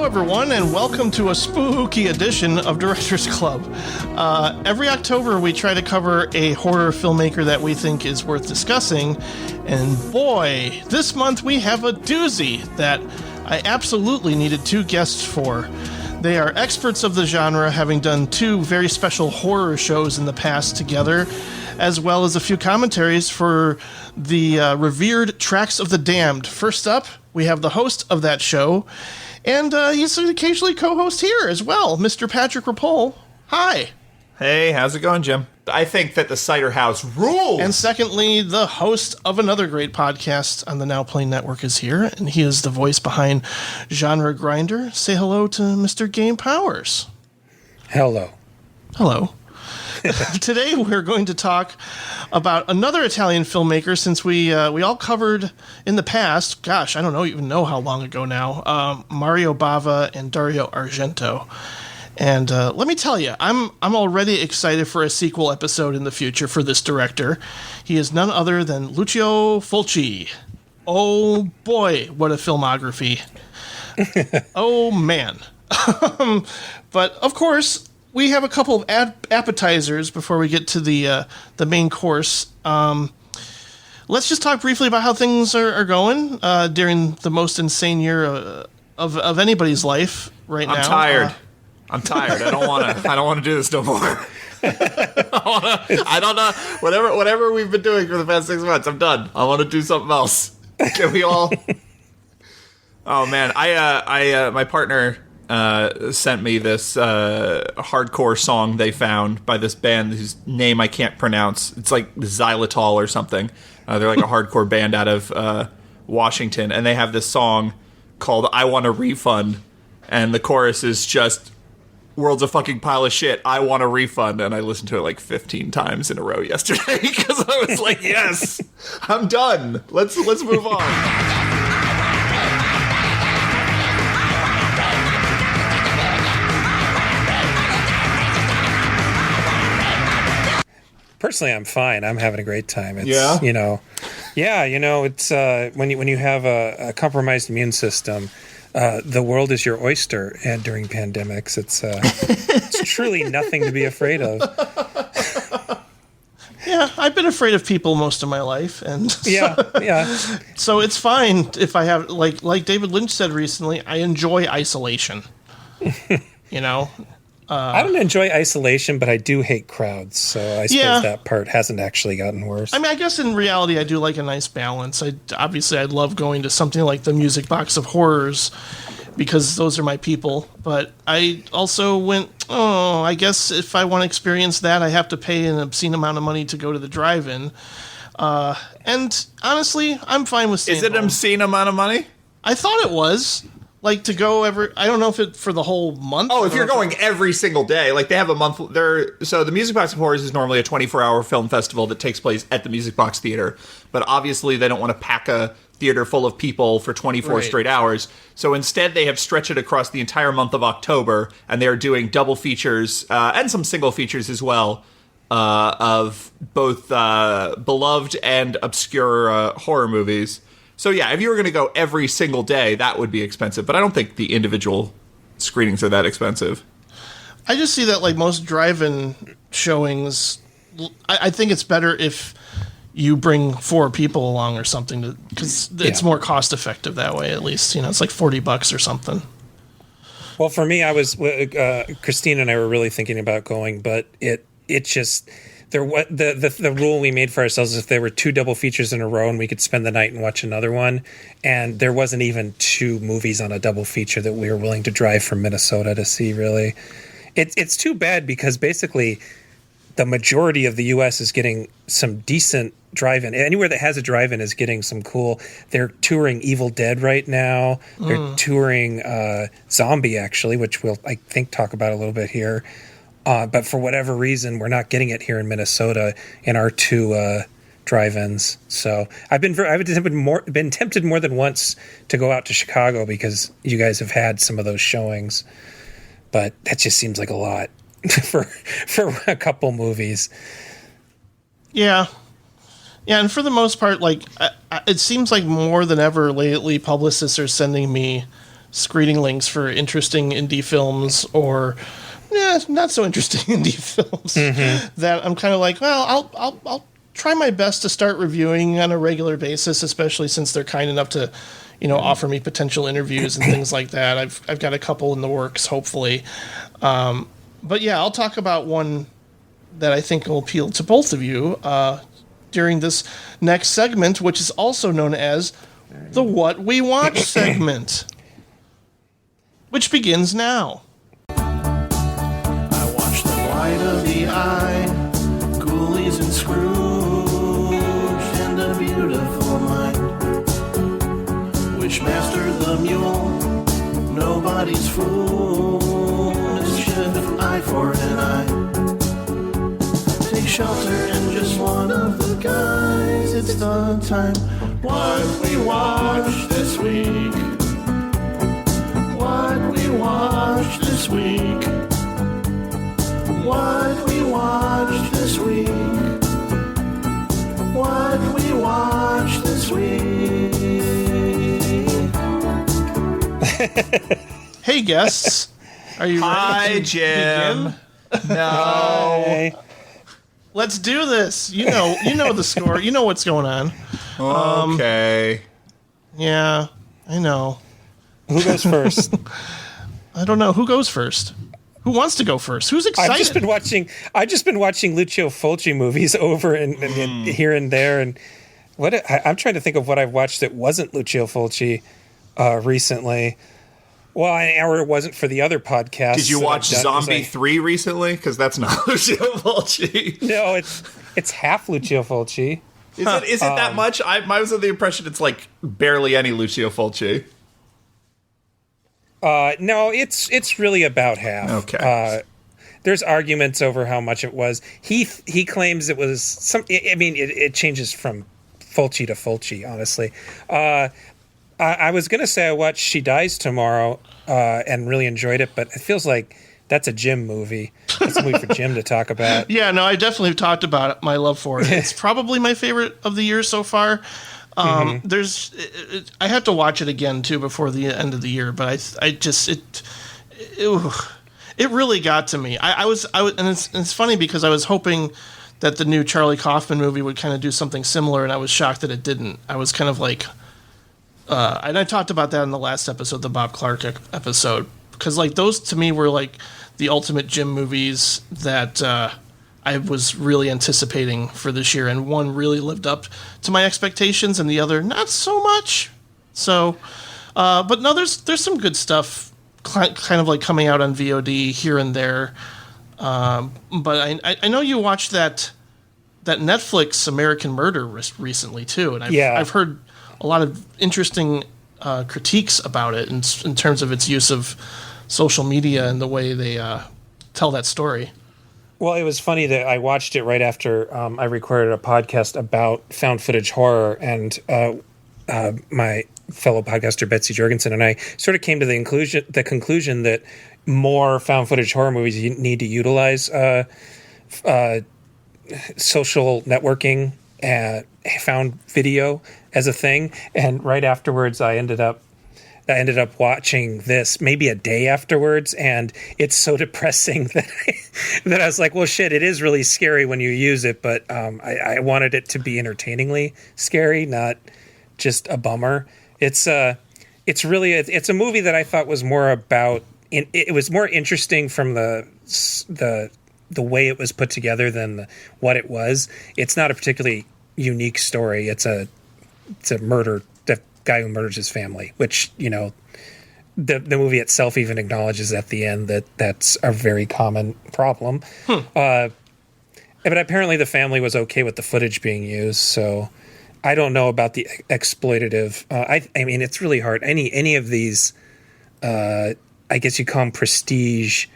everyone, and welcome to a spooky edition of Directors Club. Every October, we try to cover a horror filmmaker that we think is worth discussing, and boy, this month we have a doozy that I absolutely needed two guests for. They are experts of the genre, having done two very special horror shows in the past together, as well as a few commentaries for the revered Tracks of the Damned. First up, we have the host of that show, and he's occasionally co-host here as well, Mr. Patrick Ripoll. Hi. Hey, how's it going, Jim? I think that the Cider House rules! And secondly, the host of another great podcast on the Now Playing Network is here, and he is the voice behind Genre Grinder. Say hello to Mr. Game Powers. Hello. Hello. Today we're going to talk about another Italian filmmaker, since we all covered in the past, gosh, I don't even know how long ago now, Mario Bava and Dario Argento. And let me tell you, I'm already excited for a sequel episode in the future for this director. He is none other than Lucio Fulci. Oh boy, what a filmography. Oh man. But of course, we have a couple of appetizers before we get to the main course. Let's just talk briefly about how things are going during the most insane year of anybody's life right now. I'm tired. I'm tired. I don't want to do this no more. I don't know. Whatever we've been doing for the past 6 months, I'm done. I want to do something else. Can we all? Oh man, I my partner sent me this hardcore song they found by this band whose name I can't pronounce. It's like Xylitol or something. They're like a hardcore band out of Washington, and they have this song called "I Want a Refund," and the chorus is just "World's a fucking pile of shit. I want a refund." And I listened to it like 15 times in a row yesterday because I was like, "Yes, I'm done. Let's move on." Personally, I'm fine. I'm having a great time. It's, yeah? It's when you have a compromised immune system, the world is your oyster. And during pandemics, it's truly nothing to be afraid of. Yeah, I've been afraid of people most of my life, and so it's fine if I have like David Lynch said recently. I enjoy isolation. You know. I don't enjoy isolation, but I do hate crowds, so I suppose that part hasn't actually gotten worse. I mean, I guess in reality, I do like a nice balance. I love going to something like the Music Box of Horrors, because those are my people. But I also went, I guess if I want to experience that, I have to pay an obscene amount of money to go to the drive-in. And honestly, I'm fine with staying home. Is it an obscene amount of money? I thought it was. Like, to go I don't know if it for the whole month. Oh, if you're going every single day, like they have a month. So the Music Box of Horrors is normally a 24-hour film festival that takes place at the Music Box Theater. But obviously they don't want to pack a theater full of people for 24 straight hours. So instead they have stretched it across the entire month of October, and they are doing double features and some single features as well of both beloved and obscure horror movies. So yeah, if you were going to go every single day, that would be expensive. But I don't think the individual screenings are that expensive. I just see that like most drive-in showings, I think it's better if you bring 4 people along or something, because it's more cost-effective that way. At least, it's like $40 or something. Well, for me, I was Christine and I were really thinking about going, but it just. The rule we made for ourselves is if there were 2 double features in a row and we could spend the night and watch another one, and there wasn't even 2 movies on a double feature that we were willing to drive from Minnesota to see, really. It's too bad, because basically the majority of the U.S. is getting some decent drive-in. Anywhere that has a drive-in is getting some cool. They're touring Evil Dead right now. They're touring Zombie, actually, which we'll, I think, talk about a little bit here. But for whatever reason, we're not getting it here in Minnesota in our 2 drive-ins. So I've been tempted more than once to go out to Chicago, because you guys have had some of those showings. But that just seems like a lot for a couple movies. Yeah, and for the most part, like it seems like more than ever lately, publicists are sending me screening links for interesting indie films or not so interesting indie films that I'm kind of like, well, I'll try my best to start reviewing on a regular basis, especially since they're kind enough to, offer me potential interviews and things like that. I've got a couple in the works, hopefully. But yeah, I'll talk about one that I think will appeal to both of you during this next segment, which is also known as the What We Watch segment, which begins now. I watched The White of the Eye, Ghoulies and Scrooge, and A Beautiful Mind. Wishmaster the Mule, Nobody's Fool, Mischief, Eye for an Eye. Take shelter in just one of the guys. It's the time. What we watched this week. What we watched this week. What we watched this week. What we watched this week. Hey guests, are you ready? Hi, Jim. No. Hi. Let's do this. You know the score. You know what's going on. Okay. Yeah, I know. Who goes first? I don't know. Who goes first? Who wants to go first? Who's excited? I've just been watching Lucio Fulci movies over and here and there, and I'm trying to think of what I've watched that wasn't Lucio Fulci recently. Well, or it wasn't for the other podcast. Did you watch Zombie 3 recently? Because that's not Lucio Fulci. No, it's half Lucio Fulci. Is it that much? I was under the impression it's like barely any Lucio Fulci. No, it's really about half. Okay. There's arguments over how much it was. He claims it was some. I mean, it changes from Fulci to Fulci, honestly. I was going to say I watched She Dies Tomorrow and really enjoyed it, but it feels like that's a Jim movie. That's a movie for Jim to talk about. Yeah, no, I definitely talked about my love for it. It's probably my favorite of the year so far. I have to watch it again, too, before the end of the year, but it really got to me. I was, and it's funny because I was hoping that the new Charlie Kaufman movie would kind of do something similar, and I was shocked that it didn't. I was kind of like... and I talked about that in the last episode, the Bob Clark episode, because like those to me were like the ultimate Jim movies that I was really anticipating for this year, and one really lived up to my expectations, and the other not so much. So, but no, there's some good stuff, kind of like coming out on VOD here and there. But I know you watched that Netflix American Murder recently too, and I've heard a lot of interesting critiques about it in terms of its use of social media and the way they tell that story. Well, it was funny that I watched it right after I recorded a podcast about found footage horror, and my fellow podcaster Betsy Jorgensen and I sort of came to the conclusion that more found footage horror movies need to utilize social networking, found video as a thing. And right afterwards, I ended up watching this maybe a day afterwards, and it's so depressing that I was like, well, shit, it is really scary when you use it, but I wanted it to be entertainingly scary, not just a bummer. It's a movie that I thought was more about. It was more interesting from the way it was put together than what it was. It's not a particularly unique story. It's a murder. The guy who murders his family, which, you know, the movie itself even acknowledges at the end that that's a very common problem. But apparently the family was okay with the footage being used, so I don't know about the exploitative. I mean, it's really hard. Any of these, I guess you call them prestige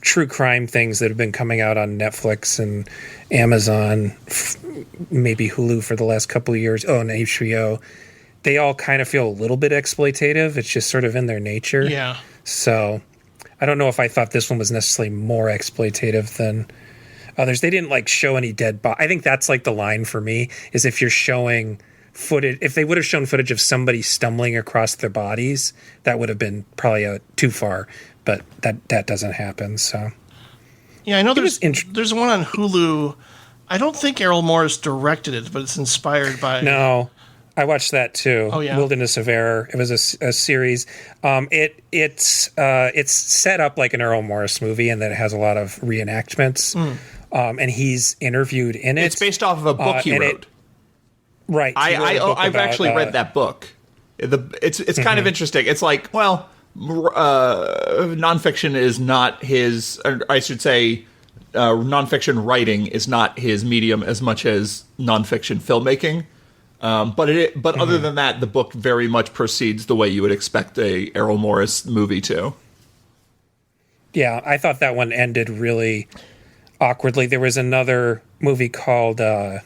true crime things that have been coming out on Netflix and Amazon, maybe Hulu for the last couple of years. Oh, and HBO. They all kind of feel a little bit exploitative. It's just sort of in their nature. Yeah. So I don't know if I thought this one was necessarily more exploitative than others. They didn't like show any dead body. I think that's like the line for me, is if you're showing footage, if they would have shown footage of somebody stumbling across their bodies, that would have been probably too far. But that doesn't happen. So yeah, I know there's one on Hulu. I don't think Errol Morris directed it, but it's inspired by. No, I watched that too. Oh yeah, Wilderness of Error. It was a series. It's set up like an Errol Morris movie, and that it has a lot of reenactments. And he's interviewed in it. It's based off of a book he wrote. Right. I've actually read that book. It's kind of interesting. It's like, well, nonfiction is not his. Or I should say, nonfiction writing is not his medium as much as nonfiction filmmaking. But other than that, the book very much proceeds the way you would expect a Errol Morris movie to. Yeah, I thought that one ended really awkwardly. There was another movie called, it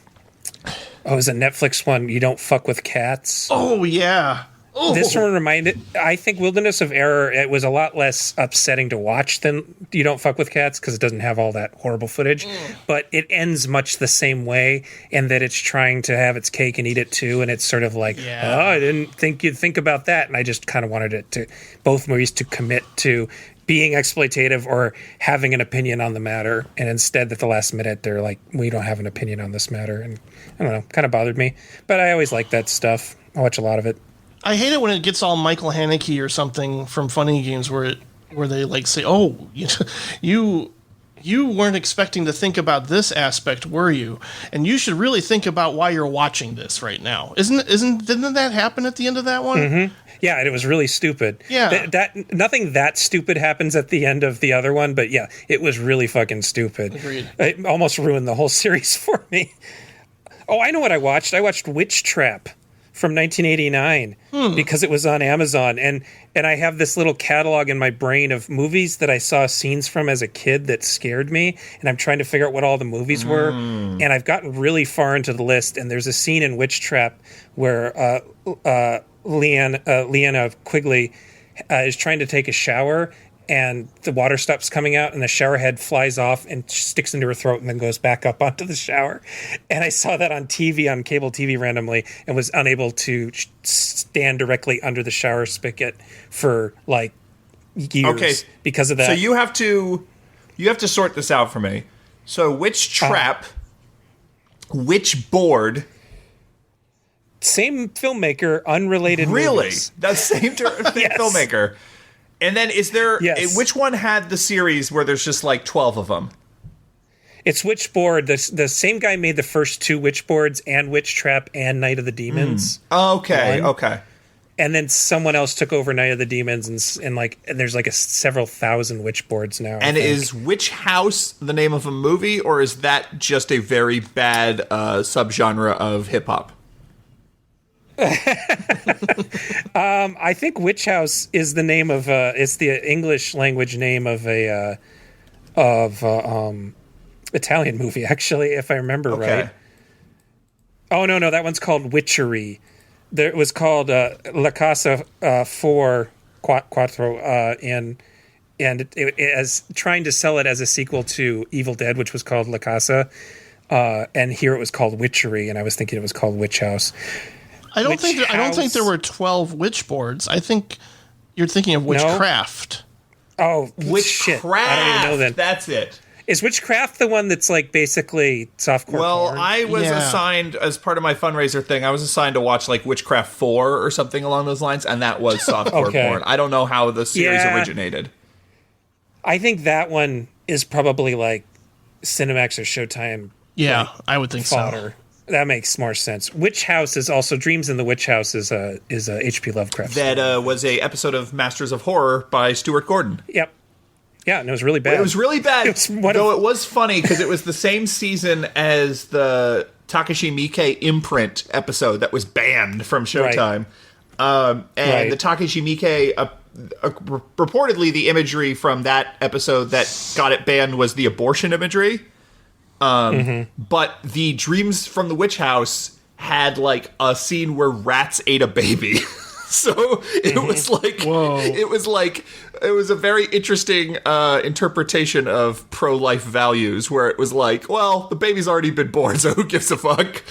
was a Netflix one, You Don't Fuck with Cats. Oh, yeah. Oh. This one I think Wilderness of Error, it was a lot less upsetting to watch than You Don't Fuck with Cats because it doesn't have all that horrible footage. But it ends much the same way in that it's trying to have its cake and eat it too. And it's sort of like, I didn't think you'd think about that. And I just kind of wanted both movies to commit to being exploitative or having an opinion on the matter. And instead, at the last minute, they're like, we don't have an opinion on this matter. And I don't know, kind of bothered me. But I always like that stuff. I watch a lot of it. I hate it when it gets all Michael Haneke or something from Funny Games where they like say, "Oh, you weren't expecting to think about this aspect, were you? And you should really think about why you're watching this right now." Didn't that happen at the end of that one? Mm-hmm. Yeah, and it was really stupid. Yeah, nothing that stupid happens at the end of the other one, but yeah, it was really fucking stupid. Agreed. It almost ruined the whole series for me. Oh, I know what I watched. I watched WITCHTRAP from 1989 because it was on Amazon, and I have this little catalog in my brain of movies that I saw scenes from as a kid that scared me, and I'm trying to figure out what all the movies were, and I've gotten really far into the list, and there's a scene in WITCHTRAP where Leanna Quigley is trying to take a shower, and the water stops coming out, and the shower head flies off and sticks into her throat and then goes back up onto the shower. And I saw that on TV, on cable TV randomly, and was unable to stand directly under the shower spigot for like years because of that. So you have to sort this out for me. So which trap, which board? Same filmmaker, unrelated Really? movies. That same Yes. filmmaker. And then is there... Yes. Which one had the series where there's just like 12 of them? It's Witchboard. The same guy made the first two Witchboards and WITCHTRAP and Night of the Demons. Okay. And then someone else took over Night of the Demons, and there's like several thousand Witchboards now. And is Witch House the name of a movie, or is that just a very bad subgenre of hip-hop? I think Witch House is the name of it's the English language name of a Italian movie, actually, if I remember right. Oh no, that one's called Witchery. It was called La Casa 4 Quattro, and it as trying to sell it as a sequel to Evil Dead, which was called La Casa, and here it was called Witchery, and I was thinking it was called Witch House. I don't think there were 12 Witchboards. I think you're thinking of Witchcraft. Oh, Witchcraft. I don't even know that. That's it. Is Witchcraft the one that's like basically softcore porn? I was assigned, as part of my fundraiser thing, I was assigned to watch like Witchcraft 4 or something along those lines, and that was softcore porn. I don't know how the series originated. I think that one is probably like Cinemax or Showtime. Yeah, I would think fodder. So. That makes more sense. Witch House is also Dreams in the Witch House is a H.P. Lovecraft. That was a episode of Masters of Horror by Stuart Gordon. Yep. Yeah, and it was really bad. It was really bad, it was funny because it was the same season as the Takashi Miike imprint episode that was banned from Showtime. Right. The Takashi Miike, reportedly the imagery from that episode that got it banned was the abortion imagery. But the Dreams from the Witch House had like a scene where rats ate a baby. So it was like, it was a very interesting interpretation of pro-life values where it was like, well, the baby's already been born, so who gives a fuck?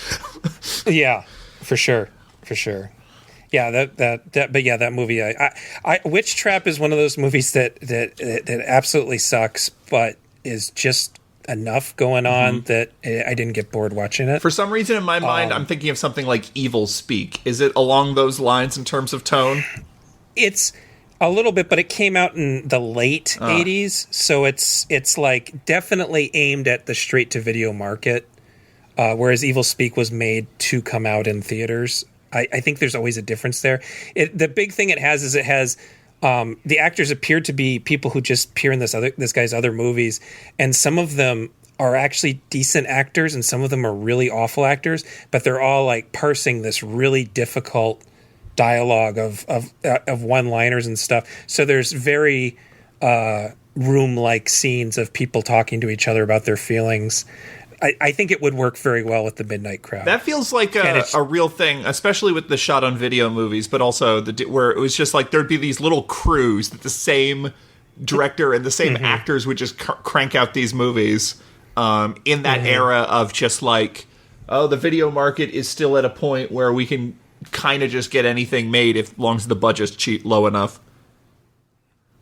Yeah. For sure. Yeah, that movie. I Witch Trap is one of those movies that absolutely sucks, but is just enough going on that I didn't get bored watching it. For some reason in my mind, I'm thinking of something like Evil Speak. Is it along those lines in terms of tone? It's a little bit, but it came out in the late 80s, so it's like definitely aimed at the straight-to-video market, whereas Evil Speak was made to come out in theaters. I think there's always a difference there. The big thing it has is the actors appear to be people who just appear in this guy's other movies, and some of them are actually decent actors, and some of them are really awful actors, but they're all like parsing this really difficult dialogue of one-liners and stuff. So there's very room-like scenes of people talking to each other about their feelings. I think it would work very well with the midnight crowd. That feels like a real thing, especially with the shot-on-video movies, but also where it was just like there'd be these little crews that the same director and the same actors would just crank out these movies in that era of just like, oh, the video market is still at a point where we can kind of just get anything made as long as the budget's low enough.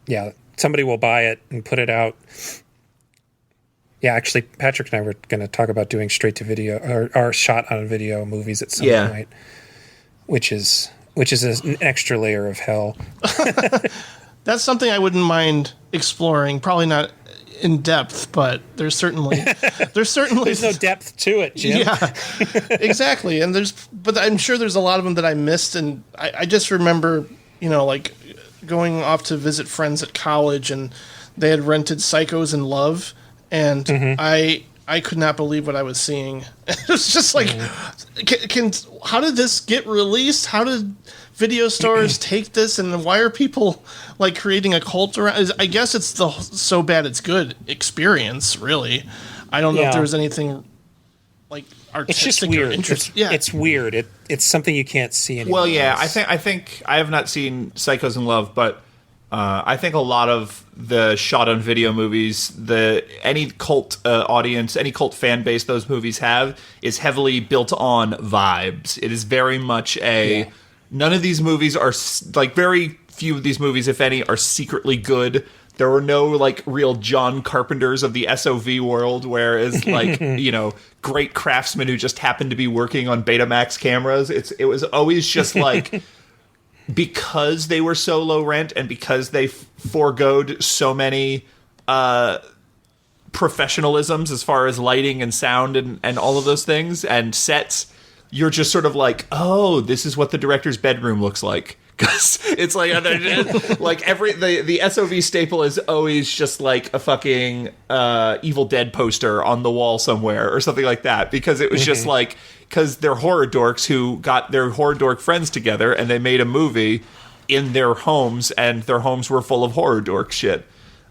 Yeah, somebody will buy it and put it out. Yeah, actually, Patrick and I were going to talk about doing straight-to-video or shot-on-video movies at some point, which is an extra layer of hell. That's something I wouldn't mind exploring. Probably not in depth, but there's no depth to it, Jim. Yeah, exactly. And but I'm sure there's a lot of them that I missed, and I just remember, like going off to visit friends at college, and they had rented Psychos in Love. And I could not believe what I was seeing. It was just like, how did this get released? How did video stores take this? And why are people like creating a cult around? I guess it's the so bad it's good experience. Really, I don't know if there was anything like artistic. It's just weird. Or interesting. It's weird. It's something you can't see anymore. Well, yeah, I think I have not seen Psychos in Love, but. I think a lot of the shot-on-video movies, any cult audience, any cult fan base those movies have, is heavily built on vibes. It is very much none of these movies are, like, very few of these movies, if any, are secretly good. There were no, like, real John Carpenters of the SOV world, whereas, like, great craftsmen who just happened to be working on Betamax cameras. It was always just, like... because they were so low rent and because they foregoed so many professionalisms as far as lighting and sound and all of those things and sets, you're just sort of like, oh, this is what the director's bedroom looks like. Because it's like, like the SOV staple is always just like a fucking Evil Dead poster on the wall somewhere or something like that. Because it was just like, because they're horror dorks who got their horror dork friends together and they made a movie in their homes, and their homes were full of horror dork shit.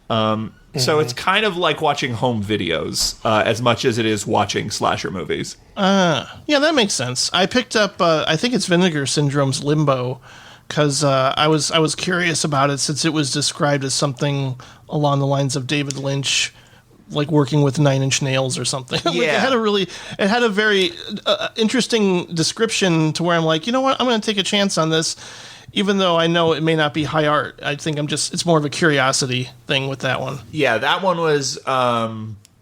So it's kind of like watching home videos as much as it is watching slasher movies. Yeah, that makes sense. I picked up, I think it's Vinegar Syndrome's Limbo, because I was curious about it since it was described as something along the lines of David Lynch, like working with Nine Inch Nails or something. Like it had a very interesting description to where I'm like, you know what, I'm going to take a chance on this, even though I know it may not be high art. I think it's more of a curiosity thing with that one. Yeah, that one was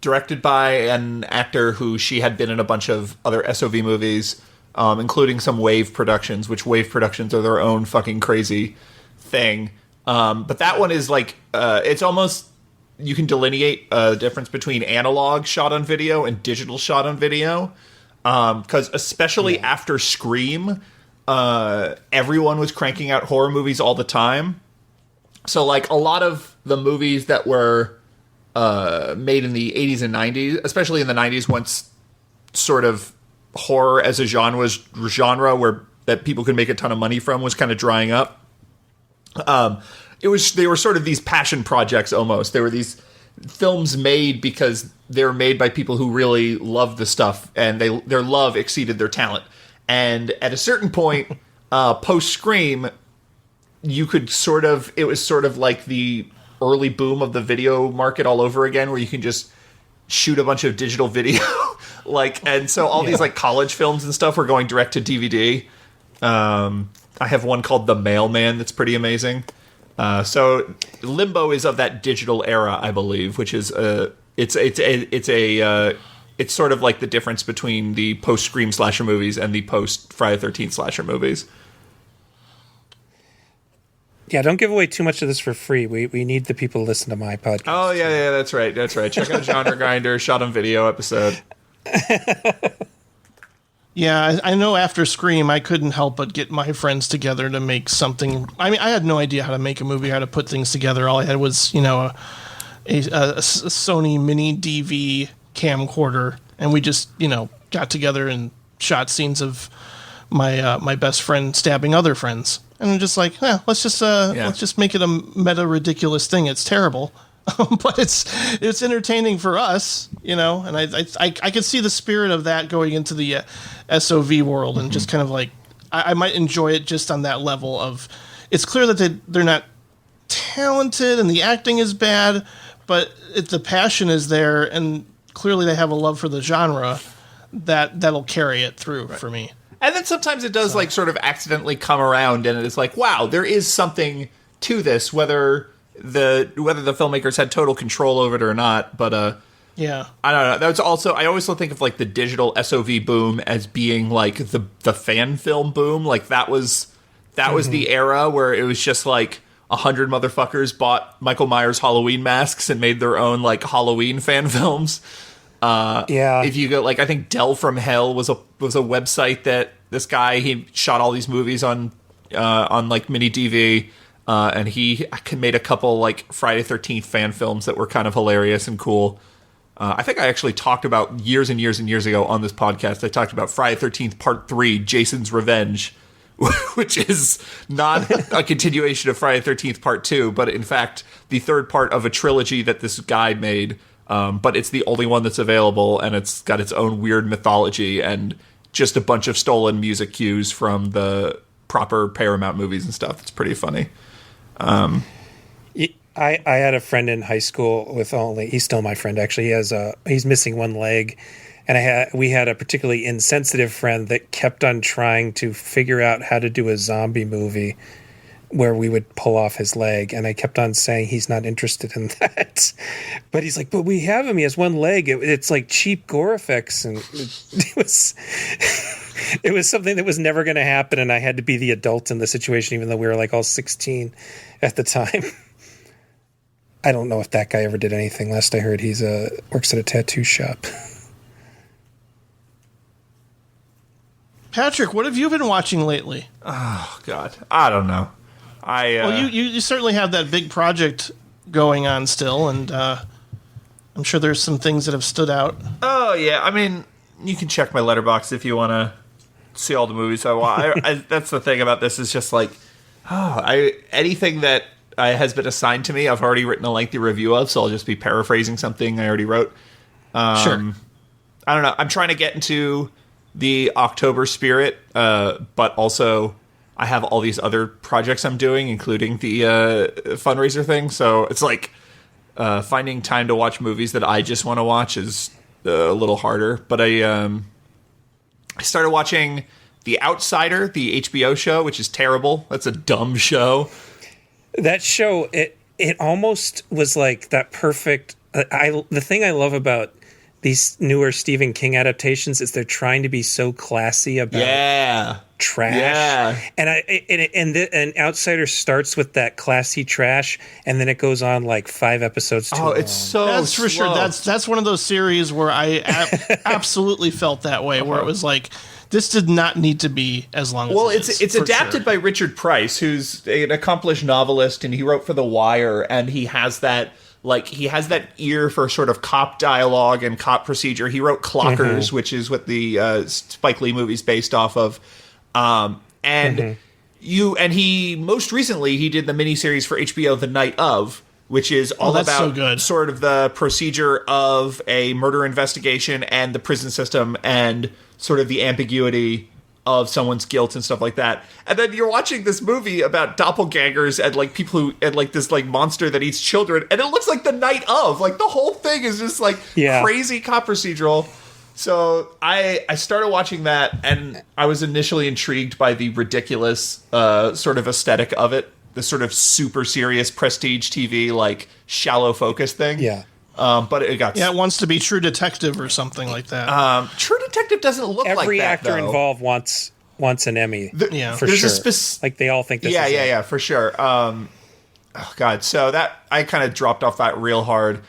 directed by an actor who she had been in a bunch of other SOV movies. Including some Wave Productions, which Wave Productions are their own fucking crazy thing. But that one is like, it's almost, you can delineate a difference between analog shot on video and digital shot on video. Because especially after Scream, everyone was cranking out horror movies all the time. So like a lot of the movies that were made in the 80s and 90s, especially in the 90s, once sort of horror as a genre where that people could make a ton of money from was kind of drying up. They were sort of these passion projects almost. They were these films made because they were made by people who really loved the stuff, and their love exceeded their talent. And at a certain point, post Scream, it was sort of like the early boom of the video market all over again, where you can just shoot a bunch of digital video. And so all these like college films and stuff were going direct to DVD. I have one called The Mailman that's pretty amazing. So Limbo is of that digital era, I believe, which is it's sort of like the difference between the post Scream slasher movies and the post Friday the 13th slasher movies. Yeah, don't give away too much of this for free. We need the people to listen to my podcast. Oh yeah, that's right. Check out Genre Grinder shot on video episode. Yeah, I know after Scream, I couldn't help but get my friends together to make something. I mean, I had no idea how to make a movie, how to put things together. All I had was, a Sony mini DV camcorder, and we just, got together and shot scenes of my best friend stabbing other friends. And I'm just like, let's just make it a meta ridiculous thing. It's terrible. But it's entertaining for us, and I could see the spirit of that going into the SOV world, and just kind of like I might enjoy it just on that level of it's clear that they're not talented and the acting is bad, but the passion is there, and clearly they have a love for the genre that'll carry it through for me. And then sometimes it does like sort of accidentally come around, and it's like, wow, there is something to this, whether the filmmakers had total control over it or not, but yeah, I don't know. That's also, I always think of like the digital SOV boom as being like the fan film boom. Like that was the era where it was just like 100 motherfuckers bought Michael Myers Halloween masks and made their own like Halloween fan films. If you go like, I think Del from Hell was a website that this guy, he shot all these movies on like mini DV. And he made a couple like Friday 13th fan films that were kind of hilarious and cool. I think I actually talked about years and years and years ago on this podcast. I talked about Friday 13th Part 3, Jason's Revenge, which is not a continuation of Friday 13th Part 2, but in fact the third part of a trilogy that this guy made. But it's the only one that's available, and it's got its own weird mythology and just a bunch of stolen music cues from the proper Paramount movies and stuff. It's pretty funny. I had a friend in high school he's still my friend actually. He's missing one leg, and we had a particularly insensitive friend that kept on trying to figure out how to do a zombie movie where we would pull off his leg, and I kept on saying he's not interested in that. But he's like, but we have him. He has one leg. It's like cheap gore effects, and it was it was something that was never going to happen, and I had to be the adult in the situation, even though we were like all 16 at the time. I don't know if that guy ever did anything. Last I heard, he's works at a tattoo shop. Patrick, what have you been watching lately? Oh God, I don't know. Well, you certainly have that big project going on still, and I'm sure there's some things that have stood out. Oh yeah, I mean, you can check my letterbox if you want to see all the movies I watch. That's the thing about this is just like, anything that has been assigned to me, I've already written a lengthy review of, so I'll just be paraphrasing something I already wrote. Sure. I don't know. I'm trying to get into the October spirit, but also I have all these other projects I'm doing, including the fundraiser thing. So it's like finding time to watch movies that I just want to watch is a little harder. But I started watching The Outsider, the HBO show, which is terrible. That's a dumb show. That show, it almost was like that perfect. The thing I love about these newer Stephen King adaptations is they're trying to be so classy about trash. Yeah. And Outsider starts with that classy trash, and then it goes on like 5 episodes too long. It's so That's slow. for sure. That's one of those series where I absolutely felt that way, where it was like, this did not need to be as long as it is. It's adapted by Richard Price, who's an accomplished novelist, and he wrote for The Wire, and he has that ear for sort of cop dialogue and cop procedure. He wrote Clockers, which is what the Spike Lee movie's based off of. He most recently he did the miniseries for HBO The Night Of, which is all about sort of the procedure of a murder investigation and the prison system and sort of the ambiguity of someone's guilt and stuff like that. And then you're watching this movie about doppelgangers and like people who and like this like monster that eats children, and it looks like The Night Of. Like the whole thing is just like crazy cop procedural. So I started watching that, and I was initially intrigued by the ridiculous sort of aesthetic of it, the sort of super serious prestige TV like shallow focus thing. Yeah. But it got it wants to be True Detective or something like that. True Detective doesn't look like that. Every actor though. Involved wants an Emmy. For there's sure. Like they all think this. Yeah, for sure. Oh God, so that I kind of dropped off that real hard.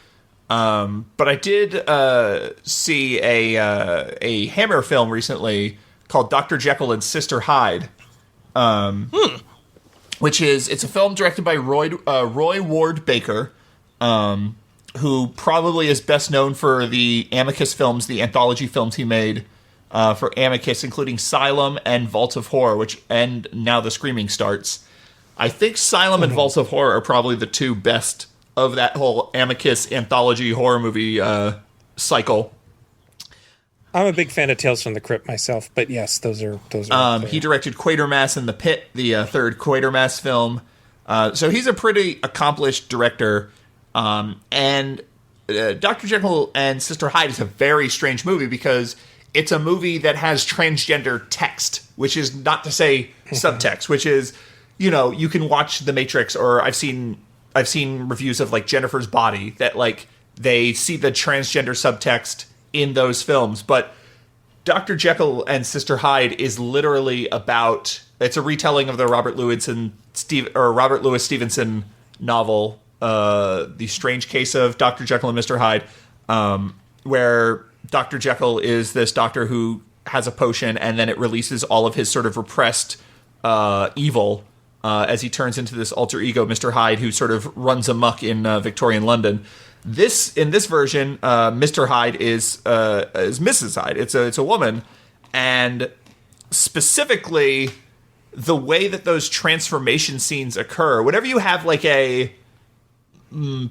But I did see a Hammer film recently called Dr. Jekyll and Sister Hyde. Which it's a film directed by Roy Ward Baker. Who probably is best known for the Amicus films, the anthology films he made for Amicus, including Xylem and Vault of Horror, and now The Screaming Starts. I think Xylem and Vault of Horror are probably the two best of that whole Amicus anthology horror movie cycle. I'm a big fan of Tales from the Crypt myself, but yes, those are. He directed Quatermass and The Pit, the third Quatermass film. So he's a pretty accomplished director. And Dr. Jekyll and Sister Hyde is a very strange movie because it's a movie that has transgender text, which is not to say subtext, which is, you can watch The Matrix, or I've seen reviews of like Jennifer's Body that like they see the transgender subtext in those films. But Dr. Jekyll and Sister Hyde is literally it's a retelling of the Robert Louis Stevenson novel, The Strange Case of Dr. Jekyll and Mr. Hyde, where Dr. Jekyll is this doctor who has a potion, and then it releases all of his sort of repressed evil as he turns into this alter ego, Mr. Hyde, who sort of runs amok in Victorian London. In this version, Mr. Hyde is Mrs. Hyde. It's a woman, and specifically the way that those transformation scenes occur. Whenever you have like a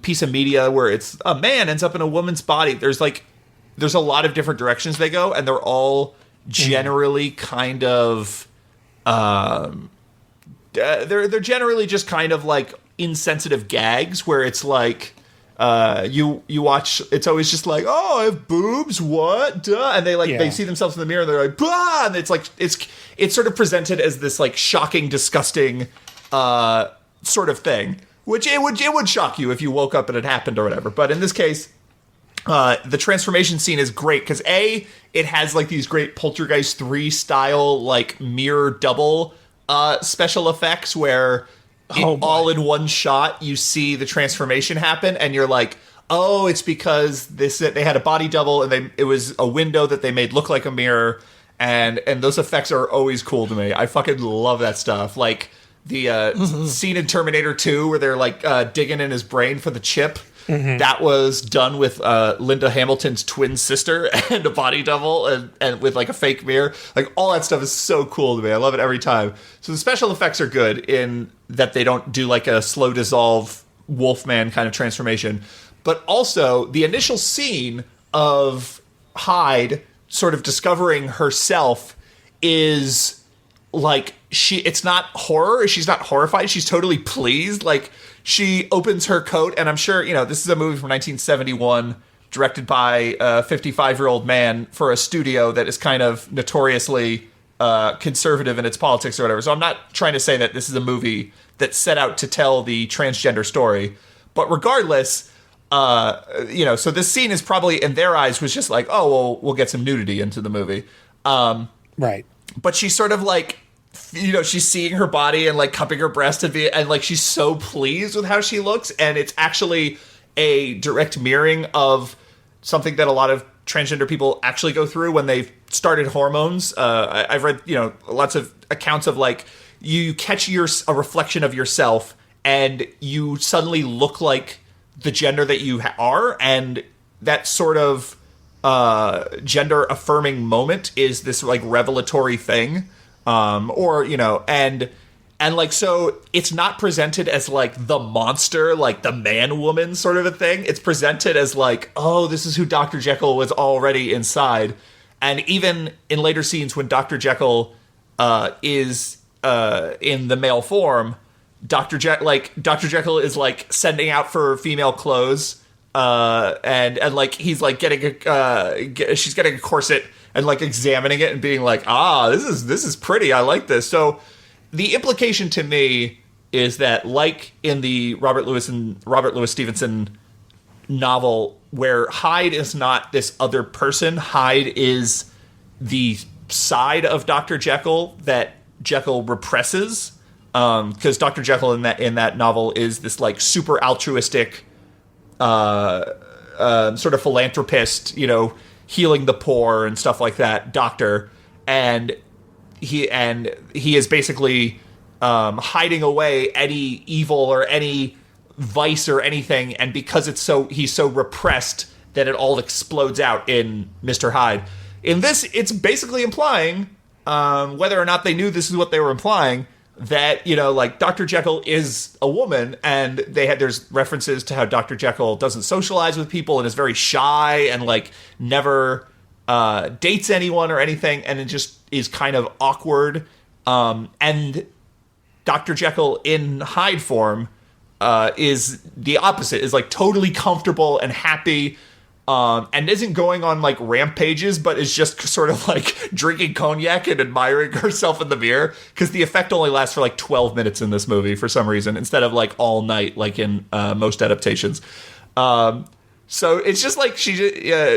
piece of media where it's a man ends up in a woman's body, there's a lot of different directions they go, and they're all generally kind of they're generally just kind of like insensitive gags where it's like you watch, it's always just like, oh, I have boobs, what, duh, and they see themselves in the mirror and they're like, bah, and it's like it's sort of presented as this like shocking, disgusting sort of thing. Which it would shock you if you woke up and it happened or whatever. But in this case, the transformation scene is great because it has like these great Poltergeist 3 style like mirror double special effects where all in one shot you see the transformation happen, and you're like, oh, it's because they had a body double and it was a window that they made look like a mirror, and those effects are always cool to me. I fucking love that stuff. Like the scene in Terminator 2 where they're like digging in his brain for the chip. That was done with Linda Hamilton's twin sister and a body double and with like a fake mirror. Like all that stuff is so cool to me. I love it every time. So the special effects are good in that they don't do like a slow dissolve Wolfman kind of transformation. But also the initial scene of Hyde sort of discovering herself is like it's not horror. She's not horrified. She's totally pleased. Like she opens her coat, and I'm sure, this is a movie from 1971 directed by a 55-year-old man for a studio that is kind of notoriously conservative in its politics or whatever. So I'm not trying to say that this is a movie that set out to tell the transgender story. But regardless, so this scene is probably, in their eyes, was just like, oh, well, we'll get some nudity into the movie. Right. But she's sort of like, she's seeing her body and like cupping her breast and like she's so pleased with how she looks, and it's actually a direct mirroring of something that a lot of transgender people actually go through when they've started hormones. I've read lots of accounts of like you catch a reflection of yourself and you suddenly look like the gender that you are, and that sort of gender affirming moment is this like revelatory thing. And like, so it's not presented as like the monster, like the man woman sort of a thing. It's presented as like, oh, this is who Dr. Jekyll was already inside. And even in later scenes when Dr. Jekyll is in the male form, Dr. Jekyll is like sending out for female clothes, and like he's like she's getting a corset and like examining it and being like, this is pretty, I like this. So the implication to me is that, like in the Robert Louis Stevenson novel, where Hyde is not this other person, Hyde is the side of Dr. Jekyll that Jekyll represses, because Dr. Jekyll in that novel is this like super altruistic sort of philanthropist, healing the poor and stuff like that, doctor, and he is basically hiding away any evil or any vice or anything, and because he's so repressed that it all explodes out in Mr. Hyde. In this, it's basically implying, whether or not they knew this is what they were implying, that, like Dr. Jekyll is a woman, and there's references to how Dr. Jekyll doesn't socialize with people and is very shy and like never dates anyone or anything, and it just is kind of awkward. And Dr. Jekyll in Hyde form is the opposite, is like totally comfortable and happy, and isn't going on like rampages, but is just sort of like drinking cognac and admiring herself in the mirror, because the effect only lasts for like 12 minutes in this movie for some reason, instead of like all night like in most adaptations. So it's just like she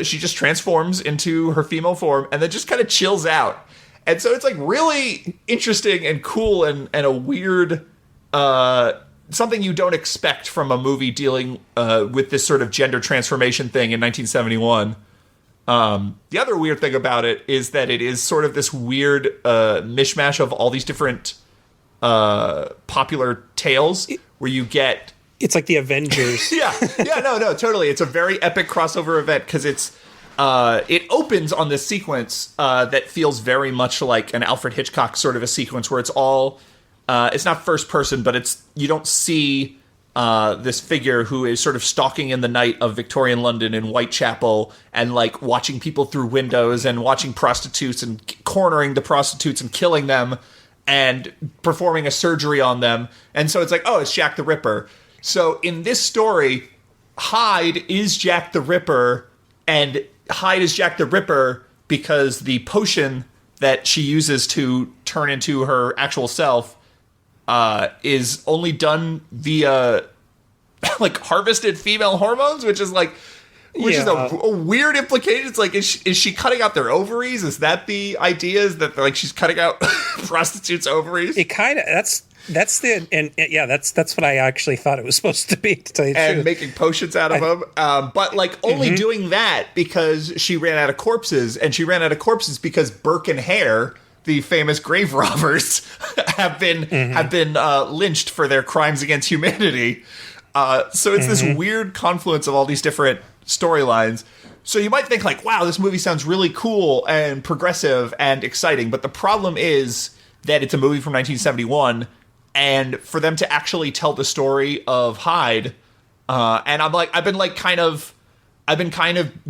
just transforms into her female form and then just kind of chills out. And so it's like really interesting and cool and a weird something you don't expect from a movie dealing with this sort of gender transformation thing in 1971. The other weird thing about it is that it is sort of this weird mishmash of all these different popular tales where you get... It's like the Avengers. Yeah, no, totally. It's a very epic crossover event because it opens on this sequence that feels very much like an Alfred Hitchcock sort of a sequence where it's all... it's not first person, but you don't see this figure who is sort of stalking in the night of Victorian London in Whitechapel and like watching people through windows and watching prostitutes and cornering the prostitutes and killing them and performing a surgery on them. And so it's like, oh, it's Jack the Ripper. So in this story, Hyde is Jack the Ripper, and Hyde is Jack the Ripper because the potion that she uses to turn into her actual self is only done via like harvested female hormones, which is a weird implication. It's like, is she cutting out their ovaries? Is that the idea? Is that like she's cutting out prostitutes' ovaries? It kind of that's what I actually thought it was supposed to be, to tell you the truth. And making potions out of them, but like only doing that because she ran out of corpses, and she ran out of corpses because Burke and Hare, the famous grave robbers, have been lynched for their crimes against humanity. So it's this weird confluence of all these different storylines. So you might think like, wow, this movie sounds really cool and progressive and exciting. But the problem is that it's a movie from 1971, and for them to actually tell the story of Hyde, and I've been kind of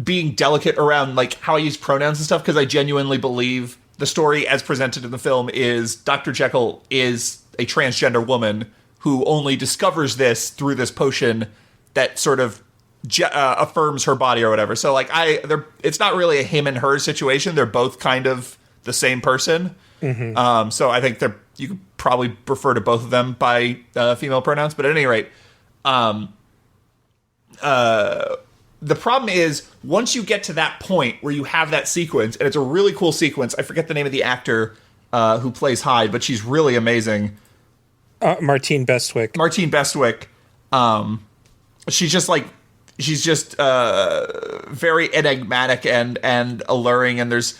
being delicate around like how I use pronouns and stuff, because I genuinely believe the story as presented in the film is Dr. Jekyll is a transgender woman who only discovers this through this potion that sort of affirms her body or whatever. So like it's not really a him and her situation. They're both kind of the same person. So I think you could probably refer to both of them by female pronouns. But at any rate, the problem is, once you get to that point where you have that sequence, and it's a really cool sequence. I forget the name of the actor who plays Hyde, but she's really amazing. Martine Bestwick. She's just very enigmatic and alluring, and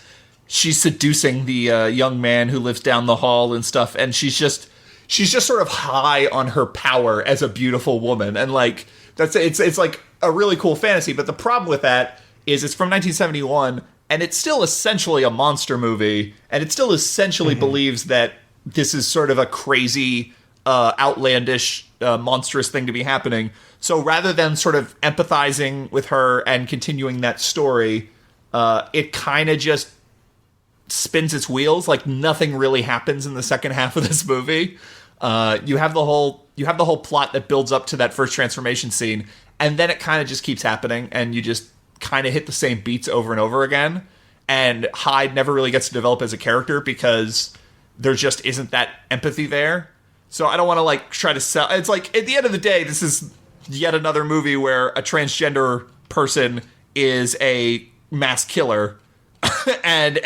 she's seducing the young man who lives down the hall and stuff, and she's just sort of high on her power as a beautiful woman, and like it's like a really cool fantasy. But the problem with that is it's from 1971, and it's still essentially a monster movie, and it still essentially believes that this is sort of a crazy, outlandish, monstrous thing to be happening. So rather than sort of empathizing with her and continuing that story, it kind of just spins its wheels. Like, nothing really happens in the second half of this movie. You have the whole plot that builds up to that first transformation scene, and then it kind of just keeps happening, and you just kind of hit the same beats over and over again. And Hyde never really gets to develop as a character because there just isn't that empathy there. So I don't want to like try to sell. It's like, at the end of the day, this is yet another movie where a transgender person is a mass killer, and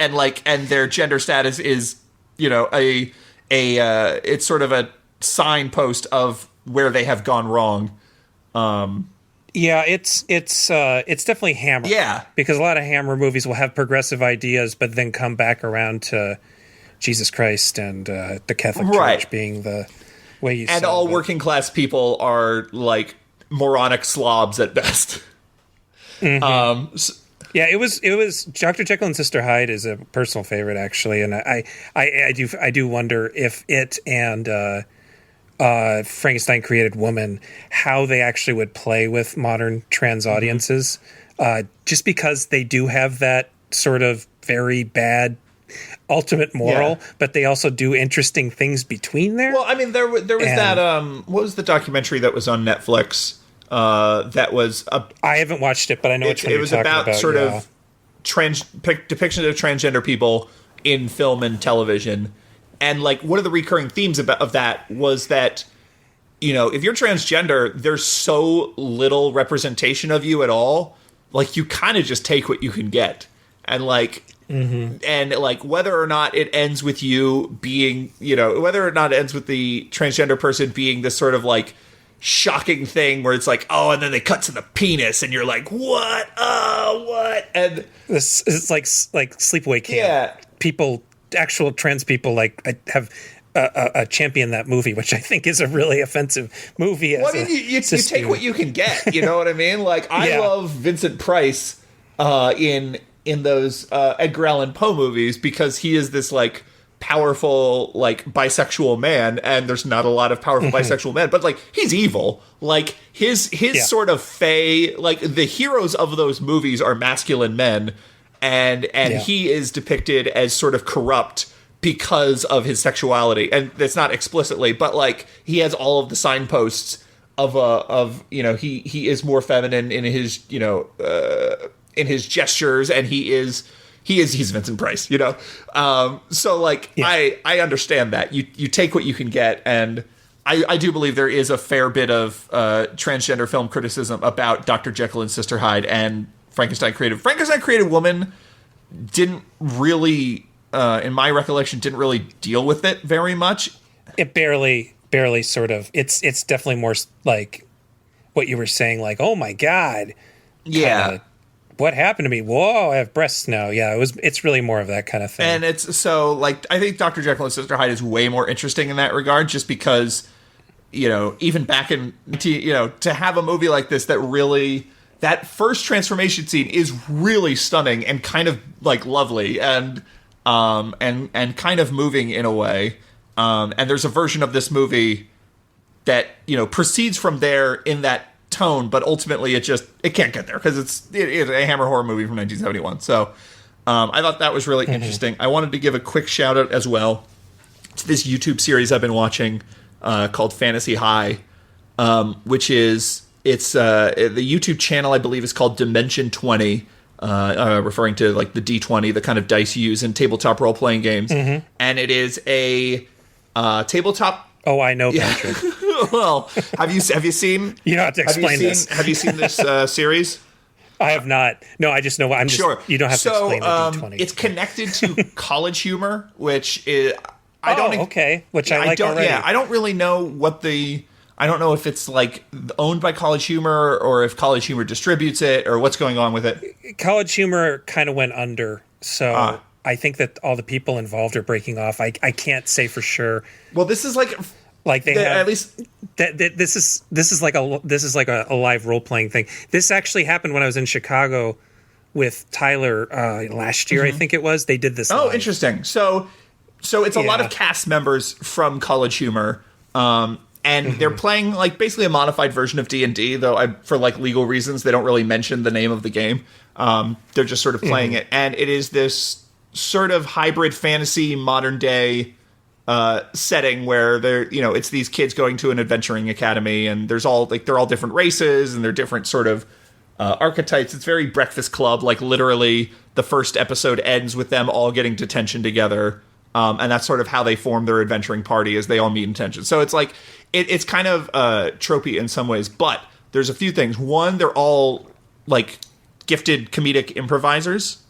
their gender status is, you know, it's sort of a signpost of where they have gone wrong. Yeah, it's definitely Hammer. Yeah, because a lot of Hammer movies will have progressive ideas, but then come back around to Jesus Christ and the Catholic Church being the way you. And all working class people are like moronic slobs at best. Mm-hmm. Yeah, it was Dr. Jekyll and Sister Hyde is a personal favorite, actually, and I do wonder if it and Frankenstein Created Woman, how they actually would play with modern trans audiences, just because they do have that sort of very bad ultimate moral, but they also do interesting things between there. Well, I mean, there was that what was the documentary that was on Netflix? That was I haven't watched it, but I know it was about sort of depictions of transgender people in film and television. And like, one of the recurring themes of that was that, you know, if you're transgender, there's so little representation of you at all. Like, you kind of just take what you can get, and like, and like, whether or not it ends with you being, you know, whether or not it ends with the transgender person being this sort of like shocking thing where it's like, oh, and then they cut to the penis, and you're like, what? What? And this is like Sleepaway Camp. Yeah, people. Actual trans people like have a champion that movie, which I think is a really offensive movie. Well, I mean, you take what you can get. You know what I mean? Like, I love Vincent Price in those Edgar Allan Poe movies, because he is this like powerful like bisexual man, and there's not a lot of powerful bisexual men, but like, he's evil. Like, his sort of fae, like the heroes of those movies are masculine men. And he is depicted as sort of corrupt because of his sexuality, and it's not explicitly, but like, he has all of the signposts of you know, he is more feminine in his, you know, in his gestures, and he's Vincent Price, you know. So like, I understand that you take what you can get, and I do believe there is a fair bit of transgender film criticism about Dr. Jekyll and Sister Hyde and Frankenstein Created Woman didn't really, in my recollection, didn't really deal with it very much. It barely sort of. It's definitely more like what you were saying, like, oh my God. Yeah. Kinda, what happened to me? Whoa, I have breasts now. Yeah, it's really more of that kind of thing. And it's so, like, I think Dr. Jekyll and Sister Hyde is way more interesting in that regard, just because, you know, even back in, you know, to have a movie like this that really, that first transformation scene is really stunning and kind of like lovely and kind of moving in a way. And there's a version of this movie that, you know, proceeds from there in that tone, but ultimately it can't get there because it's a Hammer horror movie from 1971. So I thought that was really interesting. I wanted to give a quick shout out as well to this YouTube series I've been watching called Fantasy High, which is, it's the YouTube channel, I believe, is called Dimension 20, referring to like the D20, the kind of dice you use in tabletop role playing games, and it is a tabletop. Oh, I know, Patrick. Well, have you seen? You don't have to explain this. Have you seen this series? I have not. No, I just know. I'm just sure. You don't have to explain the D20. It's connected to College Humor, which is I don't already. Yeah, I don't really know what the. I don't know if it's like owned by College Humor or if College Humor distributes it or what's going on with it. College Humor kind of went under, so I think that all the people involved are breaking off. I can't say for sure. Well, this is like they have at least this is like a live role playing thing. This actually happened when I was in Chicago with Tyler last year. I think it was. They did this. Oh, live. Interesting. So it's a lot of cast members from College Humor. And they're playing like basically a modified version of D&D, though for like legal reasons they don't really mention the name of the game. They're just sort of playing it, and it is this sort of hybrid fantasy modern day setting where it's these kids going to an adventuring academy, and they're all different races and they're different sort of archetypes. It's very Breakfast Club, like literally the first episode ends with them all getting detention together, and that's sort of how they form their adventuring party, is they all meet in detention. So it's like it's kind of tropey in some ways, but there's a few things. One, they're all like gifted comedic improvisers,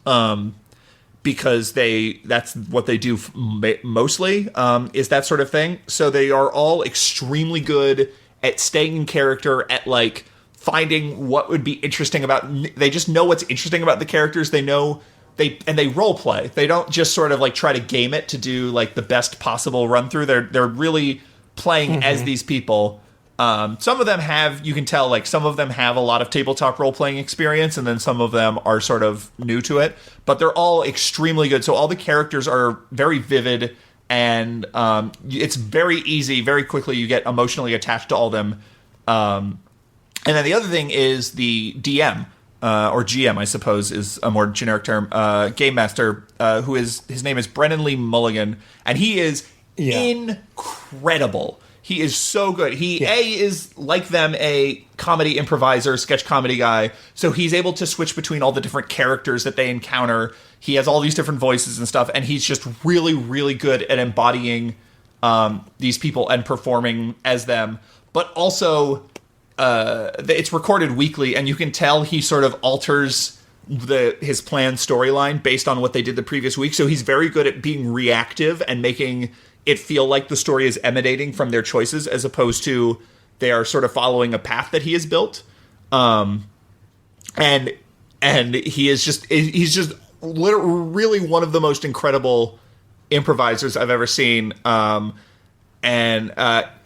because that's what they do mostly, is that sort of thing. So they are all extremely good at staying in character, at like finding what would be interesting about. They just know what's interesting about the characters. They know they role play. They don't just sort of like try to game it to do like the best possible run through. They're really playing as these people. Some of them have, you can tell, like some of them have a lot of tabletop role-playing experience, and then some of them are sort of new to it, but they're all extremely good. So all the characters are very vivid, and it's very easy, very quickly you get emotionally attached to all of them. And then the other thing is the DM, or GM, I suppose, is a more generic term, Game Master, his name is Brennan Lee Mulligan, and he is incredible. He is so good. He is like them, a comedy improviser, sketch comedy guy. So he's able to switch between all the different characters that they encounter. He has all these different voices and stuff, and he's just really, really good at embodying these people and performing as them. But also, it's recorded weekly, and you can tell he sort of alters his planned storyline based on what they did the previous week. So he's very good at being reactive and making it feel like the story is emanating from their choices, as opposed to they are sort of following a path that he has built. And he's just really one of the most incredible improvisers I've ever seen. And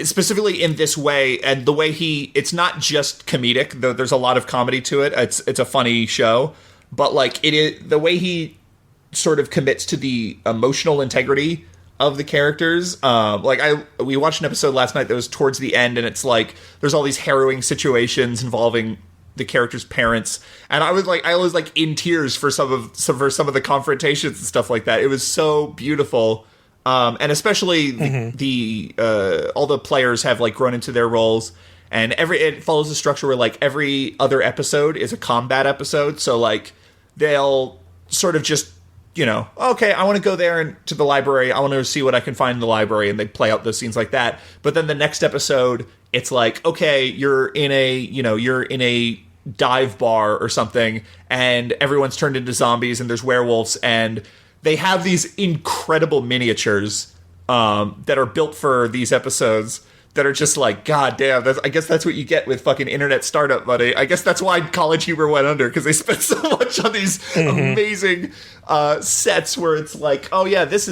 specifically in this way, and the way it's not just comedic, though there's a lot of comedy to it. It's a funny show, but like it is the way he sort of commits to the emotional integrity of the characters. We watched an episode last night that was towards the end, and it's like there's all these harrowing situations involving the characters' parents, and I was like in tears for some of the confrontations and stuff like that. It was so beautiful, and especially the all the players have like grown into their roles, and it follows a structure where like every other episode is a combat episode. So like they'll sort of just, okay, I want to go there to the library. I want to see what I can find in the library, and they play out those scenes like that. But then the next episode, it's like, okay, you're in a dive bar or something, and everyone's turned into zombies, and there's werewolves, and they have these incredible miniatures that are built for these episodes that are just like, God damn, I guess that's what you get with fucking internet startup money. I guess that's why College Humor went under, because they spent so much on these amazing sets where it's like, oh yeah, this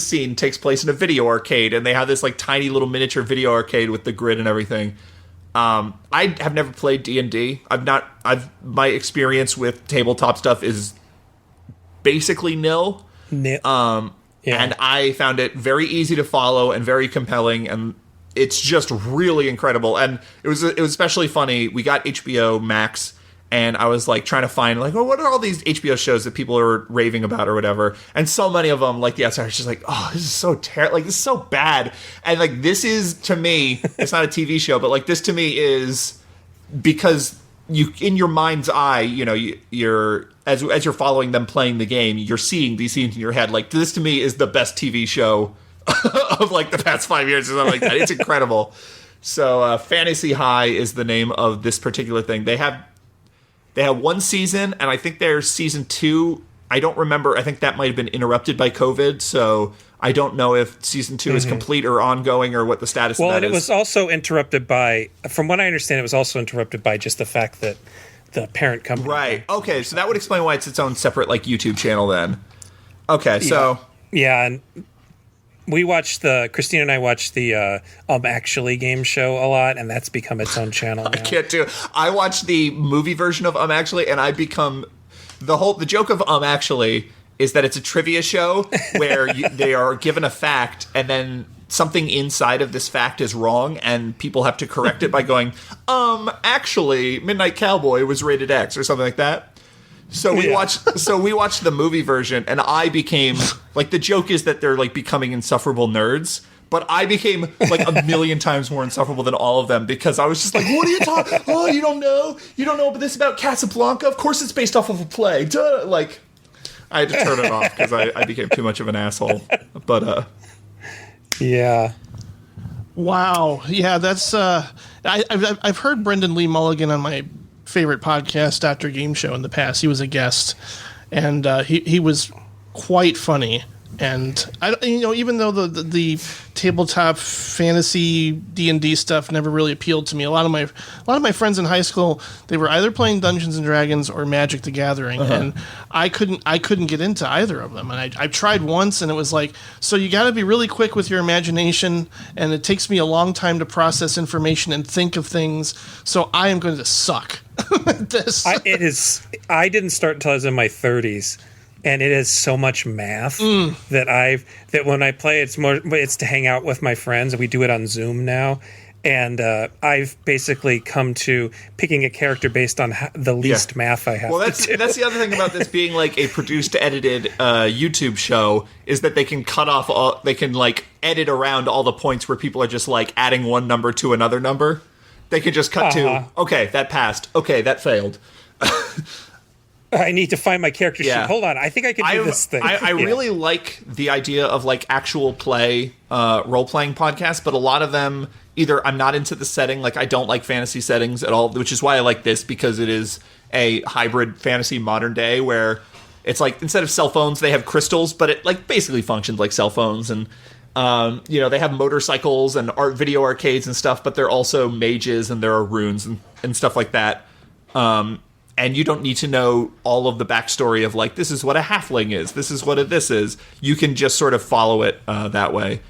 scene takes place in a video arcade, and they have this like tiny little miniature video arcade with the grid and everything. I have never played D&D. My experience with tabletop stuff is basically nil. And I found it very easy to follow and very compelling, and it's just really incredible. And it was especially funny. We got HBO Max, and I was like trying to find like, what are all these HBO shows that people are raving about or whatever? And so many of them, like The Outsider, is just like, oh, this is so terrible. Like, this is so bad. And like, this is, to me, it's not a TV show, but like this to me is, because you, in your mind's eye, you're as you're following them playing the game, you're seeing these scenes in your head. Like, this to me is the best TV show of like the past 5 years or something like that. It's incredible. So Fantasy High is the name of this particular thing. They have one season, and I think there's season 2. I don't remember. I think that might have been interrupted by COVID, so I don't know if season 2 is complete or ongoing or what the status of that is. Well, it was also interrupted by, from what I understand, it was also interrupted by just the fact that the parent company. Right. Okay, so that would explain why it's its own separate like YouTube channel then. Okay, so. Yeah, and we watched Christina and I watched the Actually game show a lot, and that's become its own channel now. I can't do it. I watched the movie version of Actually, and I become the joke of Actually is that it's a trivia show where they are given a fact, and then something inside of this fact is wrong, and people have to correct it by going, actually, Midnight Cowboy was rated X or something like that. So we watched the movie version, and I became like, the joke is that they're like becoming insufferable nerds, but I became like a million times more insufferable than all of them, because I was just like, what are you talking? Oh, you don't know this about Casablanca? Of course it's based off of a play. Duh. Like, I had to turn it off because I became too much of an asshole. But yeah. Wow. Yeah, that's I've heard Brendan Lee Mulligan on my favorite podcast, Dr. Game Show, in the past. He was a guest, and he was quite funny. And even though the tabletop fantasy D&D stuff never really appealed to me, a lot of my friends in high school, they were either playing Dungeons and Dragons or Magic the Gathering, and I couldn't get into either of them. And I tried once, and it was like, so you got to be really quick with your imagination, and it takes me a long time to process information and think of things. So I am going to suck at this. I didn't start until I was in my 30s. And it is so much math that when I play, it's to hang out with my friends. We do it on Zoom now, and I've basically come to picking a character based on the least math I have. Well, that's the other thing about this being like a produced, edited YouTube show, is that they can cut off they can like edit around all the points where people are just like adding one number to another number. They can just cut to, okay, that passed. Okay, that failed. I need to find my character sheet. Hold on, I think I can do this thing. I really like the idea of like actual play role-playing podcasts, but a lot of them, either I'm not into the setting, like I don't like fantasy settings at all, which is why I like this, because it is a hybrid fantasy modern day where it's like, instead of cell phones, they have crystals, but it like basically functions like cell phones, and they have motorcycles and video arcades and stuff, but they're also mages, and there are runes and stuff like that. And you don't need to know all of the backstory of like, this is what a halfling is, this is what this is. You can just sort of follow it that way.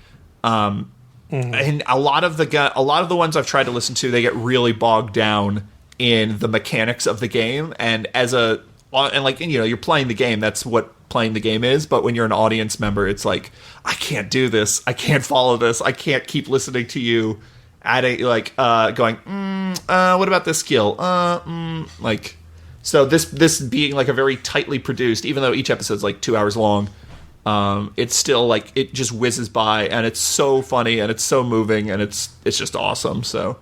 And a lot of the ones I've tried to listen to, they get really bogged down in the mechanics of the game. And you're playing the game. That's what playing the game is. But when you're an audience member, it's like, I can't do this. I can't follow this. I can't keep listening to you going, what about this skill? So this being like a very tightly produced, even though each episode's like 2 hours long, it's still like, it just whizzes by, and it's so funny, and it's so moving, and it's just awesome. So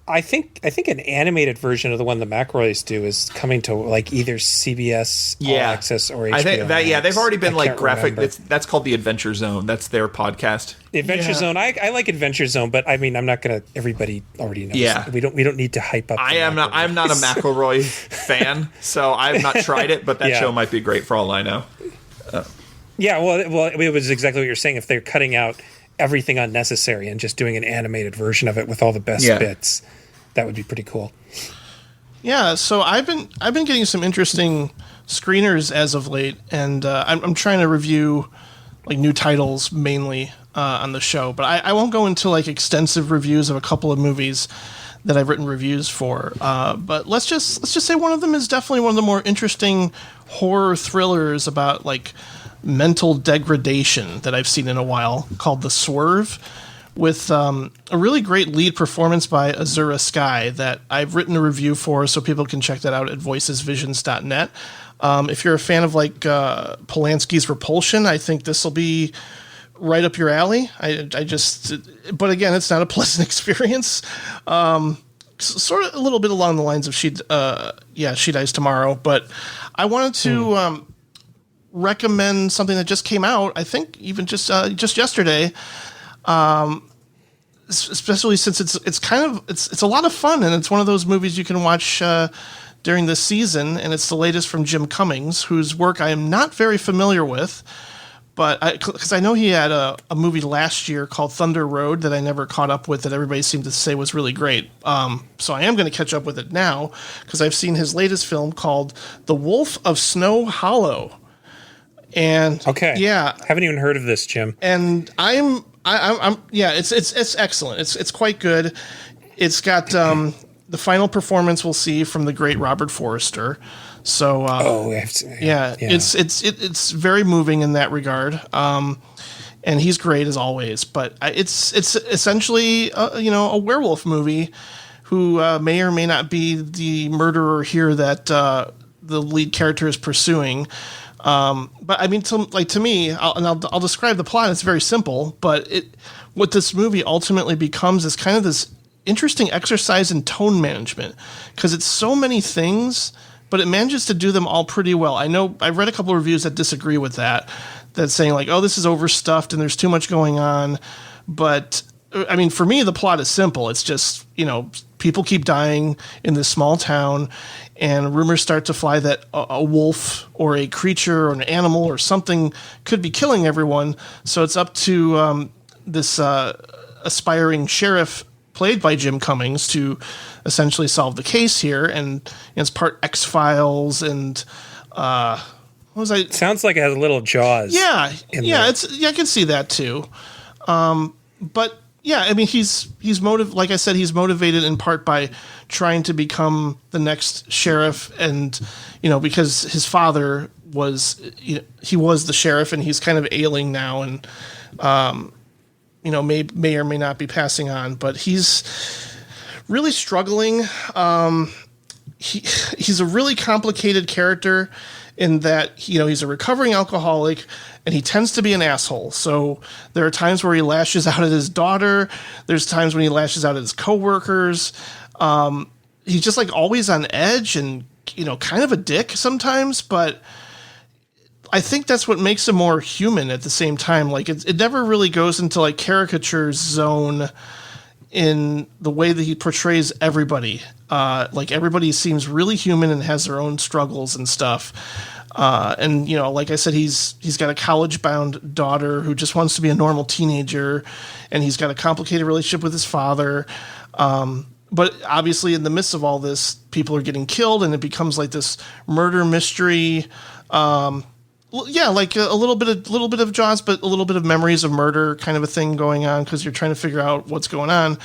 I think an animated version of the one the McRoys do is coming to like either CBS All Access or HBO. I think that Max. they've already been like graphic. Remember. That's called the Adventure Zone. That's their podcast. The Adventure Zone. I like Adventure Zone, but I mean, I'm not gonna. Everybody already knows. Yeah, we don't need to hype up. I'm not a McElroy fan, so I've not tried it. But that show might be great for all I know. Yeah, well, it was exactly what you're saying. If they're cutting out everything unnecessary and just doing an animated version of it with all the best bits, that would be pretty cool. Yeah, so I've been getting some interesting screeners as of late, and I'm trying to review like new titles mainly on the show, but I won't go into like extensive reviews of a couple of movies that I've written reviews for. But let's just say one of them is definitely one of the more interesting horror thrillers about like mental degradation that I've seen in a while, called The Swerve, with a really great lead performance by Azura Sky that I've written a review for, so people can check that out at voicesvisions.net. If you're a fan of like Polanski's Repulsion, I think this will be right up your alley. But again, it's not a pleasant experience. Sort of a little bit along the lines of She Dies Tomorrow, but I wanted to recommend something that just came out, I think even just yesterday, especially since it's a lot of fun, and it's one of those movies you can watch during the season, and it's the latest from Jim Cummings, whose work I am not very familiar with, but because I know he had a movie last year called Thunder Road that I never caught up with, that everybody seemed to say was really great. So I am going to catch up with it now, because I've seen his latest film called The Wolf of Snow Hollow. And haven't even heard of this, Jim. And I'm it's excellent. It's quite good. It's got the final performance we'll see from the great Robert Forster. So it's very moving in that regard. And he's great as always. But it's essentially a werewolf movie who may or may not be the murderer here that the lead character is pursuing. But I mean, to me, I'll describe the plot. It's very simple, but what this movie ultimately becomes is kind of this interesting exercise in tone management, because it's so many things, but it manages to do them all pretty well. I know I've read a couple of reviews that disagree with that, that's saying like, oh, this is overstuffed and there's too much going on. But I mean, for me, the plot is simple. It's just, people keep dying in this small town, and rumors start to fly that a wolf or a creature or an animal or something could be killing everyone. So it's up to this aspiring sheriff, played by Jim Cummings, to essentially solve the case here. And it's part X-Files and what was I? Sounds like it has a little Jaws. Yeah, there. I can see that too. But yeah, I mean, he's like I said, he's motivated in part by trying to become the next sheriff, and because his father was, he was the sheriff, and he's kind of ailing now, and may or may not be passing on, but he's really struggling. He's a really complicated character in that, he's a recovering alcoholic, and he tends to be an asshole. So there are times where he lashes out at his daughter. There's times when he lashes out at his coworkers. He's just like always on edge and, kind of a dick sometimes, but I think that's what makes him more human at the same time. Like it never really goes into like caricature zone in the way that he portrays everybody. Like everybody seems really human and has their own struggles and stuff. And like I said, he's got a college-bound daughter who just wants to be a normal teenager, and he's got a complicated relationship with his father. But obviously, in the midst of all this, people are getting killed, and it becomes like this murder mystery. Like a little bit of Jaws, but a little bit of Memories of Murder kind of a thing going on, because you're trying to figure out what's going on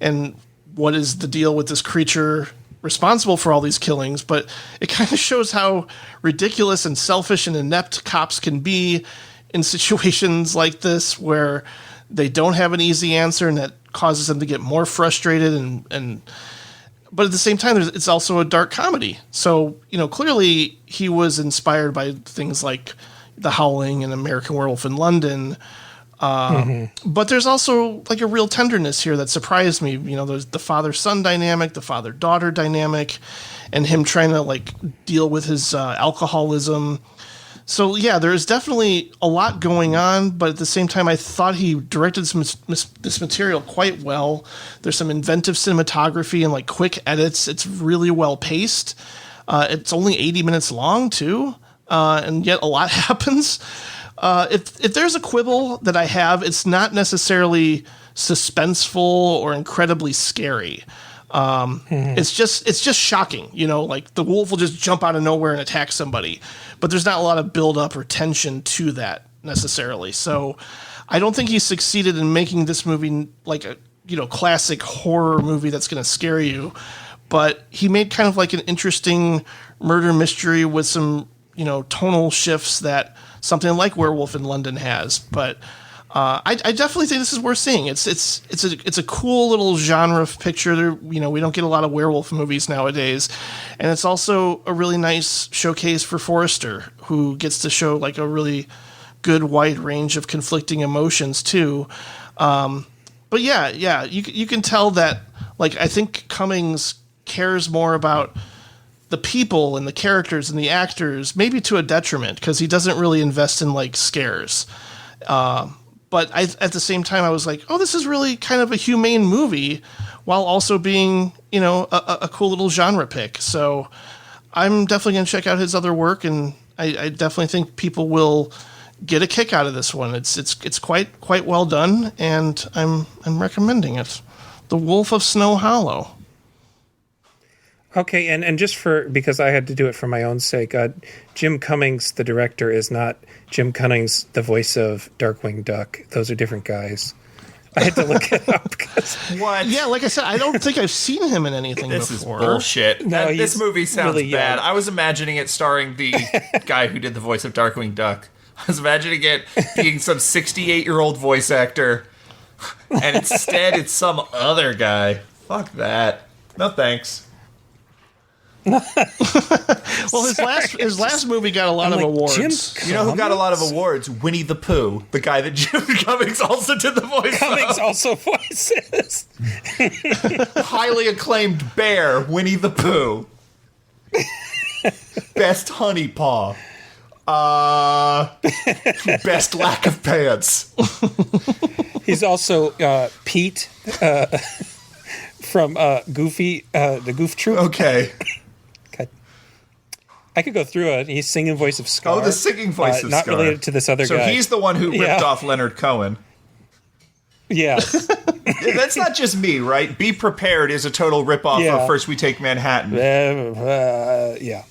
and what is the deal with this creature responsible for all these killings. But it kind of shows how ridiculous and selfish and inept cops can be in situations like this, where they don't have an easy answer, and that causes them to get more frustrated. But at the same time, it's also a dark comedy. So, clearly he was inspired by things like The Howling and American Werewolf in London. But there's also like a real tenderness here that surprised me. There's the father-son dynamic, the father-daughter dynamic, and him trying to like deal with his alcoholism. So yeah, there's definitely a lot going on, but at the same time, I thought he directed this material quite well. There's some inventive cinematography and like quick edits. It's really well paced. It's only 80 minutes long too, and yet a lot happens. If there's a quibble that I have, it's not necessarily suspenseful or incredibly scary. It's just shocking, like the wolf will just jump out of nowhere and attack somebody, but there's not a lot of build up or tension to that necessarily. So I don't think he succeeded in making this movie like a, classic horror movie that's going to scare you, but he made kind of like an interesting murder mystery with some, tonal shifts that something like Werewolf in London has. But I definitely think this is worth seeing. It's a cool little genre picture. We don't get a lot of werewolf movies nowadays, and it's also a really nice showcase for Forrester, who gets to show like a really good wide range of conflicting emotions too. But yeah, you can tell that like I think Cummings cares more about the people and the characters and the actors, maybe to a detriment, because he doesn't really invest in like scares. But at the same time, I was like, oh, this is really kind of a humane movie while also being, a cool little genre pick. So I'm definitely going to check out his other work, and I definitely think people will get a kick out of this one. It's quite well done, and I'm recommending it. The Wolf of Snow Hollow. Okay, and just because I had to do it for my own sake, Jim Cummings, the director, is not Jim Cummings, the voice of Darkwing Duck. Those are different guys. I had to look it up. What? Yeah, like I said, I don't think I've seen him in anything This before. is bullshit. No, This movie sounds really bad. young. I was imagining it starring the guy who did the voice of Darkwing Duck. I was imagining it being some 68-year-old voice actor, and instead it's some other guy. Fuck that. No thanks. Well, his last movie got a lot of awards. You know who got a lot of awards? Winnie the Pooh, the guy that Jim Cummings also did the voice Cummings of. also voices. Highly acclaimed bear, Winnie the Pooh. Best honey paw. Best lack of pants. He's also Pete from Goofy, the Goof Troop. Okay. I could go through it. He's singing voice of Scar. Oh, the singing voice of not Scar. Not related to this other guy. So he's the one who ripped off Leonard Cohen. Yes. That's not just me, right? Be Prepared is a total ripoff of First We Take Manhattan. Yeah.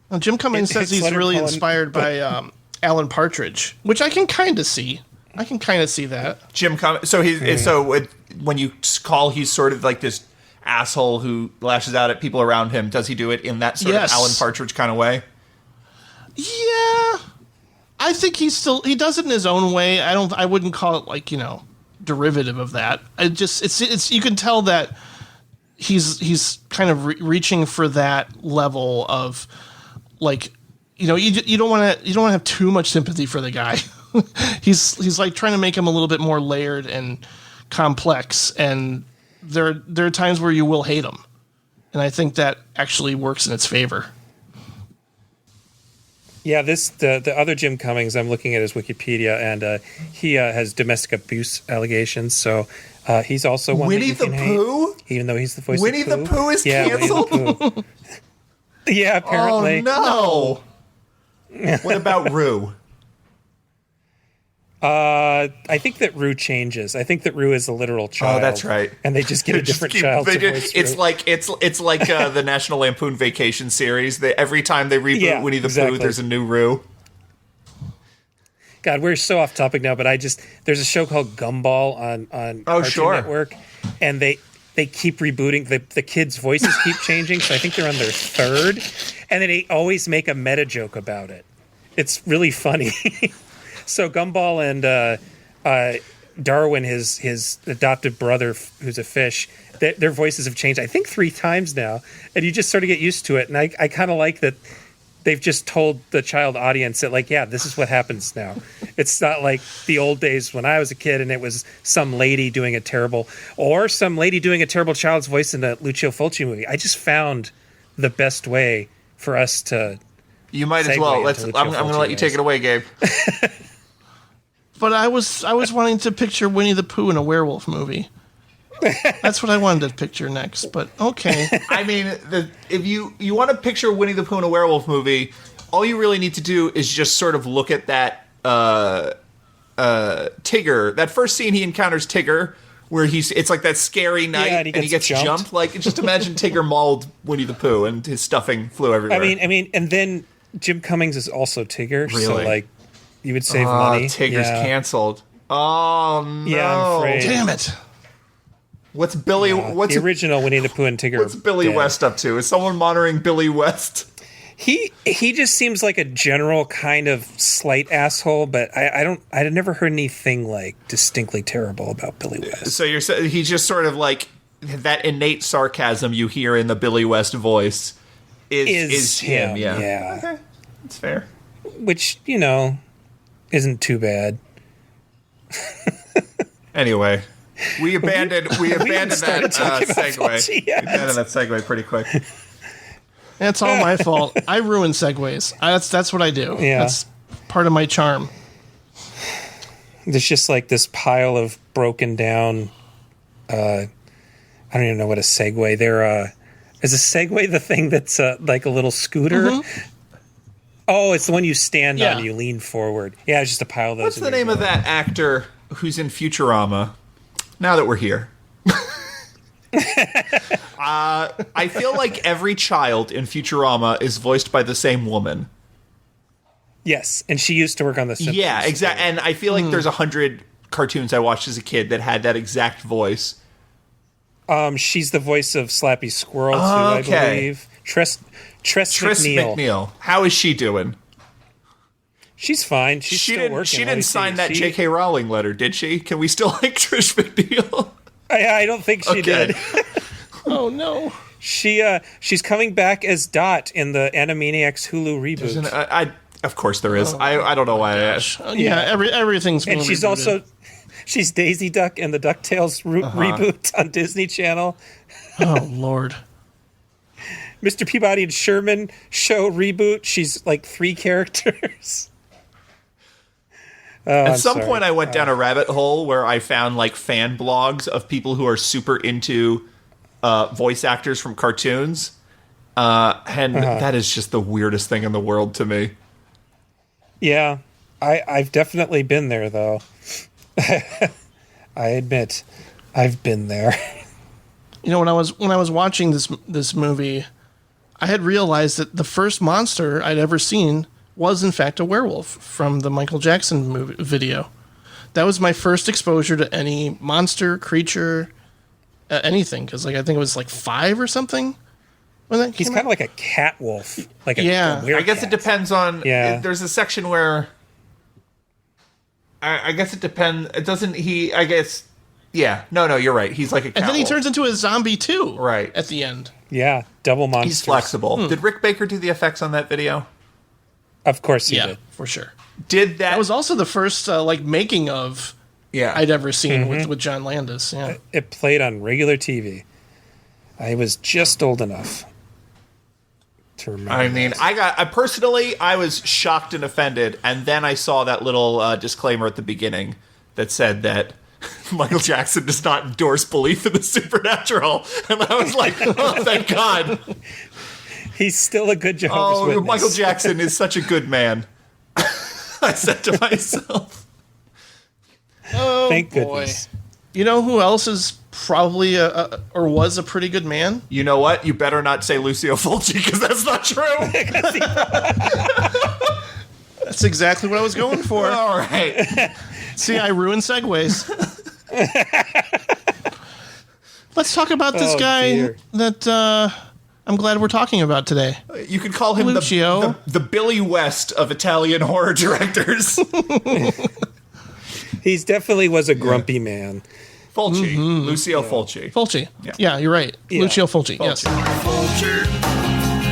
Well, Jim Cummings says he's really inspired by Alan Partridge, which I can kind of see. I can kind of see that. Jim Cummings. So when you call, he's sort of like this asshole who lashes out at people around him. Does he do it in that sort of Alan Partridge kind of way? Yeah, I think he does it in his own way. I wouldn't call it like, derivative of that. It's you can tell that he's kind of reaching for that level of like, you don't want to have too much sympathy for the guy. he's like trying to make him a little bit more layered and complex, and there are times where you will hate him, and I think that actually works in its favor. Yeah, the other Jim Cummings, I'm looking at his Wikipedia, and he has domestic abuse allegations. So he's also one Winnie that you the can Pooh? hate, even though he's the voice Winnie of Pooh. the Pooh is canceled? Winnie the Pooh. Yeah, apparently. Oh no! What about Rue? I think that Rue changes. I think that Rue is a literal child. Oh, that's right. And they just get a different child to voice It's Rue. like the National Lampoon Vacation series. Every time they reboot Winnie the Pooh, there's a new Rue. God, we're so off topic now, but there's a show called Gumball on Cartoon Network, and they keep rebooting. The kids' voices keep changing, so I think they're on their third, and then they always make a meta joke about it. It's really funny. So Gumball and Darwin, his adopted brother, who's a fish, their voices have changed, I think 3 times now, and you just sort of get used to it. And I kind of like that they've just told the child audience that, like, yeah, this is what happens now. It's not like the old days when I was a kid and it was some lady doing a terrible child's voice in a Lucio Fulci movie. I just found the best way for us to. You might as well. I'm going to let you take it away, Gabe. But I was wanting to picture Winnie the Pooh in a werewolf movie. That's what I wanted to picture next, but okay. I mean, if you want to picture Winnie the Pooh in a werewolf movie, all you really need to do is just sort of look at that Tigger, that first scene he encounters Tigger, where it's like that scary night and he gets jumped. Like, just imagine Tigger mauled Winnie the Pooh and his stuffing flew everywhere. I mean, and then Jim Cummings is also Tigger, really? So like you would save money. Tigger's canceled. Oh no! Yeah, I'm afraid. Damn it! What's Billy? The original Winnie the Pooh and Tigger? What's Billy West up to? Is someone monitoring Billy West? He just seems like a general kind of slight asshole, but I'd never heard anything like distinctly terrible about Billy West. So he's just sort of like that innate sarcasm you hear in the Billy West voice is him. Yeah. Okay. That's fair. Which, isn't too bad. Anyway, we abandoned that segue. Fulci, we abandoned that segue pretty quick. It's all my fault. I ruin segues. That's what I do. Yeah. That's part of my charm. There's just like this pile of broken down. I don't even know what a Segway. Is a Segway the thing that's like a little scooter? Mm-hmm. Oh, it's the one you stand on and you lean forward. Yeah, it's just a pile of those. What's the name of that actor who's in Futurama? Now that we're here. I feel like every child in Futurama is voiced by the same woman. Yes, and she used to work on The Simpsons. Yeah, exactly. And I feel like there's 100 cartoons I watched as a kid that had that exact voice. She's the voice of Slappy Squirrel, too, I believe. Tress McNeil. How is she doing? She's fine. She's still working. She didn't sign that J.K. Rowling letter, did she? Can we still like Trish McNeil? I don't think she did. Oh, no. She's coming back as Dot in the Animaniacs Hulu reboot. Of course there is. I don't know why. Everything's being And she's rebooted. she's Daisy Duck in the DuckTales reboot on Disney Channel. Oh Lord. Mr. Peabody and Sherman show reboot. She's like 3 characters. At some point, I went down a rabbit hole where I found like fan blogs of people who are super into voice actors from cartoons, and that is just the weirdest thing in the world to me. Yeah, I've definitely been there, though. I admit, I've been there. You know, when I was watching this movie, I had realized that the first monster I'd ever seen was in fact a werewolf from the Michael Jackson movie video. That was my first exposure to any monster, creature, anything. Because like I think it was like 5 or something. When that He's came kind out. of like a cat wolf. Like a Yeah. weird I guess cat. it depends on. Yeah. There's a section where. I guess it depends. It doesn't. I guess. Yeah. No. You're right. He's like a cat And then he wolf. turns into a zombie too. Right. At the end. Yeah, double monsters. He's flexible. Did Rick Baker do the effects on that video? Of course he Yeah, did. for sure. Did that? That was also the first like making of yeah. I'd ever seen with John Landis. Yeah. It played on regular TV. I was just old enough to remember. I mean, that. I was shocked and offended, and then I saw that little disclaimer at the beginning that said that Michael Jackson does not endorse belief in the supernatural, and I was like, oh, thank God. He's still a good Jehovah's Oh, Witness. Michael Jackson is such a good man. I said to myself. Oh Thank boy. goodness. You know who else is probably or was a pretty good man? You know what? You better not say Lucio Fulci, because that's not true. That's exactly what I was going for. All right. See, I ruin segues. Let's talk about this Oh, guy dear. that I'm glad we're talking about today. You could call him Lucio. the Billy West of Italian horror directors. He definitely was a grumpy man. Fulci. Lucio Fulci. Fulci. Yeah, you're right. Yeah. Lucio Fulci. Yes. Fulci,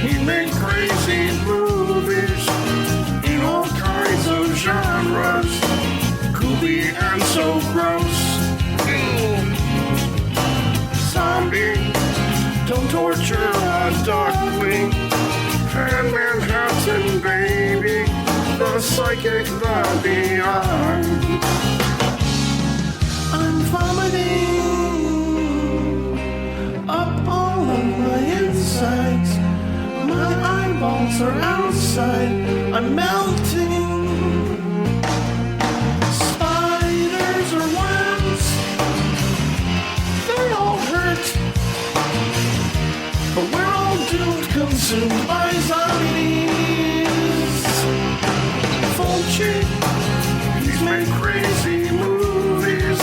he made crazy movies in all kinds of genres, goofy and so gross. Zombie, don't torture a duckling, and Manhattan Baby, the psychic, the beyond. I'm vomiting up all of my insides. My eyeballs are outside. I'm melting. Spiders or worms, they all hurt. But we're all doomed, consumed by zombies. Fulci, he's made crazy movies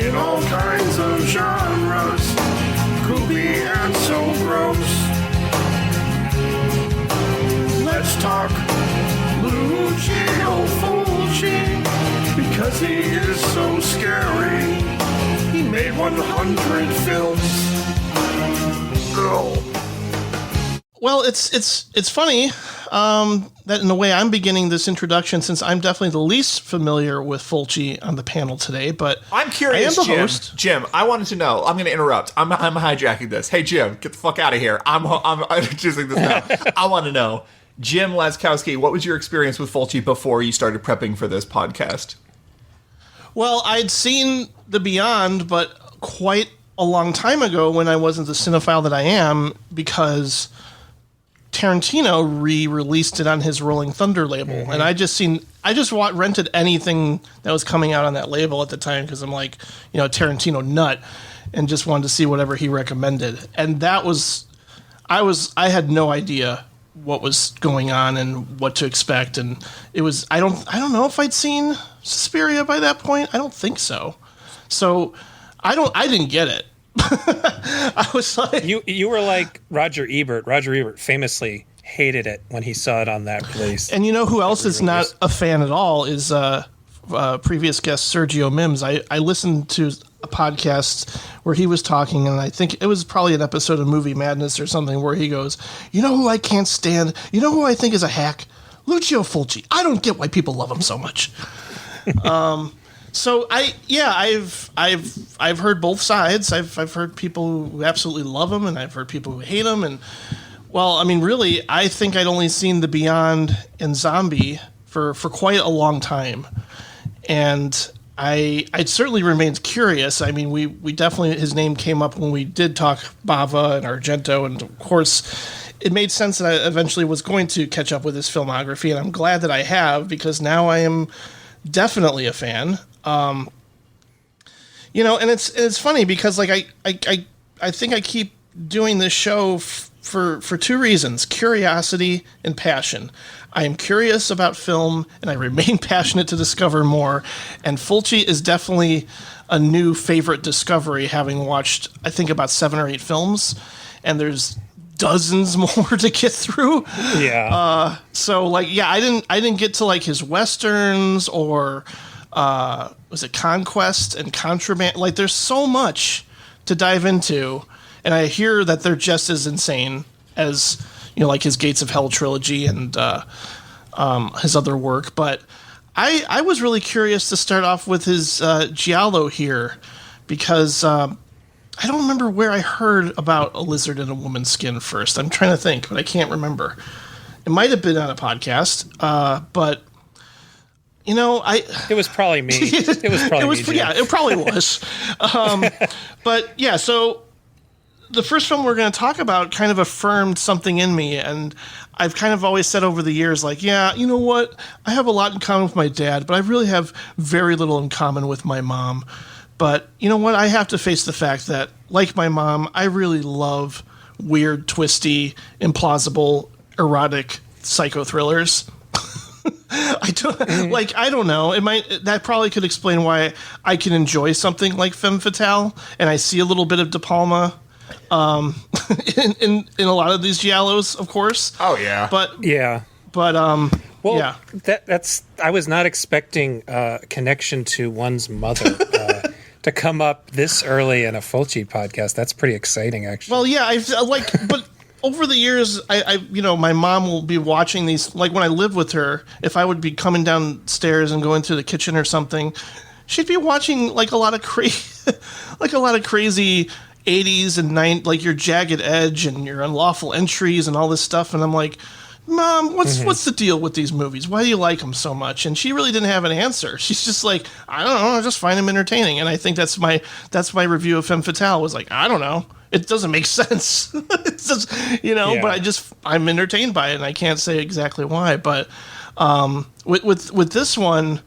in all kinds of genres, goofy and so gross. Let's talk Lucio Fulci, because he is so scary. He made 100 films. Oh. Well, it's funny that in a way I'm beginning this introduction since I'm definitely the least familiar with Fulci on the panel today. But I'm curious, I am the Jim. host. Jim, I wanted to know. I'm going to interrupt. I'm hijacking this. Hey, Jim, get the fuck out of here. I'm choosing this now. I want to know, Jim Laskowski, what was your experience with Fulci before you started prepping for this podcast? Well, I'd seen The Beyond, but quite a long time ago when I wasn't the cinephile that I am, because Tarantino re-released it on his Rolling Thunder label, and I just rented anything that was coming out on that label at the time because I'm like, a Tarantino nut, and just wanted to see whatever he recommended. And that was, I had no idea what was going on and what to expect, and it was I don't know if I'd seen Suspiria by that point. I don't think so. So I didn't get it. I was like, You were like Roger Ebert. Roger Ebert famously hated it when he saw it on that release. and you know who else is not a fan at all is previous guest Sergio Mims. I listened to a podcast where he was talking, and I think it was probably an episode of Movie Madness or something, where he goes, "You know who I can't stand? You know who I think is a hack? Lucio Fulci. I don't get why people love him so much." So I've heard both sides. I've heard people who absolutely love him, and I've heard people who hate him. And well, I mean, really, I think I'd only seen The Beyond and Zombie for quite a long time, and I certainly remained curious. I mean, we definitely, his name came up when we did talk Bava and Argento, and of course, it made sense that I eventually was going to catch up with his filmography, and I'm glad that I have, because now I am definitely a fan. And it's funny because like I think I keep doing this show for two reasons: curiosity and passion. I am curious about film, and I remain passionate to discover more. And Fulci is definitely a new favorite discovery, having watched, I think, about 7 or 8 films, and there's dozens more to get through. Yeah. So like, yeah, I didn't get to like his westerns or was it Conquest and Contraband? Like, there's so much to dive into, and I hear that they're just as insane as, like his Gates of Hell trilogy and his other work. But I was really curious to start off with his Giallo here, because I don't remember where I heard about a lizard in a woman's skin first. I'm trying to think, but I can't remember. It might have been on a podcast, but it was probably me. It was probably me, Jim. Yeah, it probably was. But yeah, so the first film we're going to talk about kind of affirmed something in me, and I've kind of always said over the years, like, yeah, you know what? I have a lot in common with my dad, but I really have very little in common with my mom. But you know what? I have to face the fact that, like my mom, I really love weird, twisty, implausible, erotic psycho thrillers. I don't know. That probably could explain why I can enjoy something like Femme Fatale, and I see a little bit of De Palma in a lot of these giallos, of course. Oh yeah. Well, yeah. That's I was not expecting connection to one's mother to come up this early in a Fulci podcast. That's pretty exciting, actually. Well, yeah, but over the years, my mom will be watching these, like when I lived with her, if I would be coming downstairs and going to the kitchen or something, she'd be watching like a lot of crazy 80s and 90s, like your Jagged Edge and your Unlawful Entries and all this stuff. And I'm like, Mom, what's the deal with these movies? Why do you like them so much? And she really didn't have an answer. She's just like, I don't know, I just find them entertaining. And I think that's my review of Femme Fatale, was like, I don't know. It doesn't make sense. It's just, but I'm entertained by it, and I can't say exactly why. But with this one,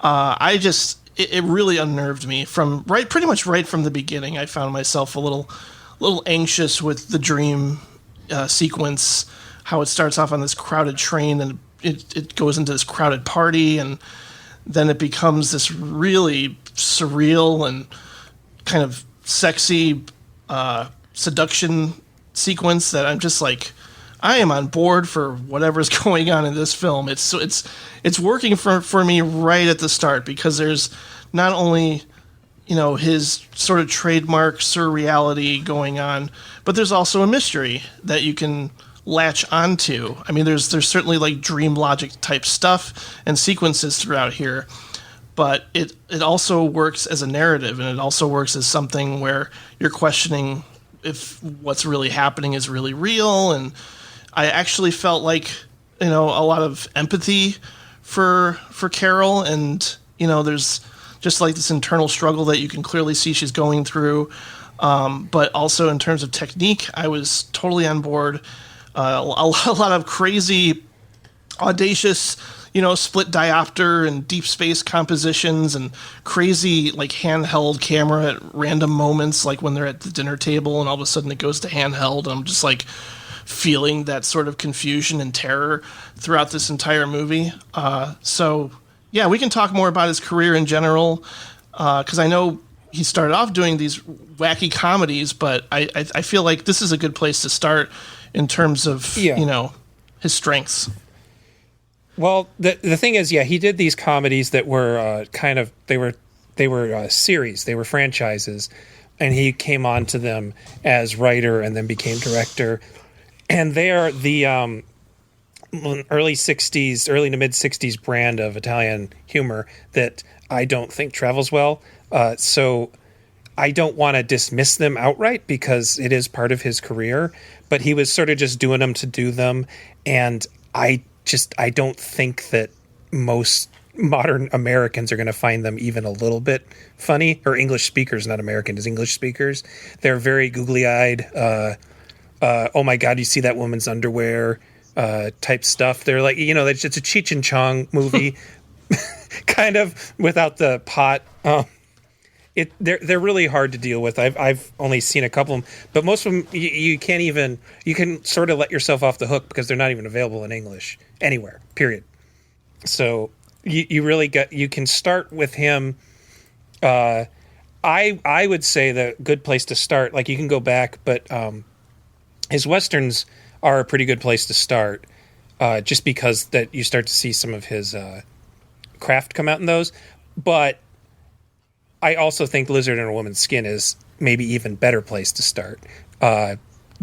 it really unnerved me pretty much right from the beginning. I found myself a little anxious with the dream sequence, how it starts off on this crowded train, and it goes into this crowded party, and then it becomes this really surreal and kind of sexy seduction sequence that I'm just like, I am on board for whatever's going on in this film. It's working for me right at the start, because there's not only his sort of trademark surreality going on, but there's also a mystery that you can latch onto. I mean, there's certainly like dream logic type stuff and sequences throughout here, but it also works as a narrative, and it also works as something where you're questioning if what's really happening is really real. And I actually felt like, a lot of empathy for Carol, and there's just like this internal struggle that you can clearly see she's going through. But also in terms of technique, I was totally on board. A lot of crazy, audacious, split diopter and deep space compositions, and crazy like handheld camera at random moments, like when they're at the dinner table and all of a sudden it goes to handheld, and I'm just like feeling that sort of confusion and terror throughout this entire movie. So yeah, we can talk more about his career in general, because I know he started off doing these wacky comedies, but I feel like this is a good place to start in terms of his strengths. Well, the thing is, he did these comedies that were they were series, they were franchises, and he came on to them as writer and then became director. And they are the early to mid 60s brand of Italian humor that I don't think travels well. So I don't want to dismiss them outright because it is part of his career, but he was sort of just doing them to do them. And I don't think that most modern Americans are going to find them even a little bit funny, or English speakers, not Americans, English speakers. They're very googly-eyed. Oh my God, you see that woman's underwear type stuff. They're like, it's a Cheech and Chong movie, kind of without the pot. They're really hard to deal with. I've only seen a couple of them, but most of them you can sort of let yourself off the hook because they're not even available in English anywhere. Period. So you can start with him. I would say the good place to start. Like you can go back, but his westerns are a pretty good place to start, just because that you start to see some of his craft come out in those. But I also think Lizard in a Woman's Skin is maybe even better place to start,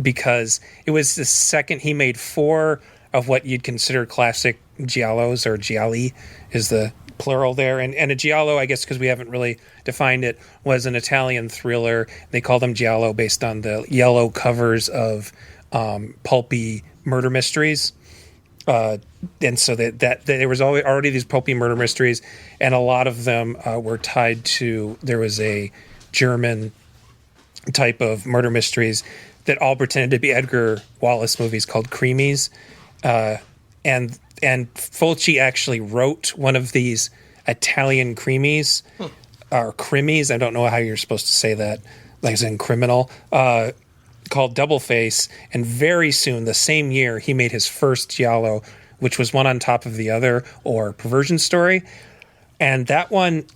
because it was the second he made 4 of what you'd consider classic giallos, or gialli is the plural there. And a giallo, I guess because we haven't really defined it, was an Italian thriller. They call them giallo based on the yellow covers of pulpy murder mysteries. And so that there was already these pulpy murder mysteries, and a lot of them were tied to, there was a German type of murder mysteries that all pretended to be Edgar Wallace movies called Creamies. And Fulci actually wrote one of these Italian Creamies, or Crimies, I don't know how you're supposed to say that, like as in criminal, called Double Face. And very soon, the same year, he made his first giallo, which was one on top of the other, or Perversion Story. And that one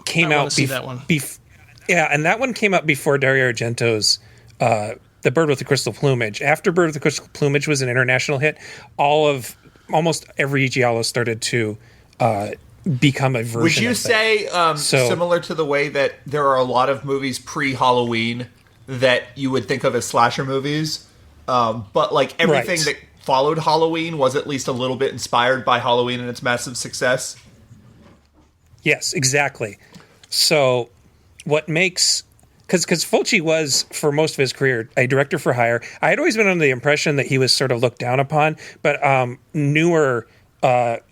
came out and that one came out before Dario Argento's The Bird with the Crystal Plumage. After Bird with the Crystal Plumage was an international hit, almost every giallo started to become a version. Would you of say similar to the way that there are a lot of movies pre-Halloween that you would think of as slasher movies, but like everything that followed Halloween was at least a little bit inspired by Halloween and its massive success? Yes, exactly. So what makes... Because Fulci was, for most of his career, a director for hire. I had always been under the impression that he was sort of looked down upon, but newer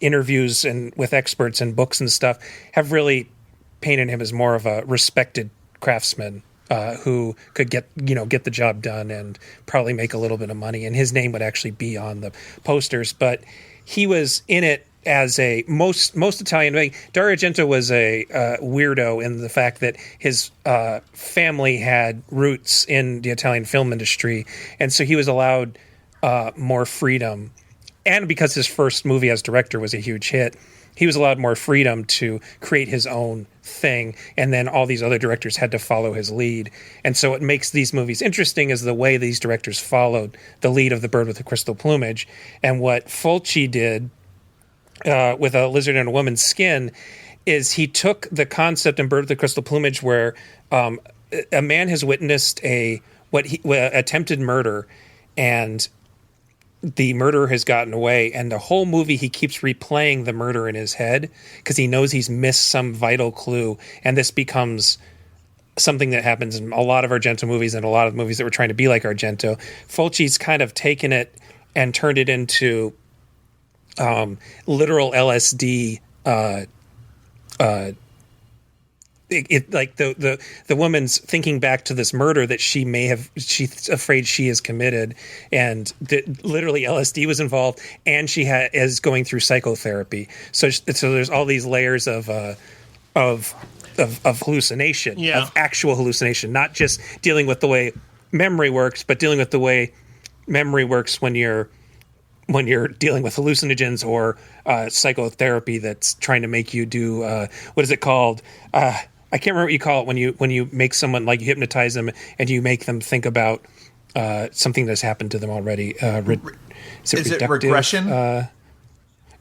interviews and with experts and books and stuff have really painted him as more of a respected craftsman who could get the job done and probably make a little bit of money. And his name would actually be on the posters, but he was in it as a most Italian. Dario Argento was a weirdo in the fact that his family had roots in the Italian film industry, and so he was allowed more freedom. And because his first movie as director was a huge hit, he was allowed more freedom to create his own thing, and then all these other directors had to follow his lead. And so what makes these movies interesting is the way these directors followed the lead of The Bird with the Crystal Plumage. And what Fulci did with A Lizard in a Woman's Skin is he took the concept in Bird with the Crystal Plumage where a man has witnessed attempted murder, and the murderer has gotten away, and the whole movie he keeps replaying the murder in his head because he knows he's missed some vital clue, and this becomes something that happens in a lot of Argento movies and a lot of movies that were trying to be like Argento. Fulci's kind of taken it and turned it into literal LSD. Like the woman's thinking back to this murder that she's afraid she has committed, and literally LSD was involved, and she is going through psychotherapy. So there's all these layers of hallucination, of actual hallucination, not just dealing with the way memory works, but dealing with the way memory works when you're dealing with hallucinogens or psychotherapy that's trying to make you do what is it called? I can't remember what you call it when you make someone, like, you hypnotize them and you make them think about something that's happened to them already. Is it regression?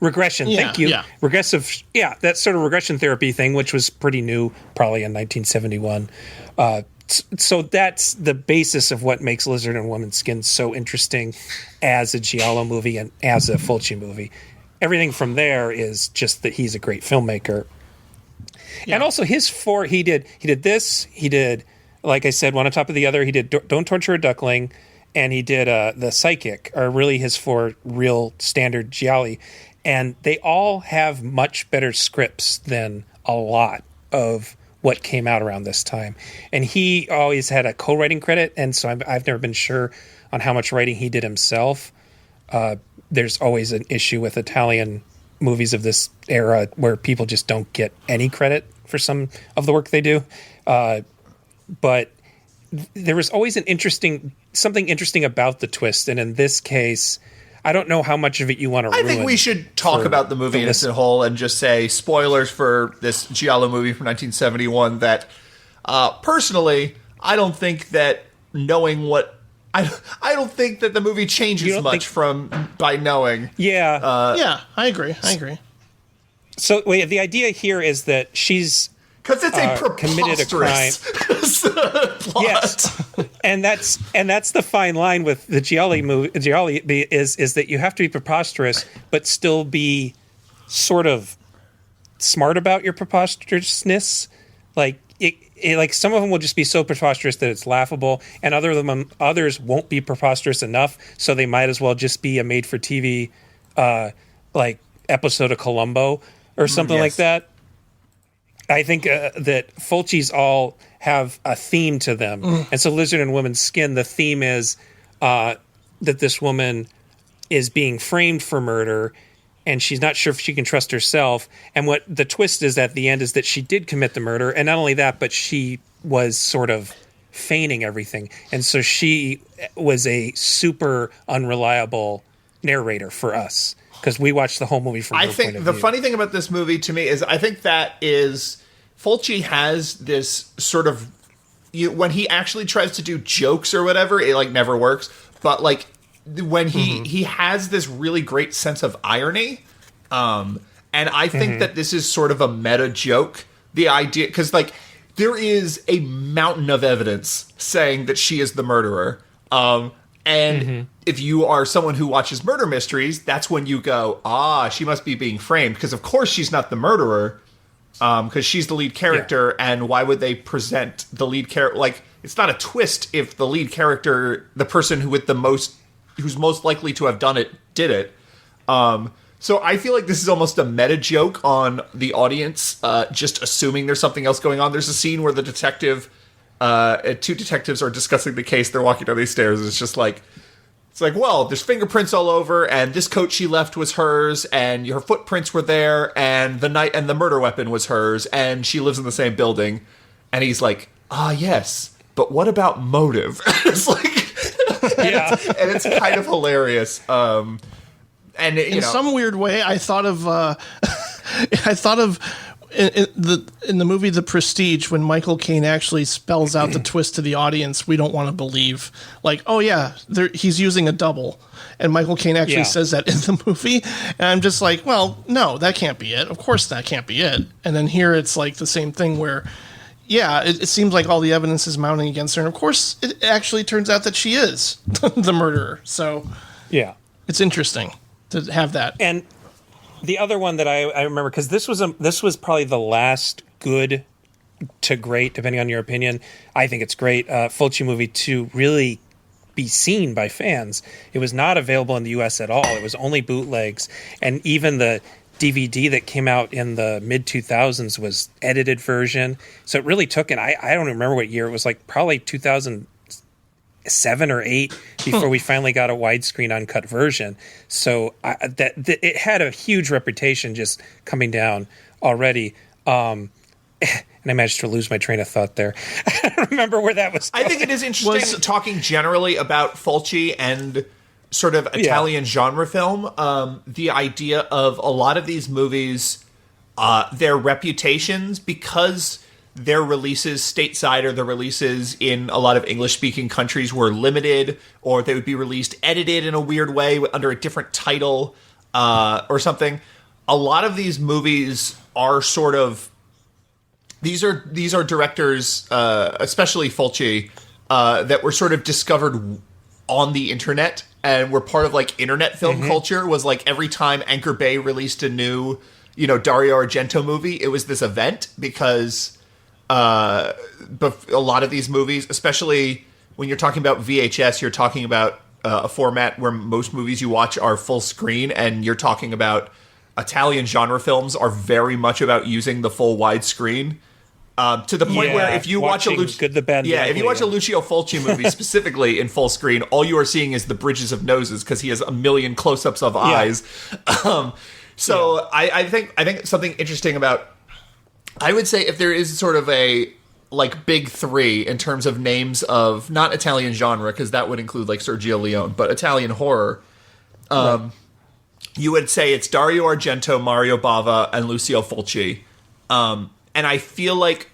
regression. Yeah, Thank you. yeah. Regressive. Yeah, that sort of regression therapy thing, which was pretty new, probably in 1971. So that's the basis of what makes Lizard and Woman's Skin so interesting as a Giallo movie and as a Fulci movie. Everything from there is just that he's a great filmmaker. Yeah. And also he did this, he did, like I said, one on top of the other, he did Don't Torture a Duckling, and he did The Psychic, are really his 4 real standard gialli. And they all have much better scripts than a lot of what came out around this time. And he always had a co-writing credit, and so I've never been sure on how much writing he did himself. There's always an issue with Italian movies of this era where people just don't get any credit for some of the work they do. But there was always something interesting about the twist, and in this case, I don't know how much of it you want to ruin. I think we should talk about the movie as a whole and just say spoilers for this Giallo movie from 1971 that, personally, I don't think that knowing what... I don't think that the movie changes much by knowing. Yeah. Yeah, I agree. So, wait, the idea here is that she's... Because it's a committed a crime. Plot. Yes, and that's the fine line with the Gialli movie. Gialli is that you have to be preposterous, but still be sort of smart about your preposterousness. Like like some of them will just be so preposterous that it's laughable, and others won't be preposterous enough, so they might as well just be a made-for-TV like episode of Columbo or something like that. I think that Fulci's all have a theme to them. And so Lizard and Woman's Skin, the theme is that this woman is being framed for murder, and she's not sure if she can trust herself. And what the twist is at the end is that she did commit the murder, and not only that, but she was sort of feigning everything. And so she was a super unreliable narrator for us, because we watched the whole movie from her point of view. I think the funny thing about this movie to me is I think that is Fulci has this sort of when he actually tries to do jokes or whatever, it like never works. But like when he has this really great sense of irony, and I think that this is sort of a meta joke. The idea, because like there is a mountain of evidence saying that she is the murderer. And if you are someone who watches murder mysteries, that's when you go, she must be being framed. Because, of course, she's not the murderer. Because she's the lead character. Yeah. And why would they present the lead character? Like, it's not a twist if the lead character, the person who's most likely to have done it, did it. So I feel like this is almost a meta joke on the audience, just assuming there's something else going on. There's a scene where the detective... two detectives are discussing the case. They're walking down these stairs. And it's like, well, there's fingerprints all over, and this coat she left was hers, and her footprints were there, and the murder weapon was hers, and she lives in the same building. And he's like, yes, but what about motive? It's like, and it's kind of hilarious. And in some weird way, I thought of in the movie The Prestige, when Michael Caine actually spells out the twist to the audience, we don't want to believe. Like, he's using a double. And Michael Caine actually says that in the movie. And I'm just like, well, no, that can't be it. Of course that can't be it. And then here it's like the same thing where, it seems like all the evidence is mounting against her. And of course, it actually turns out that she is the murderer. So, it's interesting to have that. And the other one that I remember, because this was probably the last good to great, depending on your opinion. I think it's great. Fulci movie to really be seen by fans. It was not available in the U.S. at all. It was only bootlegs, and even the DVD that came out in the mid 2000s was edited version. So it really took, and I don't remember what year it was. Like probably 2007 or 8 before we finally got a widescreen uncut version. So it had a huge reputation just coming down already. And I managed to lose my train of thought there. I don't remember where that was going. I think it is interesting talking generally about Fulci and sort of Italian genre film. The idea of a lot of these movies, their reputations, because their releases stateside or the releases in a lot of English-speaking countries were limited, or they would be released edited in a weird way under a different title. or something. A lot of these movies are sort of these are directors, especially Fulci, that were sort of discovered on the internet and were part of like internet film culture. Was like every time Anchor Bay released a new, Dario Argento movie, it was this event because but a lot of these movies, especially when you're talking about VHS, you're talking about a format where most movies you watch are full screen, and you're talking about Italian genre films are very much about using the full widescreen. To the point where if you watch a Good, the Bad, if you watch a Lucio Fulci movie specifically in full screen, all you are seeing is the bridges of noses because he has a million close-ups of eyes. I think something interesting about, I would say if there is sort of a like big three in terms of names of not Italian genre, because that would include like Sergio Leone, but Italian horror. You would say it's Dario Argento, Mario Bava, and Lucio Fulci. And I feel like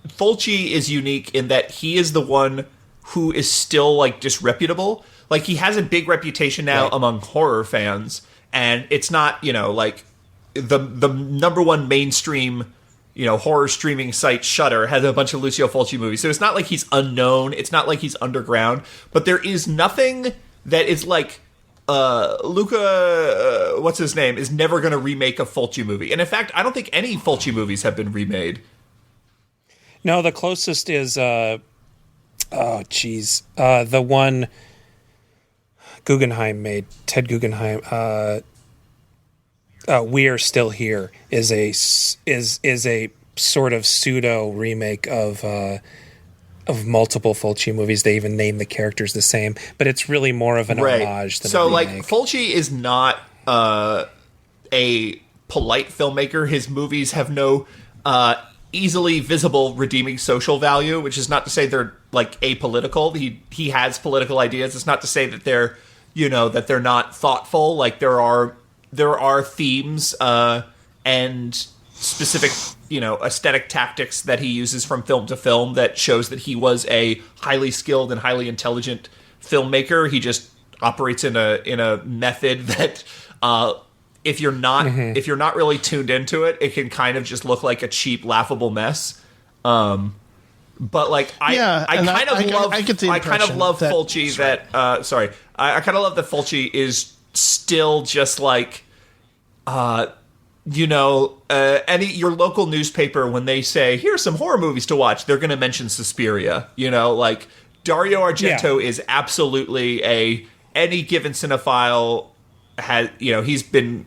Fulci is unique in that he is the one who is still like disreputable. Like he has a big reputation now among horror fans, and it's not, like the number one mainstream, horror streaming site, Shudder, has a bunch of Lucio Fulci movies. So it's not like he's unknown. It's not like he's underground. But there is nothing that is like Luca, what's his name, is never going to remake a Fulci movie. And in fact, I don't think any Fulci movies have been remade. No, the closest is, the one Guggenheim made, Ted Guggenheim, We Are Still Here is a sort of pseudo remake of multiple Fulci movies. They even name the characters the same, but it's really more of an homage than a remake. Fulci is not a polite filmmaker. His movies have no easily visible redeeming social value, which is not to say they're like apolitical. He has political ideas. It's not to say that they're that they're not thoughtful. Like there are themes and specific aesthetic tactics that he uses from film to film that shows that he was a highly skilled and highly intelligent filmmaker. He just operates in a method that if you're not really tuned into it, it can kind of just look like a cheap, laughable mess. But like I kind of love Fulci that I kind of love that Fulci is still just like your local newspaper, when they say here's some horror movies to watch, they're going to mention Suspiria. Like Dario Argento is absolutely any given cinephile has he's been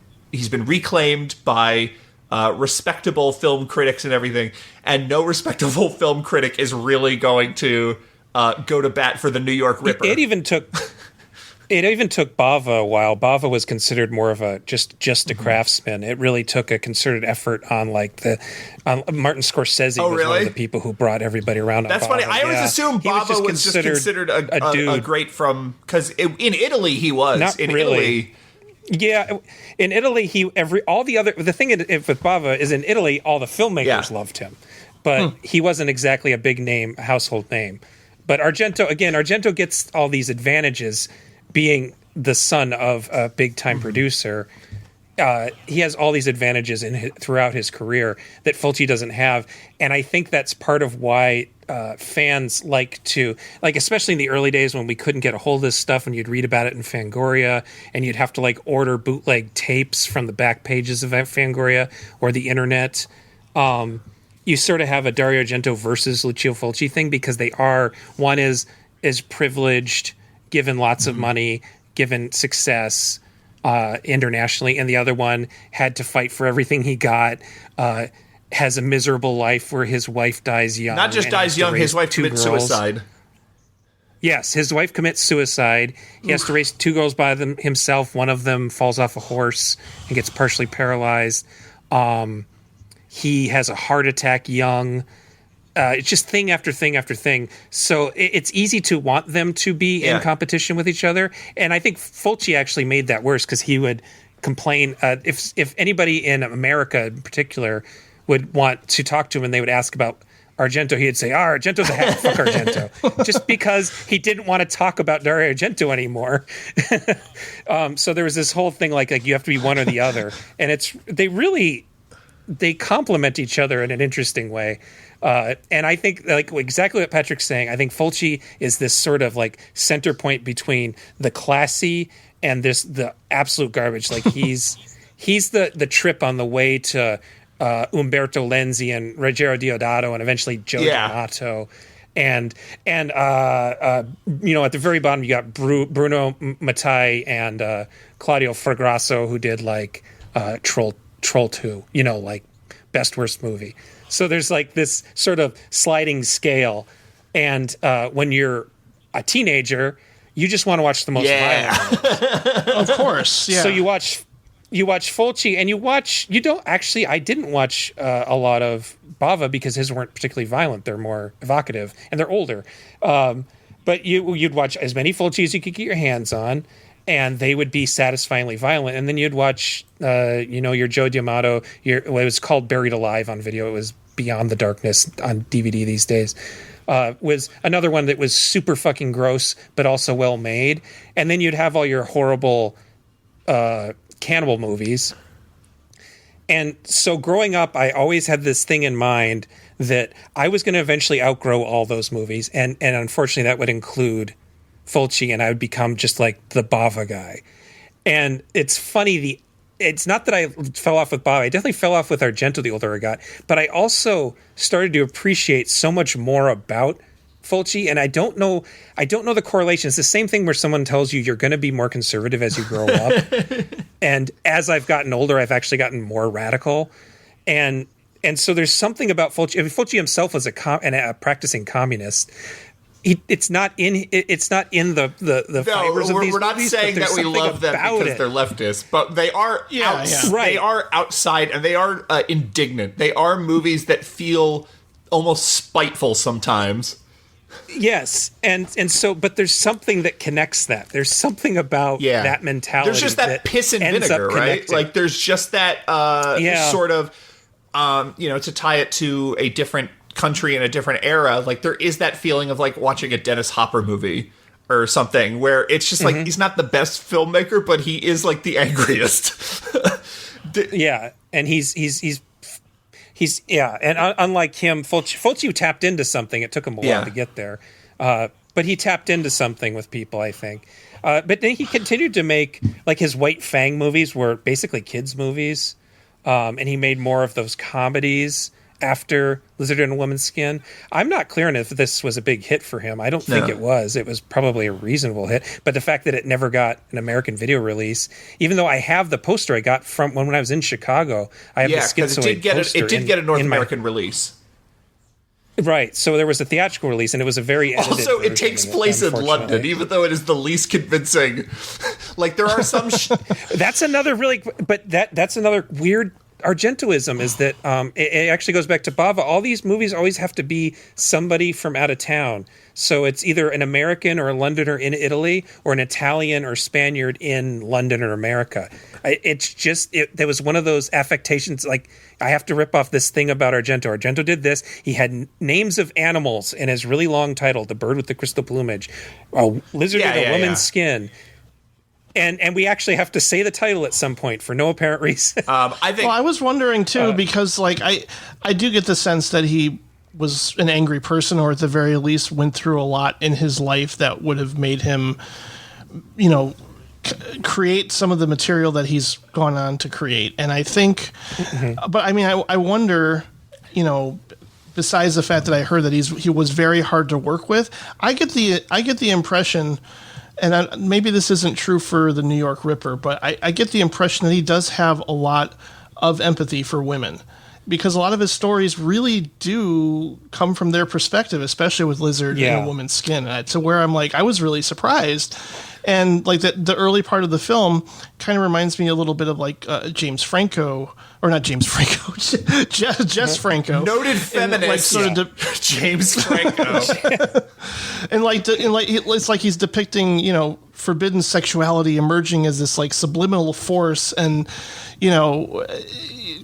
reclaimed by respectable film critics and everything, and no respectable film critic is really going to go to bat for the New York Ripper. It even took Bava a while. Bava was considered more of a just a craftsman. It really took a concerted effort on like Martin Scorsese was one of the people who brought everybody around. That's on funny. Bava. I always assumed Bava was just considered a dude. A great from, because in Italy he was. Not in really. Italy. Yeah, in Italy the thing with Bava is in Italy all the filmmakers loved him, but he wasn't exactly a big name, household name. But Argento gets all these advantages being the son of a big time producer. He has all these advantages throughout his career that Fulci doesn't have, and I think that's part of why fans like to, especially in the early days when we couldn't get a hold of this stuff, and you'd read about it in Fangoria, and you'd have to order bootleg tapes from the back pages of Fangoria or the internet. You sort of have a Dario Argento versus Lucio Fulci thing, because one is privileged, given lots of money, given success internationally, and the other one had to fight for everything he got, has a miserable life where his wife dies young. Not just dies young, his wife commits suicide. Yes, his wife commits suicide. He has to raise two girls by himself. One of them falls off a horse and gets partially paralyzed. He has a heart attack young. It's just thing after thing after thing. So it's easy to want them to be in competition with each other. And I think Fulci actually made that worse, because he would complain if anybody in America in particular would want to talk to him, and they would ask about Argento, he'd say, Argento's a hack, fuck Argento. Just because he didn't want to talk about Dario Argento anymore. So there was this whole thing like you have to be one or the other. And they complement each other in an interesting way. And I think like exactly what Patrick's saying, I think Fulci is this sort of like center point between the classy and the absolute garbage. Like he's the trip on the way to Umberto Lenzi and Ruggero Deodato and eventually Joe D'Amato. And at the very bottom you got Bruno Mattei and Claudio Fragrasso, who did like Troll 2, like best worst movie. So there's like this sort of sliding scale, and when you're a teenager, you just want to watch the most violent. Of course, yeah. So you watch Fulci, and I didn't watch a lot of Bava because his weren't particularly violent. They're more evocative, and they're older. But you'd watch as many Fulci as you could get your hands on, and they would be satisfyingly violent. And then you'd watch, your Joe D'Amato, it was called Buried Alive on video. It was Beyond the Darkness on DVD these days. Was another one that was super fucking gross, but also well made. And then you'd have all your horrible cannibal movies. And so growing up, I always had this thing in mind that I was going to eventually outgrow all those movies. And unfortunately, that would include Fulci, and I would become just like the Bava guy. And it's funny, it's not that I fell off with Bava. I definitely fell off with Argento the older I got, but I also started to appreciate so much more about Fulci, and I don't know the correlation. It's the same thing where someone tells you you're going to be more conservative as you grow up. And as I've gotten older, I've actually gotten more radical. And so there's something about Fulci. I mean, Fulci himself was a practicing communist. It's not in the fibers of these movies. We're not saying that we love them because they're leftists, but they are they are outside and they are indignant. They are movies that feel almost spiteful sometimes. Yes, and so, but there's something that connects that. There's something about that mentality. There's just that piss and vinegar, right? Like there's just that sort of, to tie it to a different country in a different era, like there is that feeling of like watching a Dennis Hopper movie or something where it's just like he's not the best filmmaker, but he is like the angriest. And he's and unlike him, Fulci tapped into something. It took him a while to get there, but he tapped into something with people, I think. But then he continued to make like his White Fang movies were basically kids movies, and he made more of those comedies after Lizard in a Woman's Skin. I'm not clear on if this was a big hit for him. I don't think it was. It was probably a reasonable hit. But the fact that it never got an American video release, even though I have the poster I got from when I was in Chicago, I have the Schizoid poster. It did get a North American release. Right. So there was a theatrical release, and it was a very edited Also, it takes place in London, even though it is the least convincing. Like, there are some... That's another really... But that's another weird... Argentoism is that it actually goes back to Bava. All these movies always have to be somebody from out of town. So it's either an American or a Londoner in Italy or an Italian or Spaniard in London or America. There was one of those affectations. Like, I have to rip off this thing about Argento. Argento did this. He had names of animals in his really long title, The Bird with the Crystal Plumage, a Lizard in a Woman's Skin. And we actually have to say the title at some point for no apparent reason. I was wondering too, because like I do get the sense that he was an angry person, or at the very least went through a lot in his life that would have made him, create some of the material that he's gone on to create. And I think, but I mean, I wonder, besides the fact that I heard that he was very hard to work with, I get the impression. And maybe this isn't true for the New York Ripper, but I get the impression that he does have a lot of empathy for women, because a lot of his stories really do come from their perspective, especially with Lizard in a Woman's Skin. To where I'm like, I was really surprised. And like the early part of the film kind of reminds me a little bit of like Jess Franco. Noted feminist, James Franco. and it's like he's depicting, forbidden sexuality emerging as this like subliminal force, and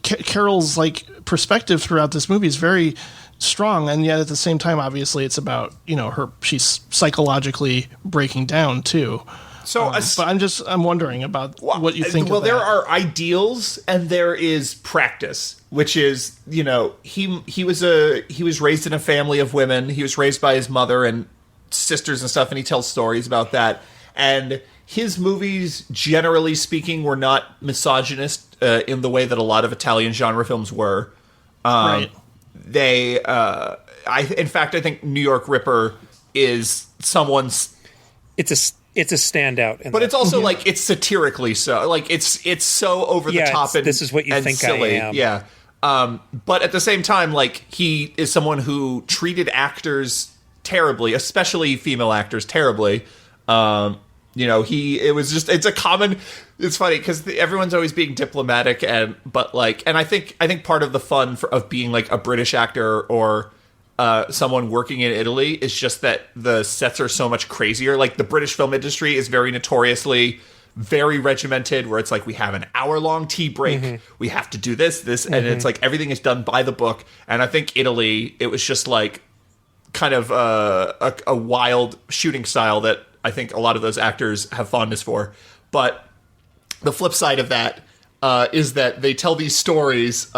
Carol's like perspective throughout this movie is very strong, and yet at the same time, obviously, it's about she's psychologically breaking down too. So, but I'm wondering about what you think. Well, of that. there are ideals and there is practice, which is he was raised in a family of women. He was raised by his mother and sisters and stuff, and he tells stories about that. And his movies, generally speaking, were not misogynist in the way that a lot of Italian genre films were. Right. In fact, I think New York Ripper is someone's. It's a standout, but it's also like it's satirically so. Like it's so over the top and this is what you think silly. I am. Yeah. But at the same time, like he is someone who treated actors terribly, especially female actors terribly. It's funny because everyone's always being diplomatic and I think part of the fun of being like a British actor or someone working in Italy is just that the sets are so much crazier. Like the British film industry is very notoriously very regimented, where it's like we have an hour-long tea break, we have to do this, and it's like everything is done by the book. And I think Italy, it was just like kind of a wild shooting style that I think a lot of those actors have fondness for. But the flip side of that is that they tell these stories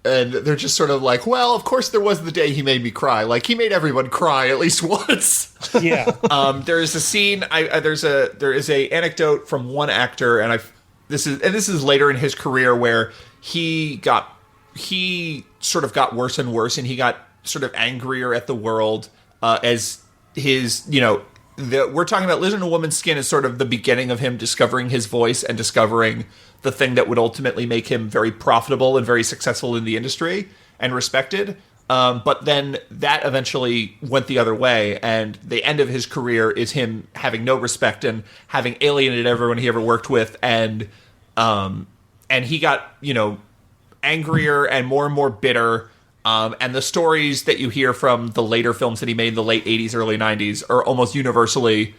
and they're just sort of like, well, of course there was the day he made me cry. Like, he made everyone cry at least once. Yeah. There is a scene. There is a anecdote from one actor, and this is later in his career, where he sort of got worse and worse, and he got sort of angrier at the world as his, we're talking about Lizard in a Woman's Skin is sort of the beginning of him discovering his voice and discovering the thing that would ultimately make him very profitable and very successful in the industry and respected. But then that eventually went the other way, and the end of his career is him having no respect and having alienated everyone he ever worked with, and he got, angrier and more bitter. And the stories that you hear from the later films that he made in the late 80s, early 90s are almost universally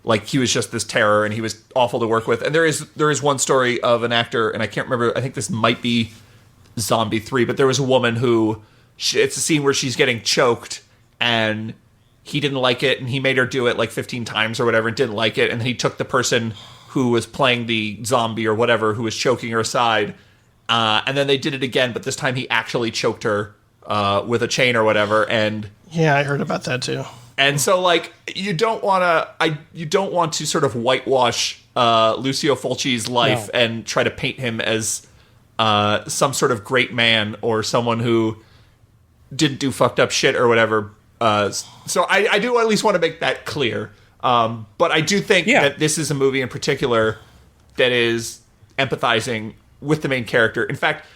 like he was just this terror and he was awful to work with. And there is one story of an actor, and I can't remember, I think this might be Zombie 3, but there was a woman who, it's a scene where she's getting choked and he didn't like it, and he made her do it like 15 times or whatever and didn't like it. And then he took the person who was playing the zombie or whatever who was choking her aside, and then they did it again, but this time he actually choked her with a chain or whatever. And yeah, I heard about that too. And so, like, you don't want to sort of whitewash Lucio Fulci's life and try to paint him as some sort of great man or someone who didn't do fucked up shit or whatever. So I do at least want to make that clear. But I do think that this is a movie in particular that is empathizing with the main character. In fact,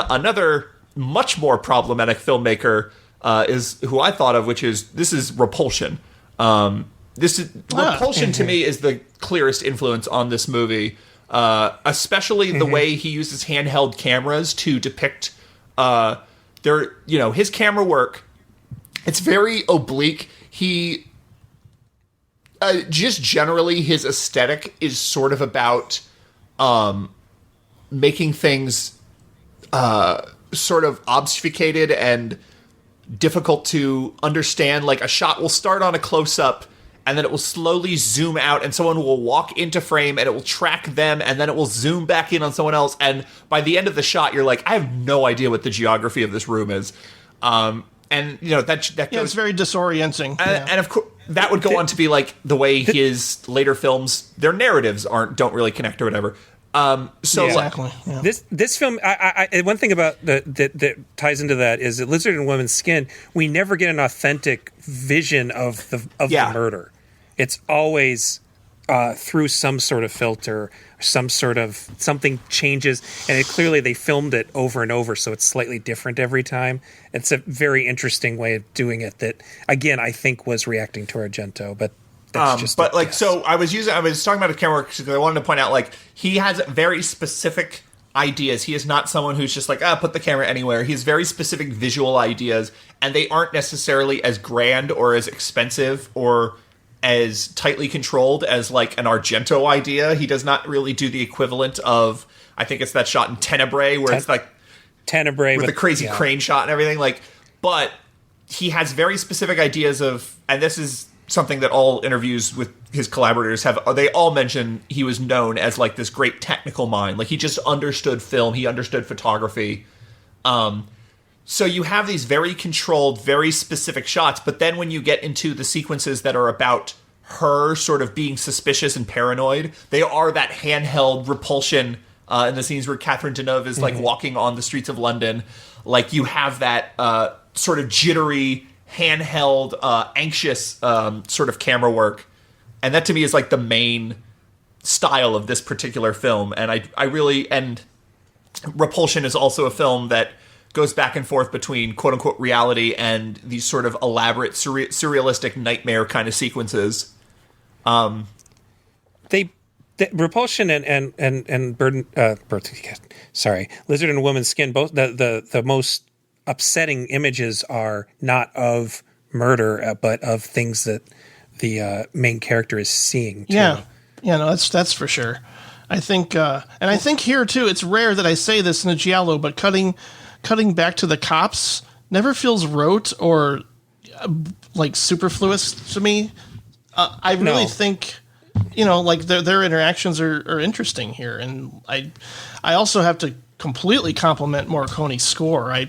another much more problematic filmmaker is who I thought of, this is Repulsion. Repulsion to me is the clearest influence on this movie, especially the way he uses handheld cameras to depict his camera work. It's very oblique. He just generally his aesthetic is sort of about making things sort of obfuscated and difficult to understand. Like, a shot will start on a close-up and then it will slowly zoom out and someone will walk into frame and it will track them and then it will zoom back in on someone else, and by the end of the shot you're like, I have no idea what the geography of this room is. And that goes, it's very disorienting. And of course that would go on to be like the way his later films, their narratives don't really connect or whatever. Exactly. Yeah. This film, I one thing about that ties into that is that Lizard in a Woman's Skin, we never get an authentic vision of the murder. It's always through some sort of filter, something changes, and clearly they filmed it over and over, so it's slightly different every time. It's a very interesting way of doing it that, again, I think was reacting to Argento, but. So I was talking about a camera work because I wanted to point out, like, he has very specific ideas. He is not someone who's just like, put the camera anywhere. He has very specific visual ideas, and they aren't necessarily as grand or as expensive or as tightly controlled as like an Argento idea. He does not really do the equivalent of, I think it's that shot in Tenebrae where it's like Tenebrae with the crazy crane shot and everything. Like, but he has very specific ideas of, and this is something that all interviews with his collaborators have, they all mention he was known as like this great technical mind. Like he just understood film, he understood photography. So you have these very controlled, very specific shots, but then when you get into the sequences that are about her sort of being suspicious and paranoid, they are that handheld repulsion in the scenes where Catherine Deneuve is like walking on the streets of London. Like you have that sort of jittery, handheld, anxious sort of camera work. And that to me is like the main style of this particular film. And I really, and Repulsion is also a film that goes back and forth between quote unquote reality and these sort of elaborate surrealistic nightmare kind of sequences. Repulsion and Lizard in a Woman's Skin, both the most upsetting images are not of murder, but of things that the main character is seeing. Too. Yeah, no, that's for sure. I think, and I think here too, it's rare that I say this in a Giallo, but cutting back to the cops never feels rote or like superfluous to me. I really think, like their interactions are interesting here, and I also have to completely compliment Morricone's score. I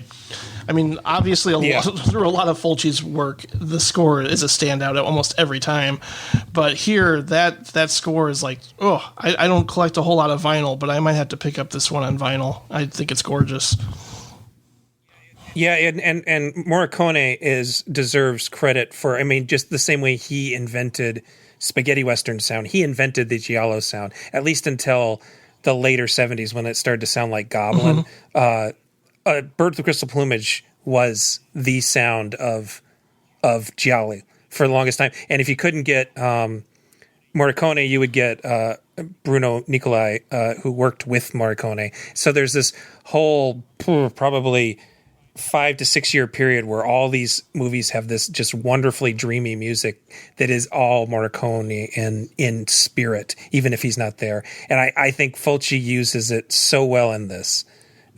mean, obviously, through a lot of Fulci's work, the score is a standout almost every time. But here, that score is like, I don't collect a whole lot of vinyl, but I might have to pick up this one on vinyl. I think it's gorgeous. Yeah, and Morricone deserves credit for, I mean, just the same way he invented spaghetti western sound. He invented the Giallo sound, at least until the later 70s when it started to sound like Goblin. Bird with Crystal Plumage was the sound of Giallo for the longest time. And if you couldn't get Morricone, you would get Bruno Nicolai, who worked with Morricone. So there's this whole probably 5 to 6 year period where all these movies have this just wonderfully dreamy music that is all Morricone in spirit, even if he's not there. And I think Fulci uses it so well in this.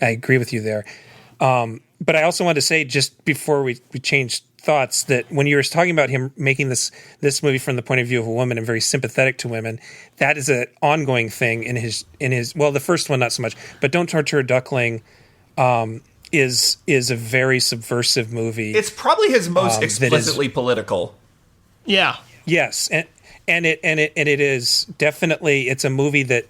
I agree with you there. But I also wanted to say, just before we changed thoughts, that when you were talking about him making this movie from the point of view of a woman and very sympathetic to women, that is an ongoing thing in his well, the first one not so much, but Don't Torture a Duckling is a very subversive movie. It's probably his most explicitly political. Yeah. Yes, and it is definitely, it's a movie that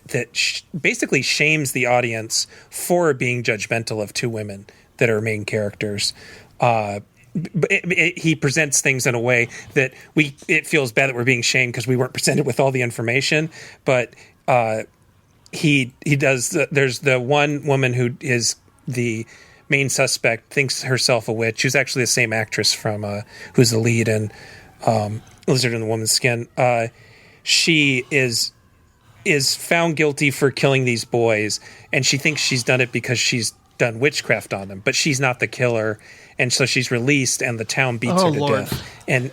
basically shames the audience for being judgmental of two women that are main characters. But he presents things in a way that it feels bad that we're being shamed because we weren't presented with all the information. But he does. There's the one woman who is the main suspect, thinks herself a witch, who's actually the same actress from who's the lead in Lizard in the Woman's Skin. She is found guilty for killing these boys, and she thinks she's done it because she's done witchcraft on them, but she's not the killer, and so she's released, and the town beats her to death. And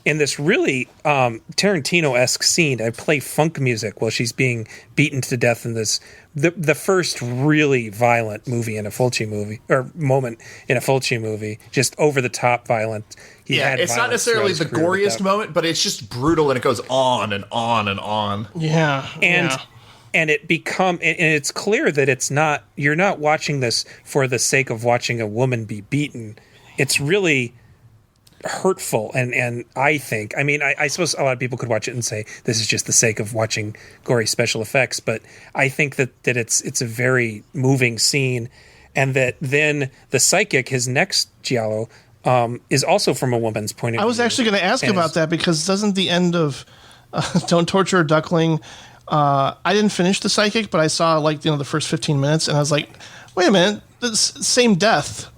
in this really Tarantino-esque scene, they play funk music while she's being beaten to death in this the first really violent movie in a Fulci movie, or moment in a Fulci movie, just over the top violent. It's not necessarily the goriest moment, but it's just brutal, and it goes on and on and on. Yeah, and it's clear that it's not, you're not watching this for the sake of watching a woman be beaten. It's really hurtful, and I think, I mean, I suppose a lot of people could watch it and say this is just the sake of watching gory special effects, but I think that it's a very moving scene, and that then the psychic, his next Giallo, is also from a woman's point of view. I was actually going to ask about that, because doesn't the end of Don't Torture a Duckling, I didn't finish the psychic, but I saw the first 15 minutes, and I was like, wait a minute, the same death.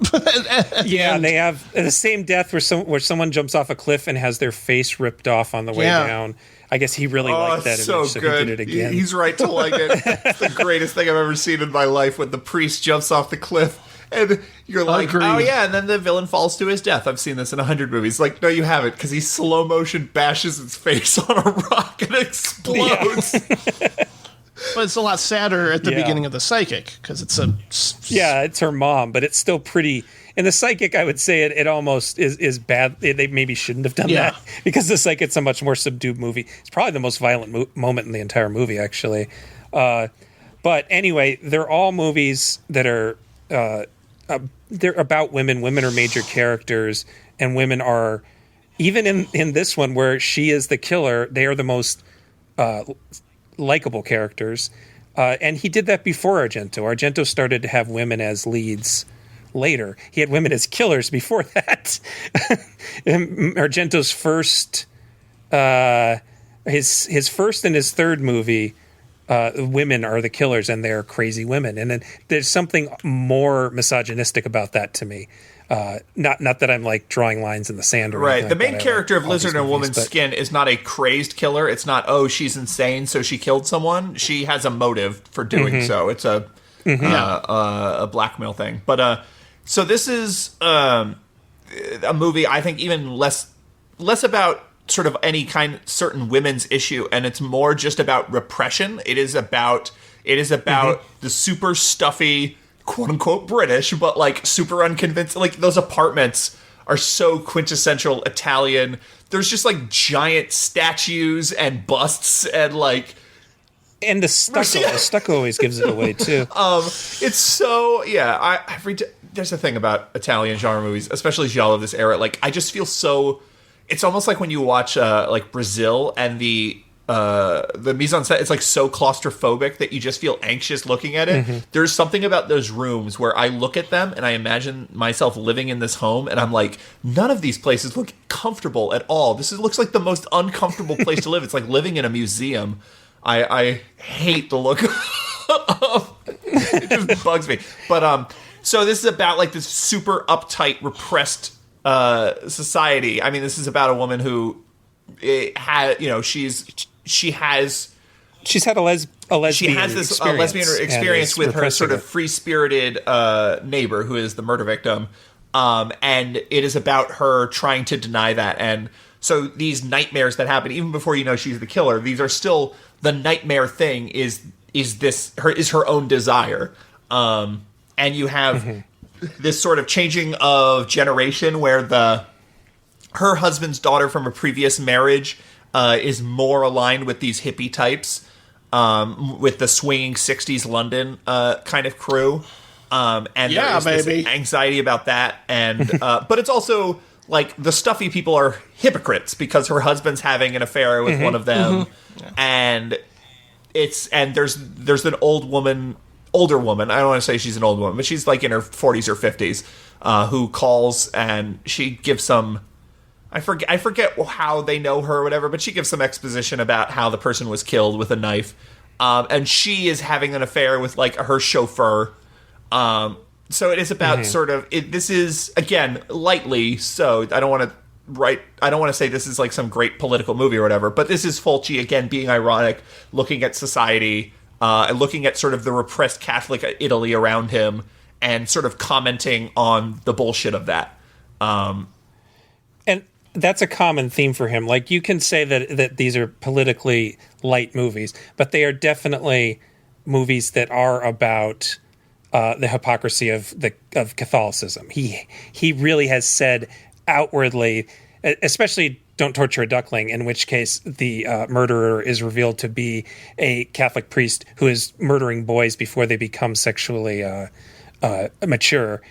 Yeah, they have the same death where someone jumps off a cliff and has their face ripped off on the way down. I guess he really liked that image, so good. He did it again. He's right to like it. It's the greatest thing I've ever seen in my life, when the priest jumps off the cliff. And you're like, Agreed. Oh yeah, and then the villain falls to his death. I've seen this in 100 movies. Like, no, you haven't, because he slow motion bashes his face on a rock and explodes. Yeah. But it's a lot sadder at the beginning of the psychic, because it's it's her mom, but it's still pretty And the psychic, I would say it almost is bad. They maybe shouldn't have done that because the psychic's a much more subdued movie. It's probably the most violent moment in the entire movie, actually. But anyway, they're all movies that are they're about women. Women are major characters, and women are, even in this one where she is the killer, they are the most likable characters. And he did that before Argento. Argento started to have women as leads later. He had women as killers before that. Argento's first, his first and his third movie, women are the killers, and they're crazy women. And then there's something more misogynistic about that to me. Not that I'm like drawing lines in the sand or right. anything The like main that. character of All these Lizard in a movies, Woman's but- Skin is not a crazed killer. It's not, oh, she's insane, so she killed someone. She has a motive for doing so. It's a blackmail thing. But so this is a movie, I think, even less about sort of any kind certain women's issue, and it's more just about repression. It is about the super stuffy, quote unquote British, but like super unconvincing. Like those apartments are so quintessential Italian. There's just like giant statues and busts and like. And the stucco always gives it away too. It's so there's a thing about Italian genre movies, especially Giallo of this era. Like I just feel so. It's almost like when you watch like Brazil and the mise en scène, it's like so claustrophobic that you just feel anxious looking at it. There's something about those rooms where I look at them and I imagine myself living in this home, and I'm like, none of these places look comfortable at all. Looks like the most uncomfortable place to live. It's like living in a museum. I hate the look of it. Just bugs me. But so this is about like this super uptight, repressed society. I mean, this is about a woman who she's had a lesbian she has this lesbian experience with her sort of free-spirited neighbor who is the murder victim, and it is about her trying to deny that. And so these nightmares that happen even before you know she's the killer, these are still the nightmare thing is her own desire, and you have this sort of changing of generation where her husband's daughter from a previous marriage is more aligned with these hippie types, with the swinging 60s London kind of crew. And there's this anxiety about that. And but it's also like the stuffy people are hypocrites because her husband's having an affair with one of them. And there's an older woman. I don't want to say she's an old woman, but she's like in her 40s or 50s, who calls and she gives some. I forget how they know her or whatever, but she gives some exposition about how the person was killed with a knife, and she is having an affair with like her chauffeur. So it is about sort of this is again lightly. So I don't want to say this is like some great political movie or whatever, but this is Fulci again being ironic, looking at society. And looking at sort of the repressed Catholic Italy around him and sort of commenting on the bullshit of that. And that's a common theme for him. Like you can say that these are politically light movies, but they are definitely movies that are about the hypocrisy of Catholicism. He really has said outwardly, especially Don't Torture a Duckling, in which case the murderer is revealed to be a Catholic priest who is murdering boys before they become sexually mature.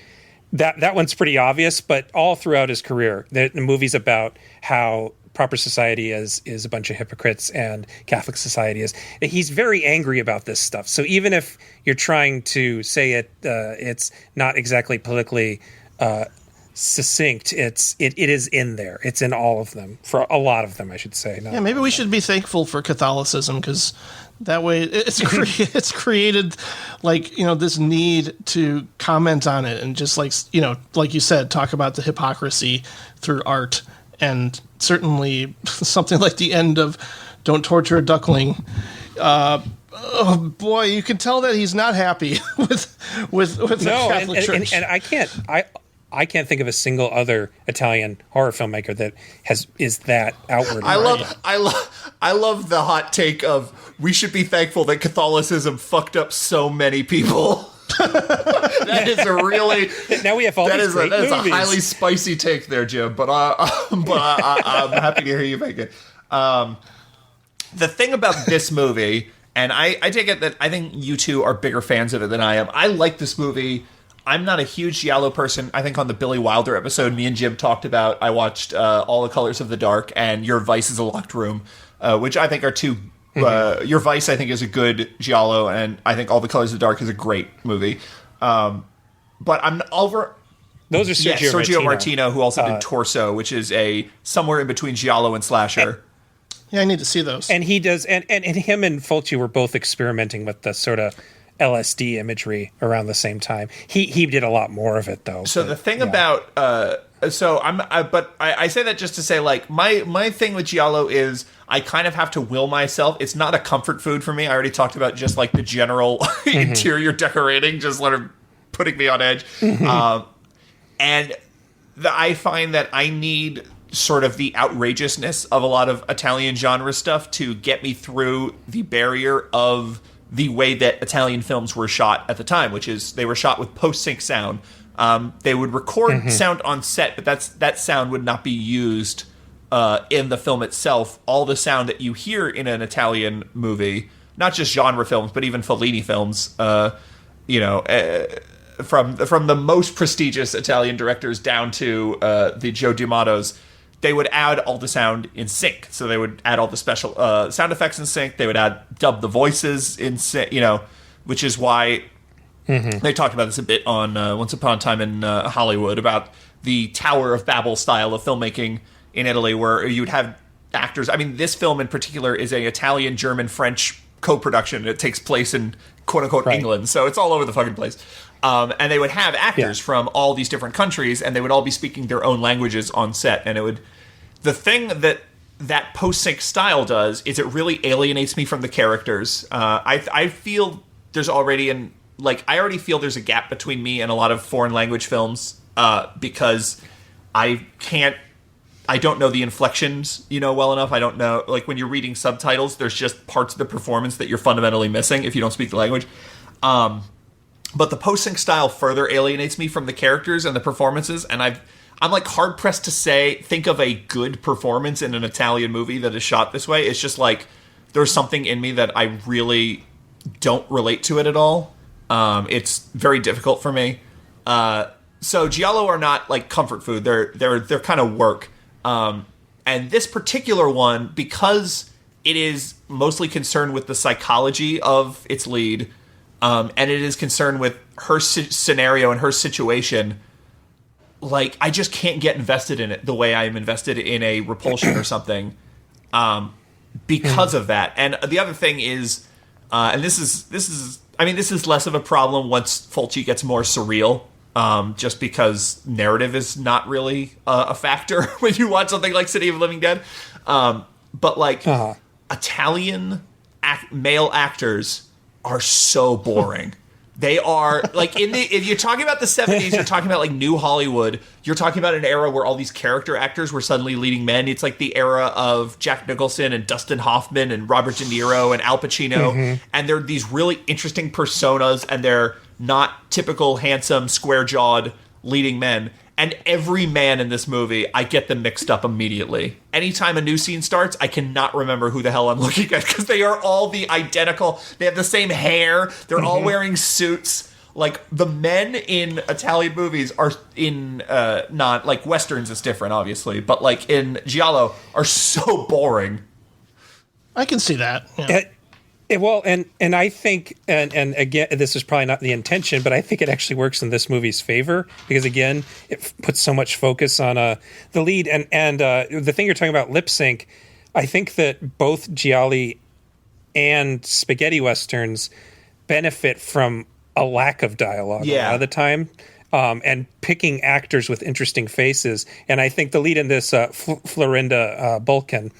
That one's pretty obvious, but all throughout his career, the movie's about how proper society is a bunch of hypocrites and Catholic society is. He's very angry about this stuff. So even if you're trying to say it's not exactly politically succinct, it is in there. It's in all of them, for a lot of them, I should say. Yeah, maybe we should be thankful for Catholicism, because that way it's created like, this need to comment on it and just like, like you said, talk about the hypocrisy through art. And certainly something like the end of Don't Torture a Duckling. Oh boy, you can tell that he's not happy with the Catholic Church. And I can't think of a single other Italian horror filmmaker that is that outward. I love the hot take of we should be thankful that Catholicism fucked up so many people. That is a really now we have all these great that is movies. a highly spicy take there, Jim. But I'm happy to hear you make it. The thing about this movie, and I take it that I think you two are bigger fans of it than I am. I like this movie. I'm not a huge Giallo person. I think on the Billy Wilder episode, me and Jim talked about, I watched All the Colors of the Dark and Your Vice is a Locked Room, which I think are two. Your Vice, I think, is a good Giallo, and I think All the Colors of the Dark is a great movie. But I'm over... Those are Sergio Martino, who also did Torso, which is a somewhere in between Giallo and slasher. Yeah, I need to see those. And he does, and him and Fulci were both experimenting with the sort of LSD imagery around the same time. He did a lot more of it though. So the thing about I say that just to say, like, my thing with Giallo is I kind of have to will myself. It's not a comfort food for me. I already talked about just like the general interior decorating, just sort of putting me on edge. And I find that I need sort of the outrageousness of a lot of Italian genre stuff to get me through the barrier of the way that Italian films were shot at the time, which is they were shot with post-sync sound. They would record sound on set, but that sound would not be used in the film itself. All the sound that you hear in an Italian movie, not just genre films, but even Fellini films, from the most prestigious Italian directors down to the Joe D'Amatos, they would add all the sound in sync. So they would add all the special sound effects in sync. They would dub the voices in sync, which is why they talked about this a bit on Once Upon a Time in Hollywood about the Tower of Babel style of filmmaking in Italy, where you would have actors. I mean, this film in particular is a Italian, German, French co-production. It takes place in quote-unquote England, so it's all over the fucking place. And they would have actors from all these different countries, and they would all be speaking their own languages on set. And the thing that post-sync style does is it really alienates me from the characters. I feel there's already I already feel there's a gap between me and a lot of foreign language films because I don't know the inflections, well enough. I don't know, like when you're reading subtitles, there's just parts of the performance that you're fundamentally missing if you don't speak the language. But the post-sync style further alienates me from the characters and the performances, and I'm like hard pressed to think of a good performance in an Italian movie that is shot this way. It's just like there's something in me that I really don't relate to it at all. It's very difficult for me. So Giallo are not like comfort food. They're kind of work. And this particular one, because it is mostly concerned with the psychology of its lead, and it is concerned with her scenario and her situation, like, I just can't get invested in it the way I am invested in a Repulsion or something, because of that. And the other thing is, and this is less of a problem once Fulci gets more surreal, just because narrative is not really a factor when you watch something like City of the Living Dead. But like Italian male actors are so boring. They are like if you're talking about the 70s, you're talking about like New Hollywood. You're talking about an era where all these character actors were suddenly leading men. It's like the era of Jack Nicholson and Dustin Hoffman and Robert De Niro and Al Pacino. And they're these really interesting personas, and they're not typical handsome, square-jawed leading men. And every man in this movie, I get them mixed up immediately. Anytime a new scene starts, I cannot remember who the hell I'm looking at, because they are all the identical. They have the same hair. They're all wearing suits. Like, the men in Italian movies are in, not, like, Westerns is different, obviously, but, like, in Giallo, are so boring. I can see that. Yeah. Well, and I think, and again, this is probably not the intention, but I think it actually works in this movie's favor because, again, it puts so much focus on the lead. And the thing you're talking about, lip sync, I think that both Gialli and spaghetti westerns benefit from a lack of dialogue a lot of the time, and picking actors with interesting faces. And I think the lead in this, Florinda Bulkin,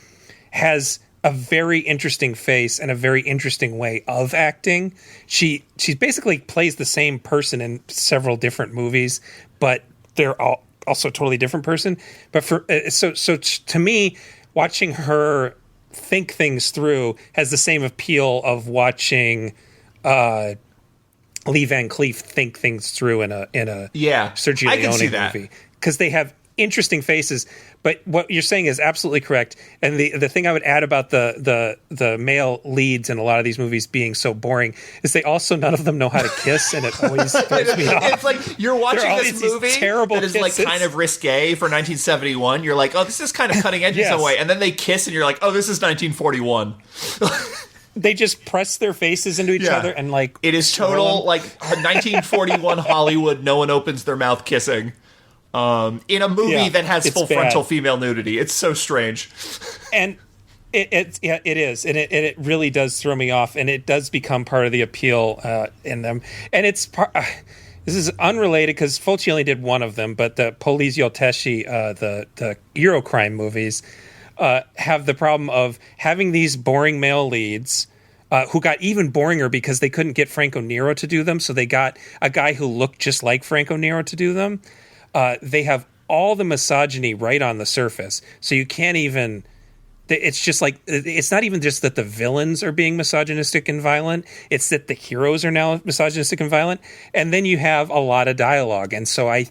has a very interesting face and a very interesting way of acting. She basically plays the same person in several different movies, but they're all also a totally different person. But so to me, watching her think things through has the same appeal of watching Lee Van Cleef think things through in a Sergio I can see Leone that. movie, because they have interesting faces. But what you're saying is absolutely correct. And the thing I would add about the male leads in a lot of these movies being so boring is they also, none of them know how to kiss, and it always throws me off. It's like you're watching this movie terrible that is kisses. like kind of risque for 1971. You're like, oh, this is kind of cutting edge in some way, and then they kiss, and you're like, oh, this is 1941. They just press their faces into each other, and like it is total like 1941 Hollywood. No one opens their mouth kissing. In a movie that has full frontal female nudity. It's so strange. And it is. And it really does throw me off, and it does become part of the appeal in them. And it's this is unrelated because Fulci only did one of them, but the Polizio Tesci, the Eurocrime movies, have the problem of having these boring male leads who got even boringer because they couldn't get Franco Nero to do them, so they got a guy who looked just like Franco Nero to do them. They have all the misogyny right on the surface, so you can't even. It's just like, it's not even just that the villains are being misogynistic and violent; it's that the heroes are now misogynistic and violent, and then you have a lot of dialogue. And so I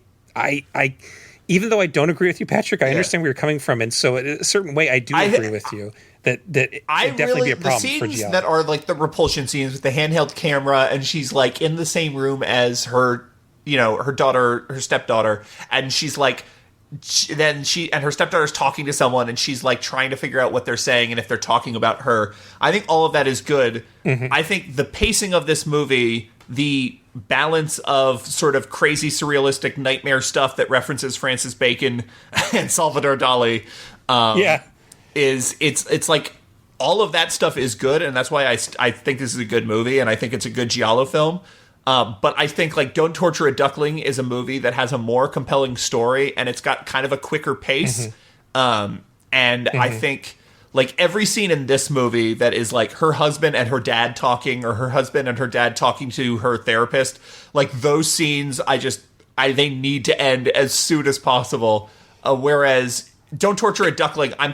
even though I don't agree with you, Patrick, I understand where you're coming from, and so in a certain way, I do agree with you that it should definitely be a problem the for scenes Giallo. that are like the repulsion scenes with the handheld camera, and she's like in the same room as her. Her daughter, her stepdaughter, and she's like, then she and her stepdaughter's talking to someone, and she's like trying to figure out what they're saying and if they're talking about her. I think all of that is good. Mm-hmm. I think the pacing of this movie, the balance of sort of crazy surrealistic nightmare stuff that references Francis Bacon and Salvador Dali, it's like all of that stuff is good, and that's why I think this is a good movie, and I think it's a good Giallo film. But I think like Don't Torture a Duckling is a movie that has a more compelling story, and it's got kind of a quicker pace. I think like every scene in this movie that is like her husband and her dad talking, or her husband and her dad talking to her therapist, like those scenes, they need to end as soon as possible. Whereas Don't Torture a Duckling, I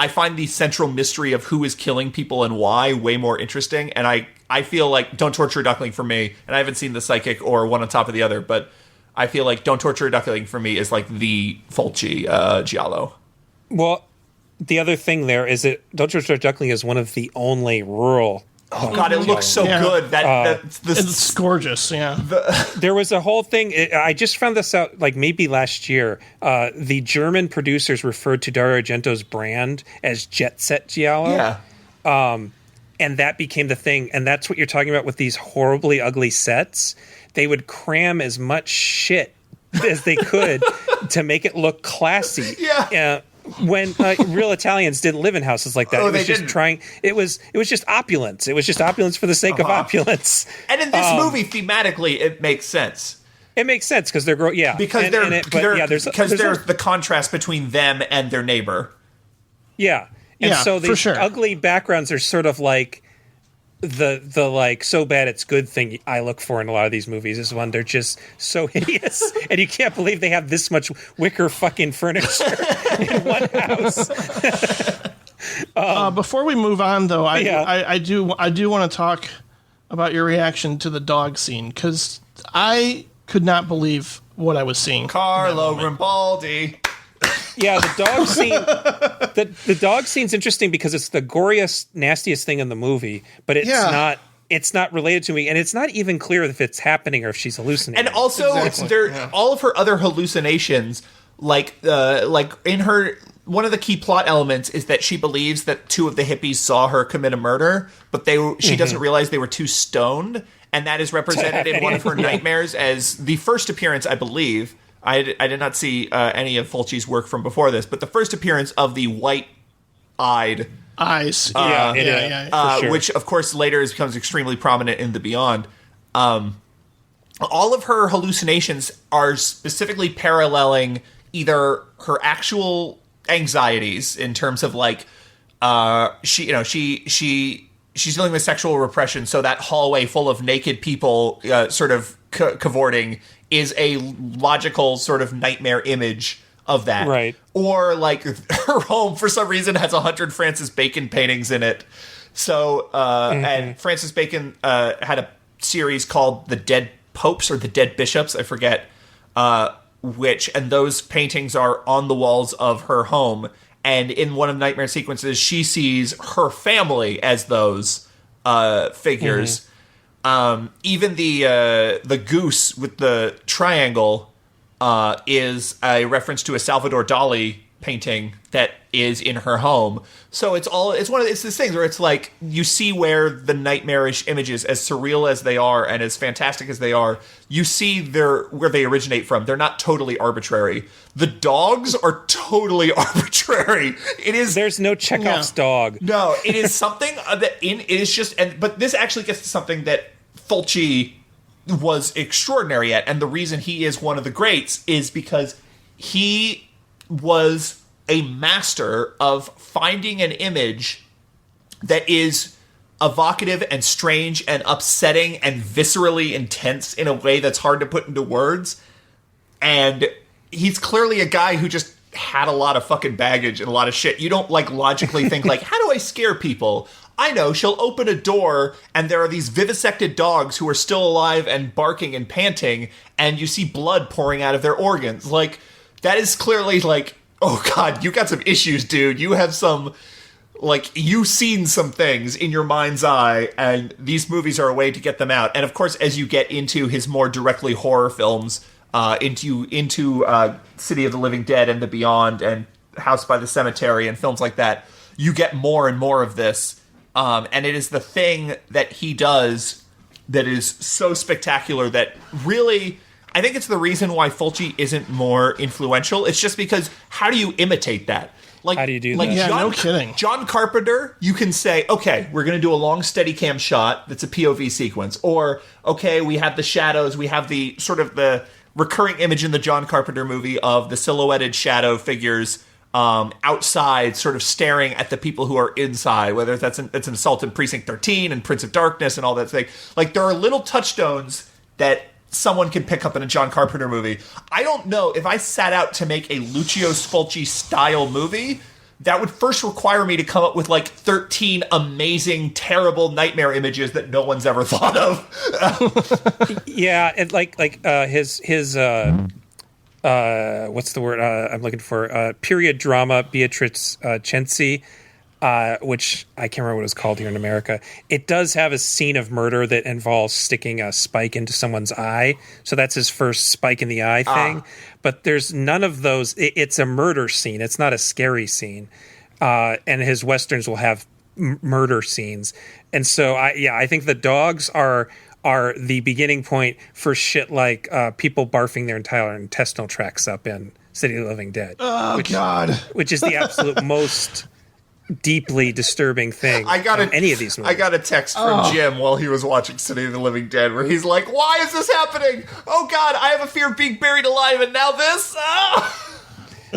find the central mystery of who is killing people and why way more interesting, and I feel like Don't Torture a Duckling for me, and I haven't seen The Psychic or one on top of the other, but I feel like Don't Torture a Duckling for me is like the Fulci Giallo. Well, the other thing there is that Don't Torture a Duckling is one of the only rural. Oh God, it looks so good. It's gorgeous. Yeah. There was a whole thing. I just found this out like maybe last year. The German producers referred to Dario Argento's brand as Jet Set Giallo. Yeah. And that became the thing. And that's what you're talking about with these horribly ugly sets. They would cram as much shit as they could to make it look classy. Yeah. When real Italians didn't live in houses like that. Oh, it was just trying. It was just opulence. It was just opulence for the sake of opulence. And in this movie, thematically, it makes sense. It makes sense because they're because there's the contrast between them and their neighbor. Yeah, and so these ugly backgrounds are sort of like the like so bad it's good thing I look for in a lot of these movies is when they're just so hideous and you can't believe they have this much wicker fucking furniture in one house. Before we move on, though, I do want to talk about your reaction to the dog scene, because I could not believe what I was seeing. Carlo Rambaldi. Yeah, the dog scene. The dog scene's interesting because it's the goriest, nastiest thing in the movie, but it's not. It's not related to me, and it's not even clear if it's happening or if she's hallucinating. And also, all of her other hallucinations, like in her. One of the key plot elements is that she believes that two of the hippies saw her commit a murder, but she doesn't realize they were too stoned, and that is represented in one of her nightmares as the first appearance, I believe. I did not see any of Fulci's work from before this, but the first appearance of the white-eyed eyes, for sure. Which of course later becomes extremely prominent in The Beyond. All of her hallucinations are specifically paralleling either her actual anxieties in terms of like she's dealing with sexual repression, so that hallway full of naked people sort of cavorting is a logical sort of nightmare image of that. Right. Or like her home for some reason has 100 Francis Bacon paintings in it. So and Francis Bacon had a series called The Dead Popes or The Dead Bishops, I forget which, and those paintings are on the walls of her home. And in one of Nightmare sequences, she sees her family as those figures. Even the goose with the triangle is a reference to a Salvador Dali painting that is in her home. So it's these things where it's like you see where the nightmarish images, as surreal as they are and as fantastic as they are, you see where they originate from. They're not totally arbitrary. The dogs are totally arbitrary. There's no Chekhov's dog. No, it is something but this actually gets to something that Fulci was extraordinary at, and the reason he is one of the greats is because he was a master of finding an image that is evocative and strange and upsetting and viscerally intense in a way that's hard to put into words. And he's clearly a guy who just had a lot of fucking baggage and a lot of shit. You don't logically think how do I scare people? I know, she'll open a door and there are these vivisected dogs who are still alive and barking and panting, and you see blood pouring out of their organs. That is clearly oh God, you got some issues, dude. You have some, you've seen some things in your mind's eye, and these movies are a way to get them out. And of course, as you get into his more directly horror films, into City of the Living Dead and The Beyond and House by the Cemetery and films like that, you get more and more of this. And it is the thing that he does that is so spectacular that really, I think it's the reason why Fulci isn't more influential. It's just because how do you imitate that? How do you do that? Yeah, no kidding. John Carpenter, you can say, okay, we're going to do a long Steadicam shot that's a POV sequence. Or, okay, we have the shadows, we have the sort of the recurring image in the John Carpenter movie of the silhouetted shadow figures outside sort of staring at the people who are inside, whether that's an Assault in Precinct 13 and Prince of Darkness and all that thing. There are little touchstones that someone can pick up in a John Carpenter movie. I don't know if I sat out to make a Lucio Fulci style movie, that would first require me to come up with 13 amazing, terrible nightmare images that no one's ever thought of. Yeah, and his what's the word I'm looking for? Period drama Beatrice Cenci, which I can't remember what it's called here in America. It does have a scene of murder that involves sticking a spike into someone's eye. So that's his first spike in the eye thing. But there's none of those. It's a murder scene. It's not a scary scene. And his Westerns will have murder scenes. And so, I think the dogs are the beginning point for shit like people barfing their entire intestinal tracts up in City of the Living Dead. Oh, God. Which is the absolute most deeply disturbing thing in any of these movies. I got a text from Jim while he was watching City of the Living Dead where he's like, why is this happening? Oh, God, I have a fear of being buried alive, and now this? Oh!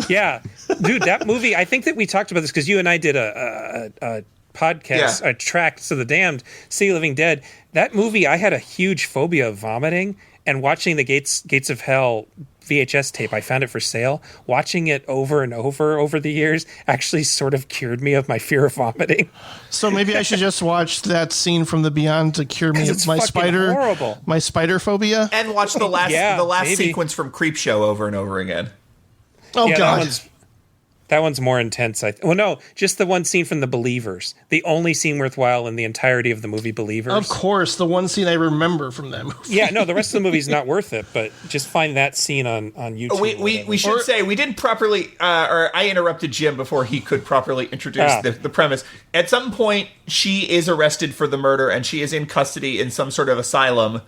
Yeah. Dude, that movie, I think that we talked about this because you and I did a podcast, a track to the Damned, City of the Living Dead. That movie, I had a huge phobia of vomiting, and watching the Gates of Hell VHS tape, I found it for sale. Watching it over and over the years actually sort of cured me of my fear of vomiting. So maybe I should just watch that scene from The Beyond to cure me of my spider phobia. And watch the last sequence from Creepshow over and over again. Oh, yeah, God. That one's more intense. No, just the one scene from The Believers. The only scene worthwhile in the entirety of the movie Believers. Of course, the one scene I remember from that movie. Yeah, no, the rest of the movie's not worth it, but just find that scene on YouTube. We should say, we didn't properly, or I interrupted Jim before he could properly introduce the premise. At some point, she is arrested for the murder, and she is in custody in some sort of asylum.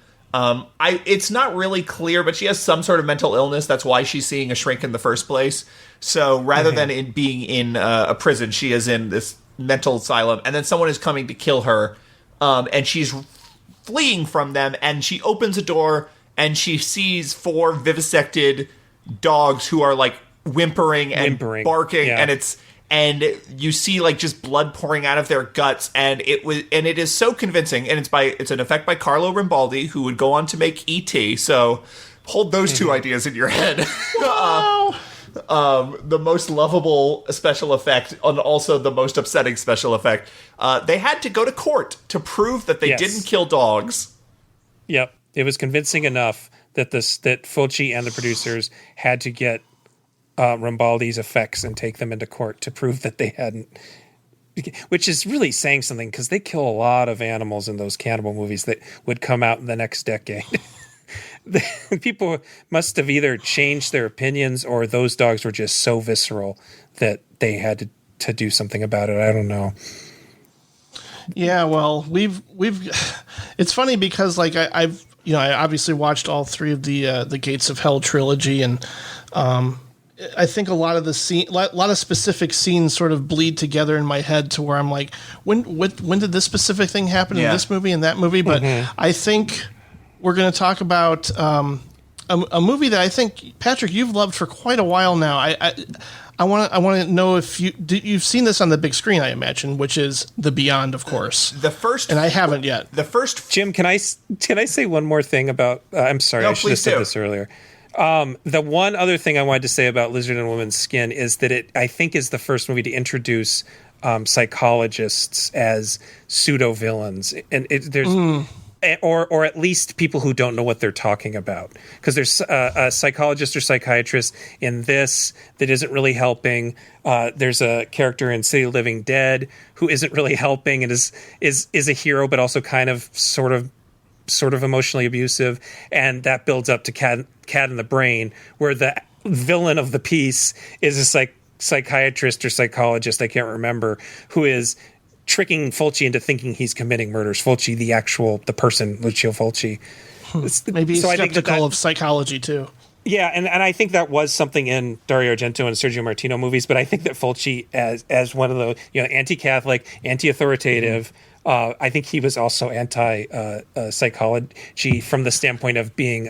It's not really clear, but she has some sort of mental illness. That's why she's seeing a shrink in the first place. So rather than being in a prison, she is in this mental asylum, and then someone is coming to kill her, and she's fleeing from them, and she opens a door, and she sees 4 vivisected dogs who are whimpering and barking, and you see just blood pouring out of their guts, and it is so convincing, and it's an effect by Carlo Rambaldi, who would go on to make E.T. So hold those two ideas in your head. The most lovable special effect and also the most upsetting special effect. They had to go to court to prove that they didn't kill dogs. Yep. It was convincing enough that that Fulci and the producers had to get Rambaldi's effects and take them into court to prove that they hadn't. Which is really saying something, because they kill a lot of animals in those cannibal movies that would come out in the next decade. People must have either changed their opinions, or those dogs were just so visceral that they had to do something about it. I don't know. Yeah, well, we've. It's funny because like I've I obviously watched all three of the Gates of Hell trilogy, and I think a lot of a lot of specific scenes sort of bleed together in my head to where I'm like, when did this specific thing happen in this movie and that movie? But I think we're going to talk about a movie that I think, Patrick, you've loved for quite a while now. I want to know if you've seen this on the big screen, I imagine, which is The Beyond, of course. The first, and I haven't yet. The first, Jim, can I say one more thing about? I'm sorry, no, I should have said do. this earlier. The one other thing I wanted to say about Lizard and Woman's Skin is that it, I think, is the first movie to introduce psychologists as pseudo villains, and there's. Or at least people who don't know what they're talking about. Because there's a psychologist or psychiatrist in this that isn't really helping. There's a character in City of the Living Dead who isn't really helping and is a hero, but also kind of sort of emotionally abusive. And that builds up to Cat in the Brain, where the villain of the piece is a psychiatrist or psychologist, I can't remember, who is tricking Fulci into thinking he's committing murders. Fulci, the person, Lucio Fulci. Maybe he's skeptical of psychology too. Yeah, and I think that was something in Dario Argento and Sergio Martino movies, but I think that Fulci, as one of the anti-Catholic, anti-authoritative, I think he was also anti-psychology from the standpoint of being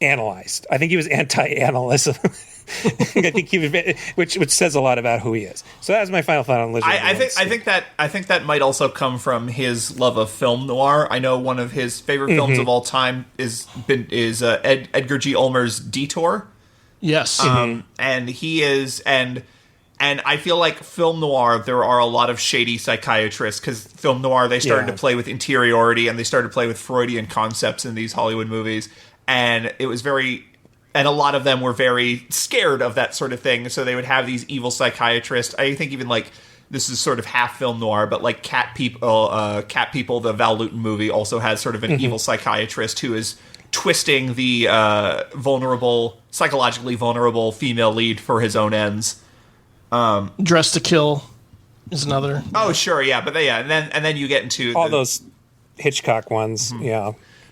analyzed. I think he was anti-analysis. I think he was, which says a lot about who he is. So that's my final thought on Lizard. I think that might also come from his love of film noir. I know one of his favorite films of all time is Edgar G. Ulmer's Detour. Yes, and he is and I feel like film noir, there are a lot of shady psychiatrists, because film noir, they started to play with interiority and they started to play with Freudian concepts in these Hollywood movies, and it was very. And a lot of them were very scared of that sort of thing, so they would have these evil psychiatrists. I think even like this is sort of half film noir, but like Cat People, the Val Lewton movie, also has sort of an evil psychiatrist who is twisting the psychologically vulnerable female lead for his own ends. Dressed to Kill is another. Oh, sure, yeah, but and then you get into all those Hitchcock ones,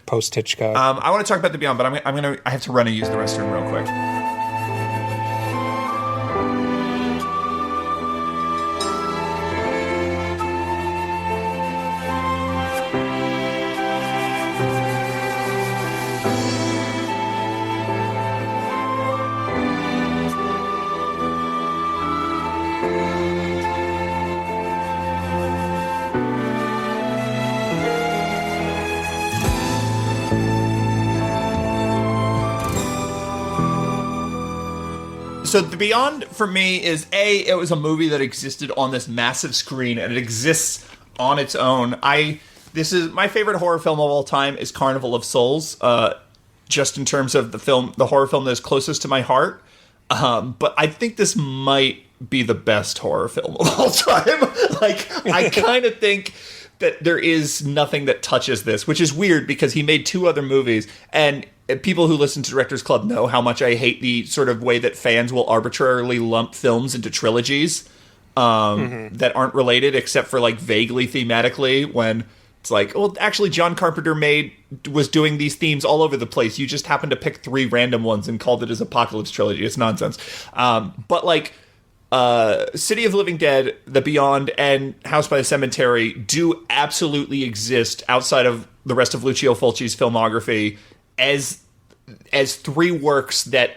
post Hitchcock. I want to talk about The Beyond, but I have to run and use the restroom real quick. So The Beyond, for me, is it was a movie that existed on this massive screen, and it exists on its own. This is my favorite horror film of all time is Carnival of Souls, just in terms of the horror film that is closest to my heart. But I think this might be the best horror film of all time. I kind of think that there is nothing that touches this, which is weird because he made two other movies, and people who listen to Directors Club know how much I hate the sort of way that fans will arbitrarily lump films into trilogies that aren't related except for like vaguely thematically, when it's like, well, actually John Carpenter was doing these themes all over the place. You just happened to pick three random ones and called it his Apocalypse trilogy. It's nonsense. But like City of the Living Dead, The Beyond, and House by the Cemetery do absolutely exist outside of the rest of Lucio Fulci's filmography as three works that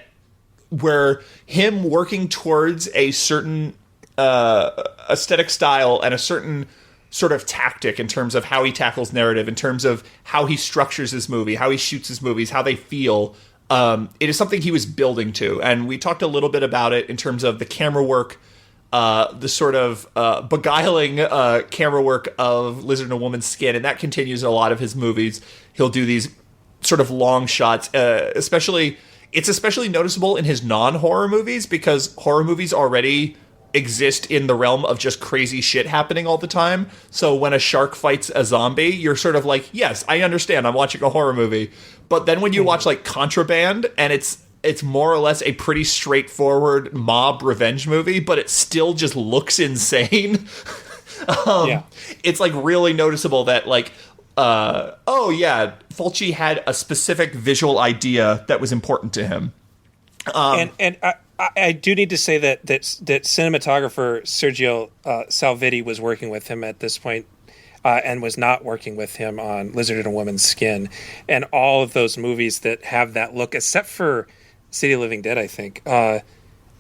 were him working towards a certain aesthetic style and a certain sort of tactic in terms of how he tackles narrative, in terms of how he structures his movie, how he shoots his movies, how they feel. It is something he was building to, and we talked a little bit about it in terms of the camera work the sort of beguiling camera work of Lizard in a Woman's Skin, and that continues in a lot of his movies. He'll do these sort of long shots, especially noticeable in his non-horror movies, because horror movies already exist in the realm of just crazy shit happening all the time. So when a shark fights a zombie, you're sort of like, yes, I understand, I'm watching a horror movie. But then when you watch like Contraband, and it's more or less a pretty straightforward mob revenge movie, but it still just looks insane. It's like really noticeable that like, oh yeah, Fulci had a specific visual idea that was important to him. And I do need to say that cinematographer Sergio Salvitti was working with him at this point, and was not working with him on Lizard in a Woman's Skin, and all of those movies that have that look, except for City of the Living Dead, I think,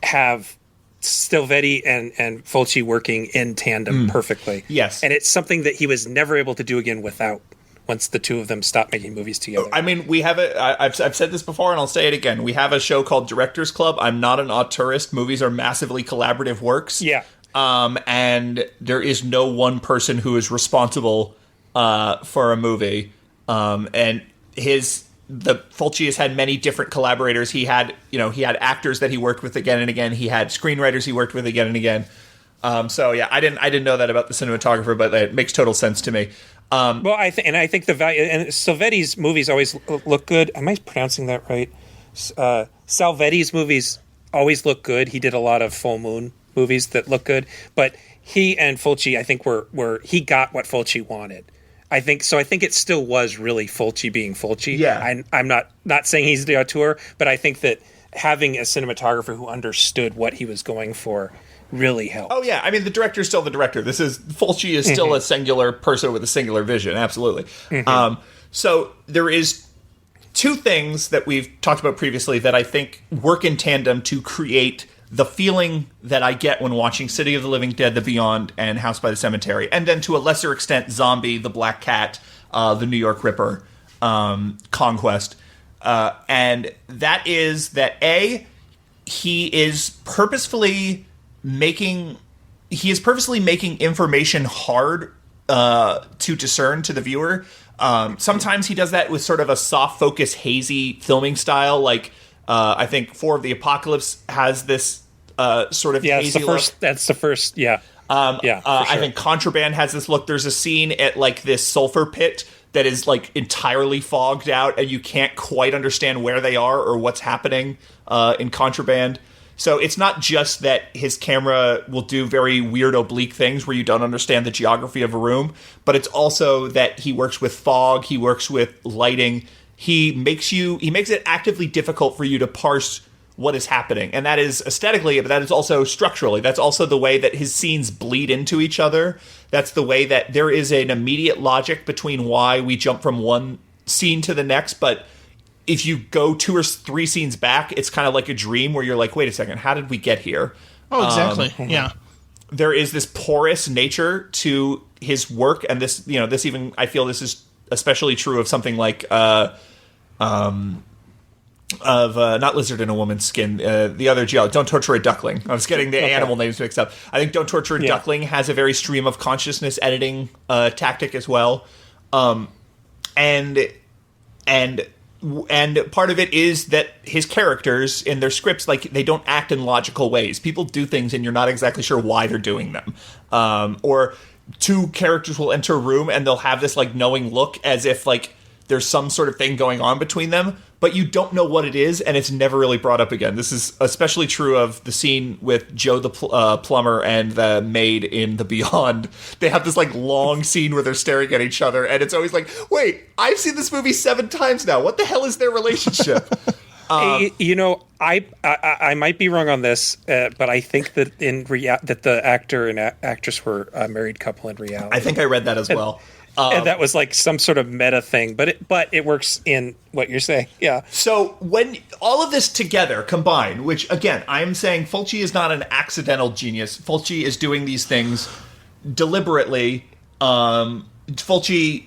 have Salvitti and Fulci working in tandem perfectly. Yes, and it's something that he was never able to do again without. Once the two of them stop making movies together. I mean, we have I've said this before, and I'll say it again. We have a show called Directors Club. I'm not an auteurist. Movies are massively collaborative works. Yeah. And there is no one person who is responsible for a movie. And Fulci has had many different collaborators. He had actors that he worked with again and again. He had screenwriters he worked with again and again. So yeah, I didn't know that about the cinematographer, but it makes total sense to me. Well, I think the value, and Salvetti's movies always look good. Am I pronouncing that right? Salvetti's movies always look good. He did a lot of full moon movies that look good, but he and Fulci, I think, were he got what Fulci wanted. I think so. I think it still was really Fulci being Fulci. Yeah, I'm not saying he's the auteur, but I think that having a cinematographer who understood what he was going for really helped. Oh yeah, I mean the director's still the director. Fulci is still a singular person with a singular vision. Absolutely. So there is two things that we've talked about previously that I think work in tandem to create the feeling that I get when watching City of the Living Dead, The Beyond, and House by the Cemetery, and then to a lesser extent Zombie, The Black Cat, The New York Ripper, Conquest, and that is that he is purposefully making information hard to discern to the viewer. Sometimes he does that with sort of a soft focus, hazy filming style. Like I think 4 of the Apocalypse has this sort of hazy look. That's the first. Yeah. Sure. I think Contraband has this look. There's a scene at like this sulfur pit that is like entirely fogged out, and you can't quite understand where they are or what's happening in Contraband. So it's not just that his camera will do very weird oblique things where you don't understand the geography of a room, but it's also that he works with fog, he works with lighting. He makes it actively difficult for you to parse what is happening. And that is aesthetically, but that is also structurally. That's also the way that his scenes bleed into each other. That's the way that there is an immediate logic between why we jump from one scene to the next, but if you go 2 or 3 scenes back, it's kind of like a dream where you're like, wait a second, how did we get here? Oh, exactly. Yeah. There is this porous nature to his work, and this even, I feel this is especially true of something like not Lizard in a Woman's Skin, the other Giallo, Don't Torture a Duckling. I was getting the animal names mixed up. I think Don't Torture a Duckling has a very stream of consciousness editing tactic as well. And part of it is that his characters in their scripts, like, they don't act in logical ways. People do things and you're not exactly sure why they're doing them. Or 2 characters will enter a room and they'll have this like knowing look as if like there's some sort of thing going on between them, but you don't know what it is, and it's never really brought up again. This is especially true of the scene with Joe the plumber and the maid in The Beyond. They have this like long scene where they're staring at each other, and it's always like, wait, I've seen this movie 7 times now. What the hell is their relationship? I might be wrong on this, but I think that that the actor and actress were a married couple in reality. I think I read that as well. And that was like some sort of meta thing, but it works in what you're saying. Yeah. So when all of this together combined, which again, I'm saying Fulci is not an accidental genius. Fulci is doing these things deliberately. Fulci,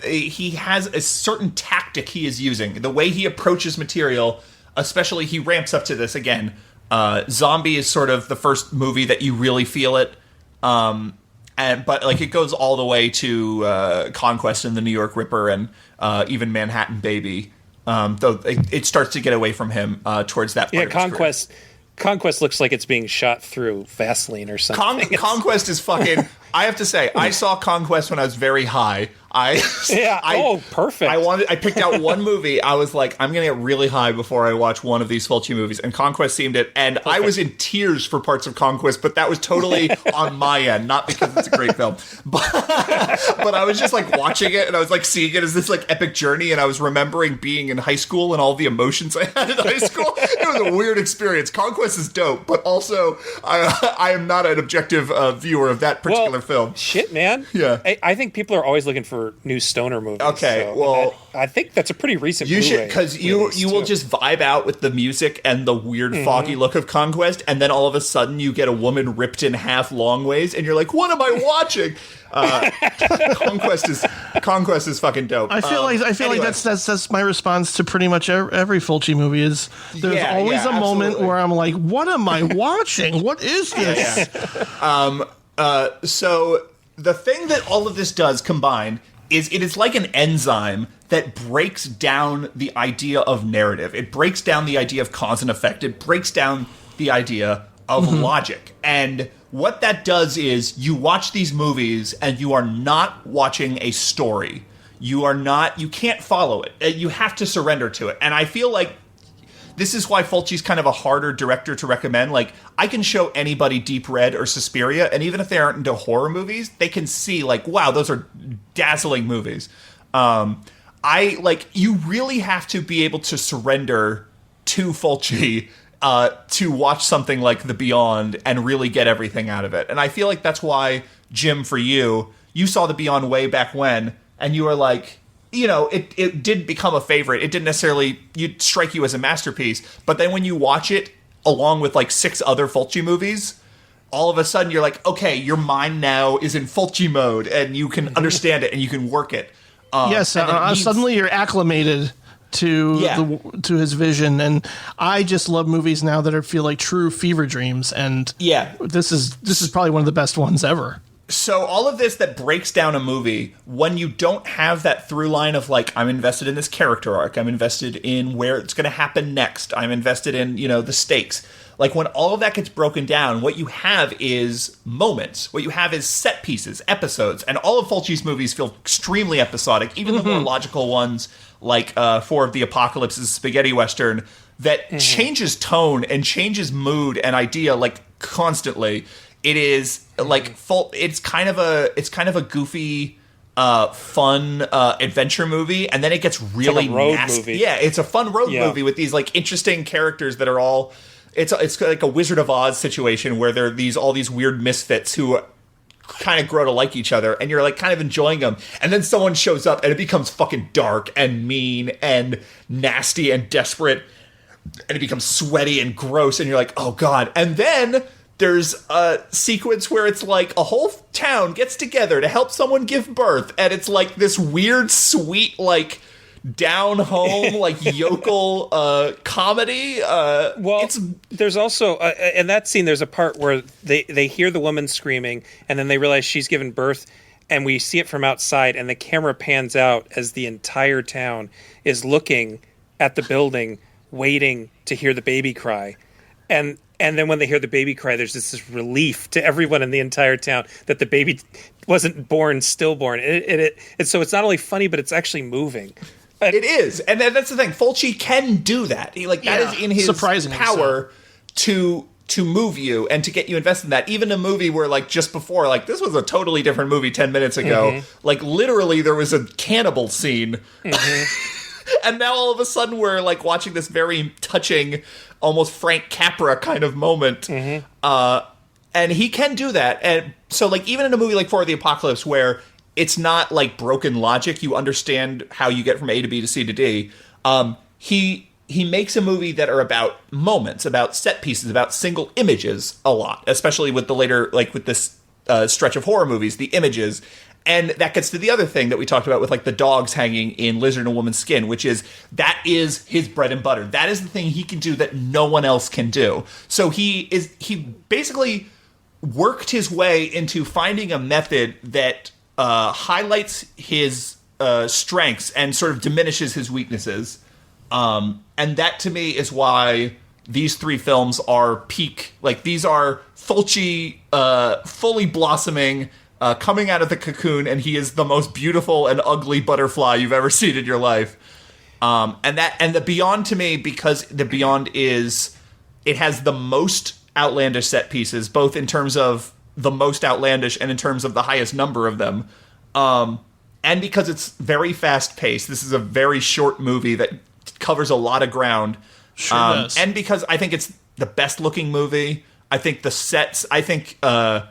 he has a certain tactic he is using. The way he approaches material, especially he ramps up to this again. Zombie is sort of the first movie that you really feel it. But like it goes all the way to Conquest and the New York Ripper and even Manhattan Baby. Though it starts to get away from him towards that part of his career. Conquest looks like it's being shot through Vaseline or something. Conquest is fucking... I have to say, I saw Conquest when I was very high. Perfect. I picked out one movie. I was like, I'm going to get really high before I watch one of these Fulci movies. And Conquest seemed it. And I was in tears for parts of Conquest, but that was totally on my end, not because it's a great film. But I was just like watching it and I was like seeing it as this like epic journey. And I was remembering being in high school and all the emotions I had in high school. It was a weird experience. Conquest is dope, but also I am not an objective viewer of that particular film. Shit, man. Yeah. I think people are always looking for new stoner movies. Okay, so, well... I think that's a pretty recent You Blu-ray should, because you will just vibe out with the music and the weird foggy look of Conquest, and then all of a sudden you get a woman ripped in half long ways, and you're like, what am I watching? Conquest is fucking dope. I feel like that's my response to pretty much every Fulci movie is there's always a moment where I'm like, what am I watching? What is this? So the thing that all of this does combined is it is like an enzyme that breaks down the idea of narrative. It breaks down the idea of cause and effect. It breaks down the idea of logic. And what that does is you watch these movies and you are not watching a story. You can't follow it. You have to surrender to it. And I feel like this is why Fulci's kind of a harder director to recommend. Like, I can show anybody Deep Red or Suspiria, and even if they aren't into horror movies, they can see, like, wow, those are dazzling movies. You really have to be able to surrender to Fulci to watch something like The Beyond and really get everything out of it. And I feel like that's why, Jim, for you saw The Beyond way back when, and you were like... You know, it did become a favorite. It didn't necessarily strike you as a masterpiece. But then when you watch it along with like 6 other Fulci movies, all of a sudden you're like, okay, your mind now is in Fulci mode and you can understand it and you can work it. Suddenly you're acclimated to his vision, and I just love movies now that feel like true fever dreams. And this is probably one of the best ones ever. So all of this that breaks down a movie, when you don't have that through line of like, I'm invested in this character arc, I'm invested in where it's going to happen next, I'm invested in, the stakes. Like when all of that gets broken down, what you have is moments. What you have is set pieces, episodes. And all of Fulci's movies feel extremely episodic, even the more logical ones like Four of the Apocalypse is a spaghetti western that changes tone and changes mood and idea like constantly. It is like it's kind of a goofy, fun adventure movie, and then it gets really nasty. Movie. Yeah, it's a fun road movie with these like interesting characters that are all. It's like a Wizard of Oz situation where there are all these weird misfits who kind of grow to like each other, and you're like kind of enjoying them, and then someone shows up and it becomes fucking dark and mean and nasty and desperate, and it becomes sweaty and gross, and you're like, oh god, and then. There's a sequence where it's like a whole town gets together to help someone give birth, and it's like this weird, sweet, like down home, like yokel comedy. There's also in that scene. There's a part where they hear the woman screaming, and then they realize she's given birth, and we see it from outside, and the camera pans out as the entire town is looking at the building, waiting to hear the baby cry, And then when they hear the baby cry, there's this relief to everyone in the entire town that the baby wasn't born, stillborn. So it's not only funny, but it's actually moving. It is. And that's the thing. Fulci can do that. That is in his power to move you and to get you invested in that. Even a movie where, like, just before, like, this was a totally different movie 10 minutes ago. Like, literally, there was a cannibal scene. And now all of a sudden we're like watching this very touching, almost Frank Capra kind of moment. And he can do that. And so like even in a movie like Four of the Apocalypse where it's not like broken logic, you understand how you get from A to B to C to D. He makes a movie that are about moments, about set pieces, about single images a lot, especially with the later, like with this stretch of horror movies, the images. And that gets to the other thing that we talked about with like the dogs hanging in Lizard and a Woman's Skin, which is that is his bread and butter. That is the thing he can do that no one else can do. So he basically worked his way into finding a method that highlights his strengths and sort of diminishes his weaknesses. And that to me is why these three films are peak. Like, these are Fulci fully blossoming, coming out of the cocoon, and he is the most beautiful and ugly butterfly you've ever seen in your life. And the Beyond to me, because the Beyond it has the most outlandish set pieces, both in terms of the most outlandish and in terms of the highest number of them. And because it's very fast paced. This is a very short movie that covers a lot of ground. Sure does. And because I think it's the best looking movie. I think the sets, I think the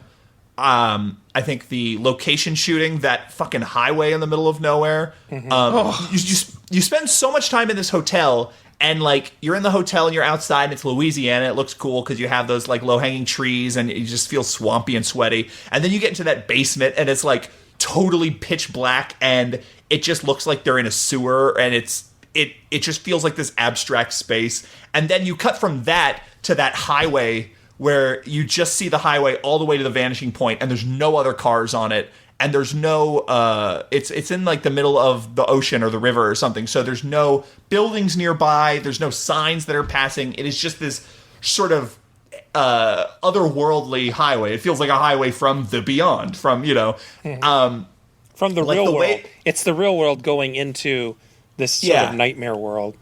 location shooting, that fucking highway in the middle of nowhere. You spend so much time in this hotel, and like you're in the hotel and you're outside and it's Louisiana. It looks cool because you have those like low hanging trees and you just feel swampy and sweaty. And then you get into that basement and it's like totally pitch black and it just looks like they're in a sewer, and it just feels like this abstract space. And then you cut from that to that highway where you just see the highway all the way to the vanishing point, and there's no other cars on it, and there's no it's in like the middle of the ocean or the river or something, so there's no buildings nearby, there's no signs that are passing. It is just this sort of otherworldly highway. It feels like a highway from the beyond, from from the like real the world. way- It's the real world going into this sort of nightmare world.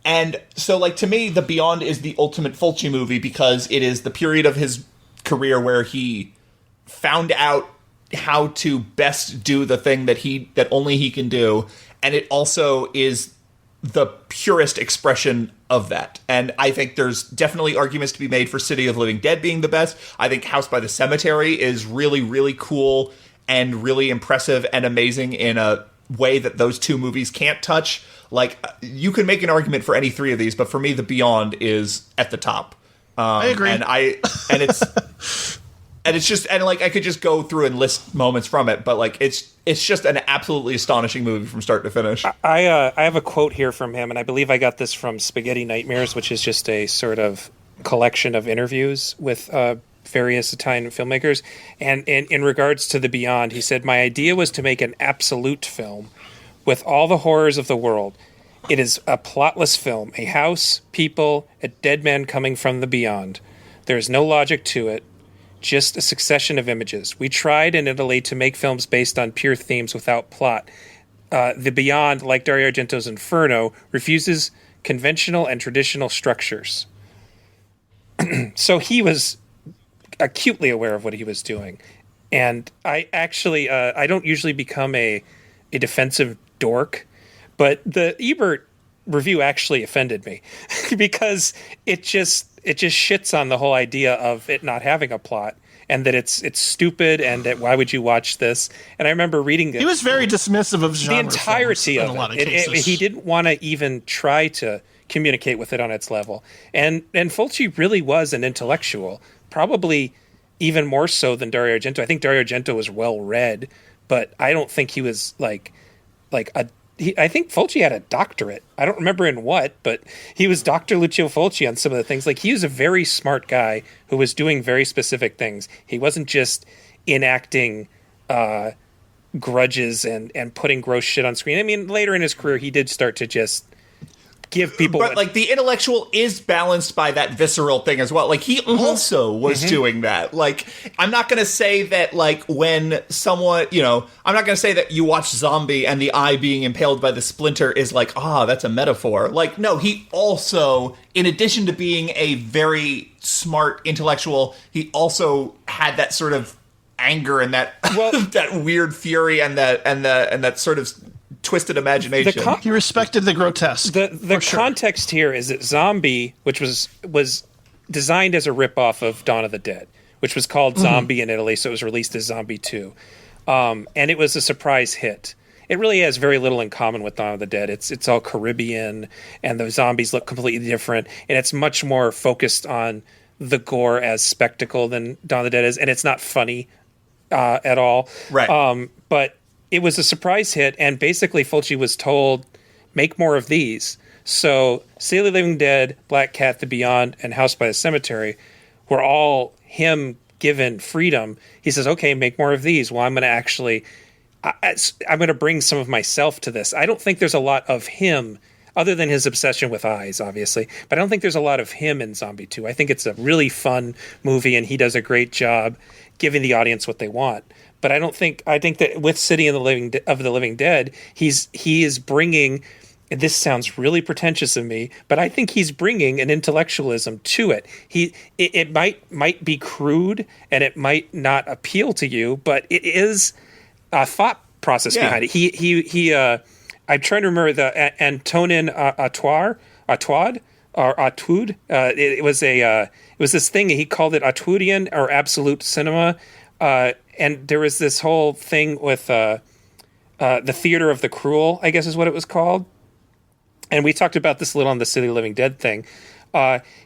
And so, like, to me, The Beyond is the ultimate Fulci movie because it is the period of his career where he found out how to best do the thing that only he can do, and it also is the purest expression of that. And I think there's definitely arguments to be made for City of Living Dead being the best. I think House by the Cemetery is really, really cool and really impressive and amazing in a way that those two movies can't touch. Like, you can make an argument for any three of these, but for me, The Beyond is at the top. I agree. And it's just, and like, I could just go through and list moments from it, but like, it's just an absolutely astonishing movie from start to finish. I have a quote here from him, and I believe I got this from Spaghetti Nightmares, which is just a sort of collection of interviews with various Italian filmmakers. And in regards to The Beyond, he said, "My idea was to make an absolute film with all the horrors of the world. It is a plotless film, a house, people, a dead man coming from the beyond. There is no logic to it, just a succession of images. We tried in Italy to make films based on pure themes without plot. The Beyond, like Dario Argento's Inferno, refuses conventional and traditional structures." So he was acutely aware of what he was doing. And I actually, I don't usually become a defensive dork, but the Ebert review actually offended me because it just shits on the whole idea of it not having a plot and that it's stupid and that why would you watch this? And I remember reading He was very dismissive of genre the entirety films of in a lot of it. cases. He didn't want to even try to communicate with it on its level. And Fulci really was an intellectual, probably even more so than Dario Argento. I think Dario Argento was well read, but I don't think he was I think Fulci had a doctorate. I don't remember in what, but he was Dr. Lucio Fulci on some of the things. Like, he was a very smart guy who was doing very specific things. He wasn't just enacting grudges and putting gross shit on screen. I mean, later in his career, he did start to just give people... But, like, the intellectual is balanced by that visceral thing as well. Like, he also was doing that. Like, I'm not going to say that, like, when someone, I'm not going to say that you watch Zombie and the eye being impaled by the splinter is like, that's a metaphor. Like, no, he also, in addition to being a very smart intellectual, he also had that sort of anger and that, that weird fury and that sort of twisted imagination. He respected the grotesque. The context here is that Zombie, which was designed as a ripoff of Dawn of the Dead, which was called Zombie in Italy, so it was released as Zombie 2. And it was a surprise hit. It really has very little in common with Dawn of the Dead. It's all Caribbean, and the zombies look completely different, and it's much more focused on the gore as spectacle than Dawn of the Dead is, and it's not funny at all. Right. But it was a surprise hit, and basically Fulci was told, make more of these. So City of the Living Dead, Black Cat, The Beyond, and House by the Cemetery were all him given freedom. He says, okay, make more of these. Well, I'm going to actually, I'm going to bring some of myself to this. I don't think there's a lot of him, other than his obsession with eyes, obviously. But I don't think there's a lot of him in Zombie 2. I think it's a really fun movie, and he does a great job giving the audience what they want. But I think that with City of the Living Dead, he is bringing, and this sounds really pretentious of me, but I think he's bringing an intellectualism to it. It might be crude and it might not appeal to you, but it is a thought process behind it. I'm trying to remember the Antonin Artaud. It was this thing, he called it Artaudian or absolute cinema, and there was this whole thing with the theater of the cruel, I guess is what it was called. And we talked about this a little on the City of the Living Dead thing.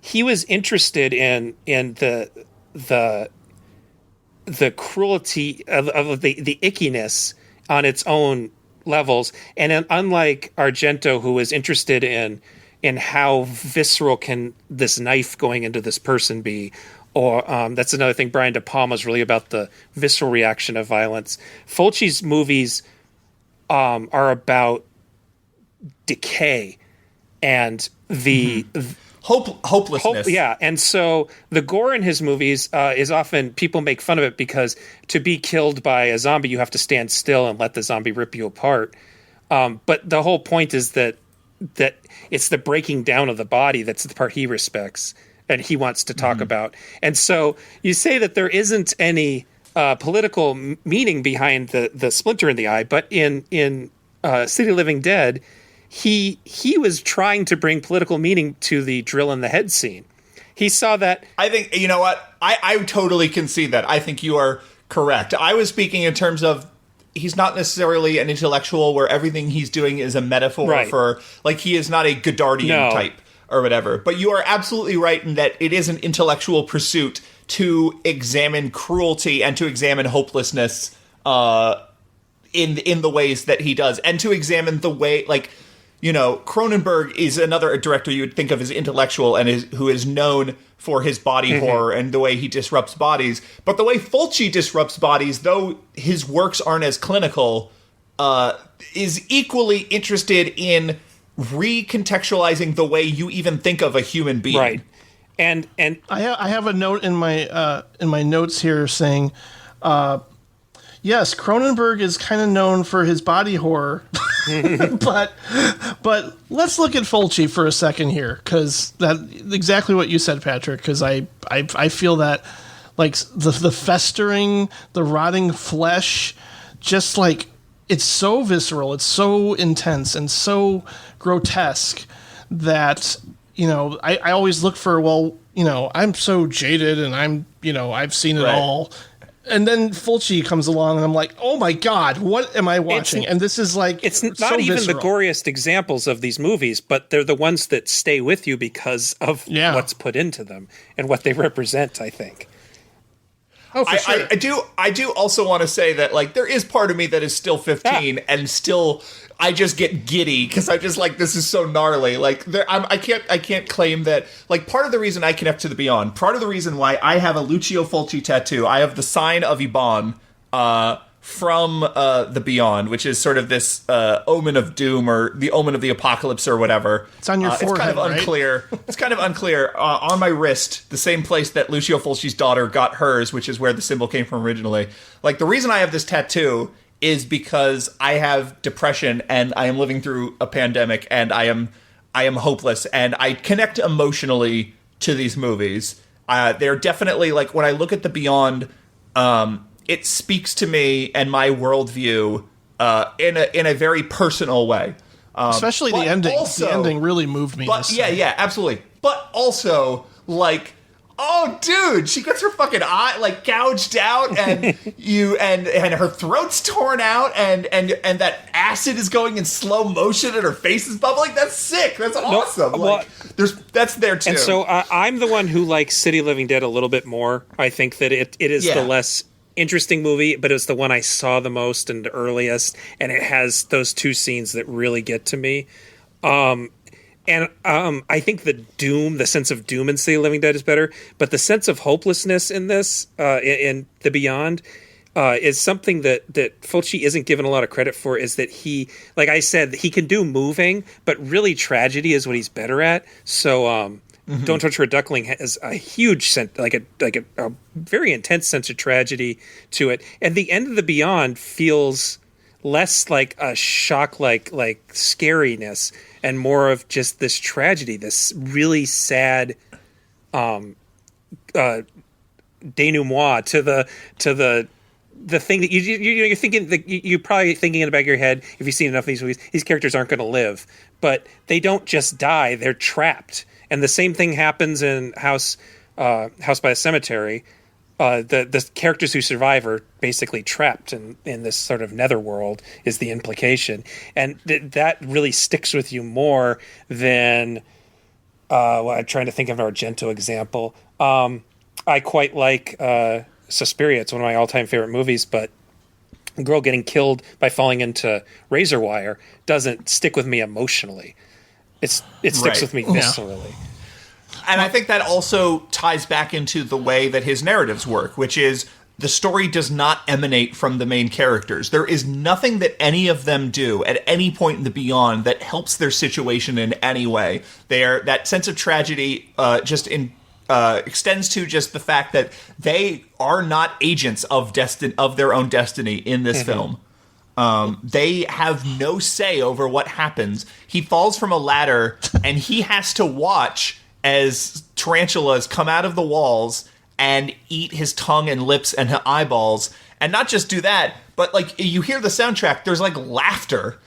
He was interested in the cruelty of the ickiness on its own levels, and unlike Argento, who was interested in how visceral can this knife going into this person be, or that's another thing. Brian De Palma's really about the visceral reaction of violence. Fulci's movies are about decay and the hopelessness. And so the gore in his movies is often, people make fun of it because to be killed by a zombie, you have to stand still and let the zombie rip you apart. But the whole point is that it's the breaking down of the body that's the part he respects and he wants to talk about. And so you say that there isn't any political meaning behind the splinter in the eye, but in City of the Living Dead, he was trying to bring political meaning to the drill in the head scene. He saw that. I think, you know what? I totally can see that. I think you are correct. I was speaking in terms of he's not necessarily an intellectual where everything he's doing is a metaphor for, like, he is not a Godardian type or whatever. But you are absolutely right in that it is an intellectual pursuit to examine cruelty and to examine hopelessness in the ways that he does, and to examine the way, like, you know, Cronenberg is another director you would think of as intellectual and who is known for his body horror and the way he disrupts bodies. But the way Fulci disrupts bodies, though his works aren't as clinical, is equally interested in recontextualizing the way you even think of a human being. Right. And I have a note in my notes here saying, yes, Cronenberg is kind of known for his body horror, but let's look at Fulci for a second here, because that exactly what you said, Patrick. Because I feel that, like, the festering, the rotting flesh, just like, it's so visceral, it's so intense and so grotesque that, you know, I always look for, well, you know, I'm so jaded and I've seen it all. And then Fulci comes along, and I'm like, "Oh my God, what am I watching?" And this is like, it's not so even visceral. the goriest examples of these movies, but they're the ones that stay with you because of what's put into them and what they represent, I think. Oh, for sure. I do also want to say that, like, there is part of me that is still 15 and still I just get giddy because I'm just like, this is so gnarly. Like, I can't claim that. Like, part of the reason I connect to the Beyond, part of the reason why I have a Lucio Fulci tattoo, I have the sign of Iban from the Beyond, which is sort of this omen of doom or the omen of the apocalypse or whatever. It's on your forehead, It's kind of right? unclear. It's kind of unclear. On my wrist, the same place that Lucio Fulci's daughter got hers, which is where the symbol came from originally. Like, the reason I have this tattoo is because I have depression and I am living through a pandemic and I am hopeless and I connect emotionally to these movies. They're definitely, like, when I look at the Beyond, it speaks to me and my worldview in a very personal way. Especially the ending. Also, the ending really moved me. But yeah, absolutely. But also, like, oh, dude, she gets her fucking eye, like, gouged out, and and her throat's torn out, and that acid is going in slow motion, and her face is bubbling. That's sick. That's awesome. Like, that's there too. And so I'm the one who likes City of Living Dead a little bit more. I think that it is the less interesting movie, but it's the one I saw the most and the earliest, and it has those two scenes that really get to me. I think the sense of doom in City of the Living Dead is better, but the sense of hopelessness in this, in The Beyond, is something that Fulci isn't given a lot of credit for. Is that he, like I said, he can do moving, but really tragedy is what he's better at. So, Don't Torture a Duckling has a huge sense, like a very intense sense of tragedy to it, and the end of The Beyond feels less like a shock, like scariness, and more of just this tragedy, this really sad denouement to the thing that you're thinking that you're probably thinking in the back of your head, if you've seen enough of these movies, these characters aren't going to live, but they don't just die; they're trapped. And the same thing happens in House by the Cemetery. The characters who survive are basically trapped in this sort of netherworld, is the implication. And that really sticks with you more than I'm trying to think of an Argento example. I quite like Suspiria. It's one of my all-time favorite movies, but a girl getting killed by falling into razor wire doesn't stick with me emotionally. It sticks with me viscerally. And I think that also ties back into the way that his narratives work, which is the story does not emanate from the main characters. There is nothing that any of them do at any point in the Beyond that helps their situation in any way. That sense of tragedy extends to just the fact that they are not agents of their own destiny in this film. They have no say over what happens. He falls from a ladder, and he has to watch as tarantulas come out of the walls and eat his tongue and lips and eyeballs. And not just do that, but like you hear the soundtrack, there's like laughter.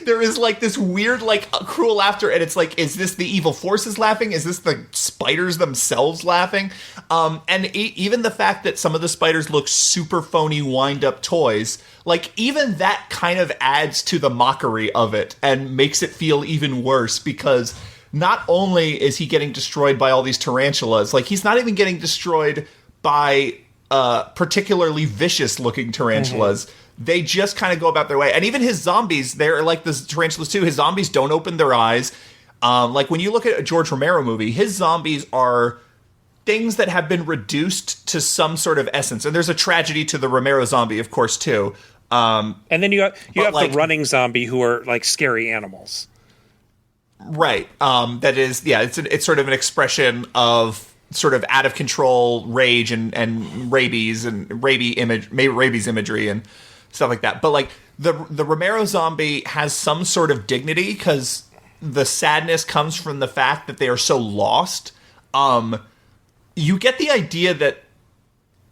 There is like this weird, like cruel laughter, and it's like, is this the evil forces laughing? Is this the spiders themselves laughing? And even the fact that some of the spiders look super phony, wind-up toys, like even that kind of adds to the mockery of it and makes it feel even worse, because not only is he getting destroyed by all these tarantulas, like he's not even getting destroyed by particularly vicious-looking tarantulas. They just kind of go about their way. And even his zombies, they're like the tarantulas too. His zombies don't open their eyes. Like when you look at a George Romero movie, his zombies are things that have been reduced to some sort of essence. And there's a tragedy to the Romero zombie, of course, too. And then you have like, the running zombie who are like scary animals. Right. That is, it's sort of an expression of sort of out of control rage and rabies and rabies imagery and stuff like that. But like the Romero zombie has some sort of dignity because the sadness comes from the fact that they are so lost. You get the idea that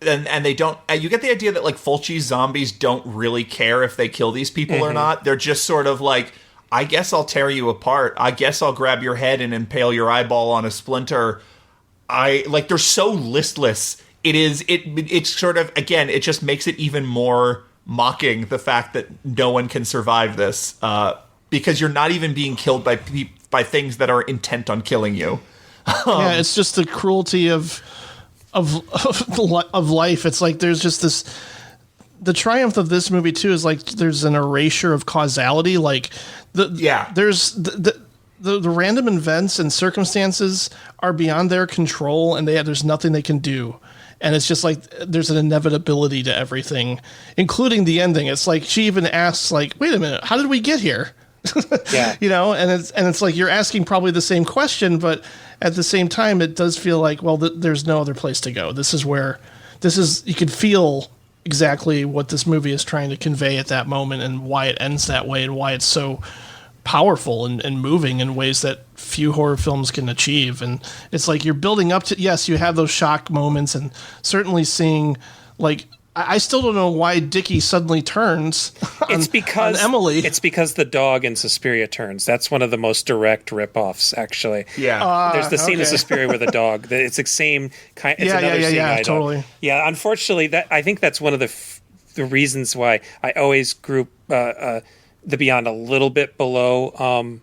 and they don't. You get the idea that like Fulci's zombies don't really care if they kill these people or not. They're just sort of like, I guess I'll tear you apart. I guess I'll grab your head and impale your eyeball on a splinter. They're so listless. It's sort of, again, it just makes it even more mocking the fact that no one can survive this because you're not even being killed by things that are intent on killing you. It's just the cruelty of life. It's like there's just this. The triumph of this movie too is like there's an erasure of causality. Like there's the random events and circumstances are beyond their control, and there's nothing they can do. And it's just like there's an inevitability to everything, including the ending. It's like she even asks, like, "Wait a minute, how did we get here?" And it's like you're asking probably the same question, but at the same time, it does feel like, well, there's no other place to go. You can feel exactly what this movie is trying to convey at that moment and why it ends that way and why it's so powerful and moving in ways that few horror films can achieve. And it's like you're building up to, yes, you have those shock moments, and certainly seeing, like, I still don't know why Dickie suddenly turns on Emily. It's because the dog in Suspiria turns. That's one of the most direct ripoffs, actually. Yeah. There's the scene in Suspiria with a dog. It's the same kind. It's another scene. Totally. Yeah, unfortunately, I think that's one of the reasons why I always group The Beyond a little bit below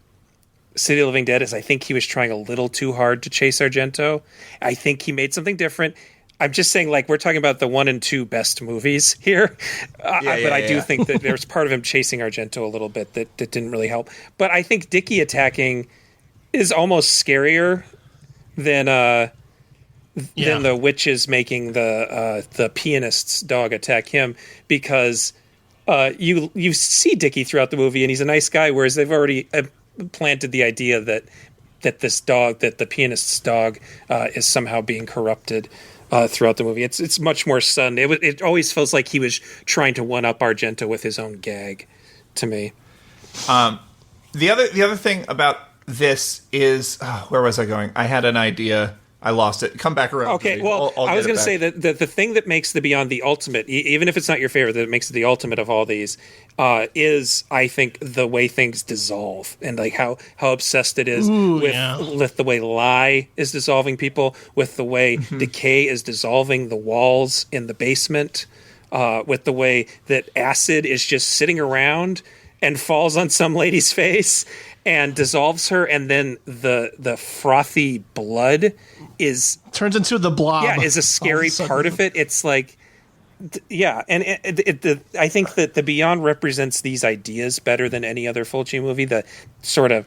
City of the Living Dead, is I think he was trying a little too hard to chase Argento. I think he made something different. I'm just saying, like, we're talking about the 1 and 2 best movies here. But I do think that there's part of him chasing Argento a little bit that didn't really help. But I think Dickie attacking is almost scarier than the witches making the pianist's dog attack him, because you see Dickie throughout the movie and he's a nice guy, whereas they've already planted the idea that the pianist's dog is somehow being corrupted throughout the movie. It's much more sudden. It always feels like he was trying to one up Argento with his own gag to me. The other thing about this is where was I going? I had an idea. I lost it. Come back around. Okay, well, I was going to say that the thing that makes the Beyond the ultimate, even if it's not your favorite, that makes it the ultimate of all these, is, I think, the way things dissolve and like how obsessed it is with the way lie is dissolving people, with the way decay is dissolving the walls in the basement, with the way that acid is just sitting around and falls on some lady's face and dissolves her, and then the frothy blood turns into the blob. Yeah, is a scary part of it. It's like, and I think that the Beyond represents these ideas better than any other Fulci movie. The sort of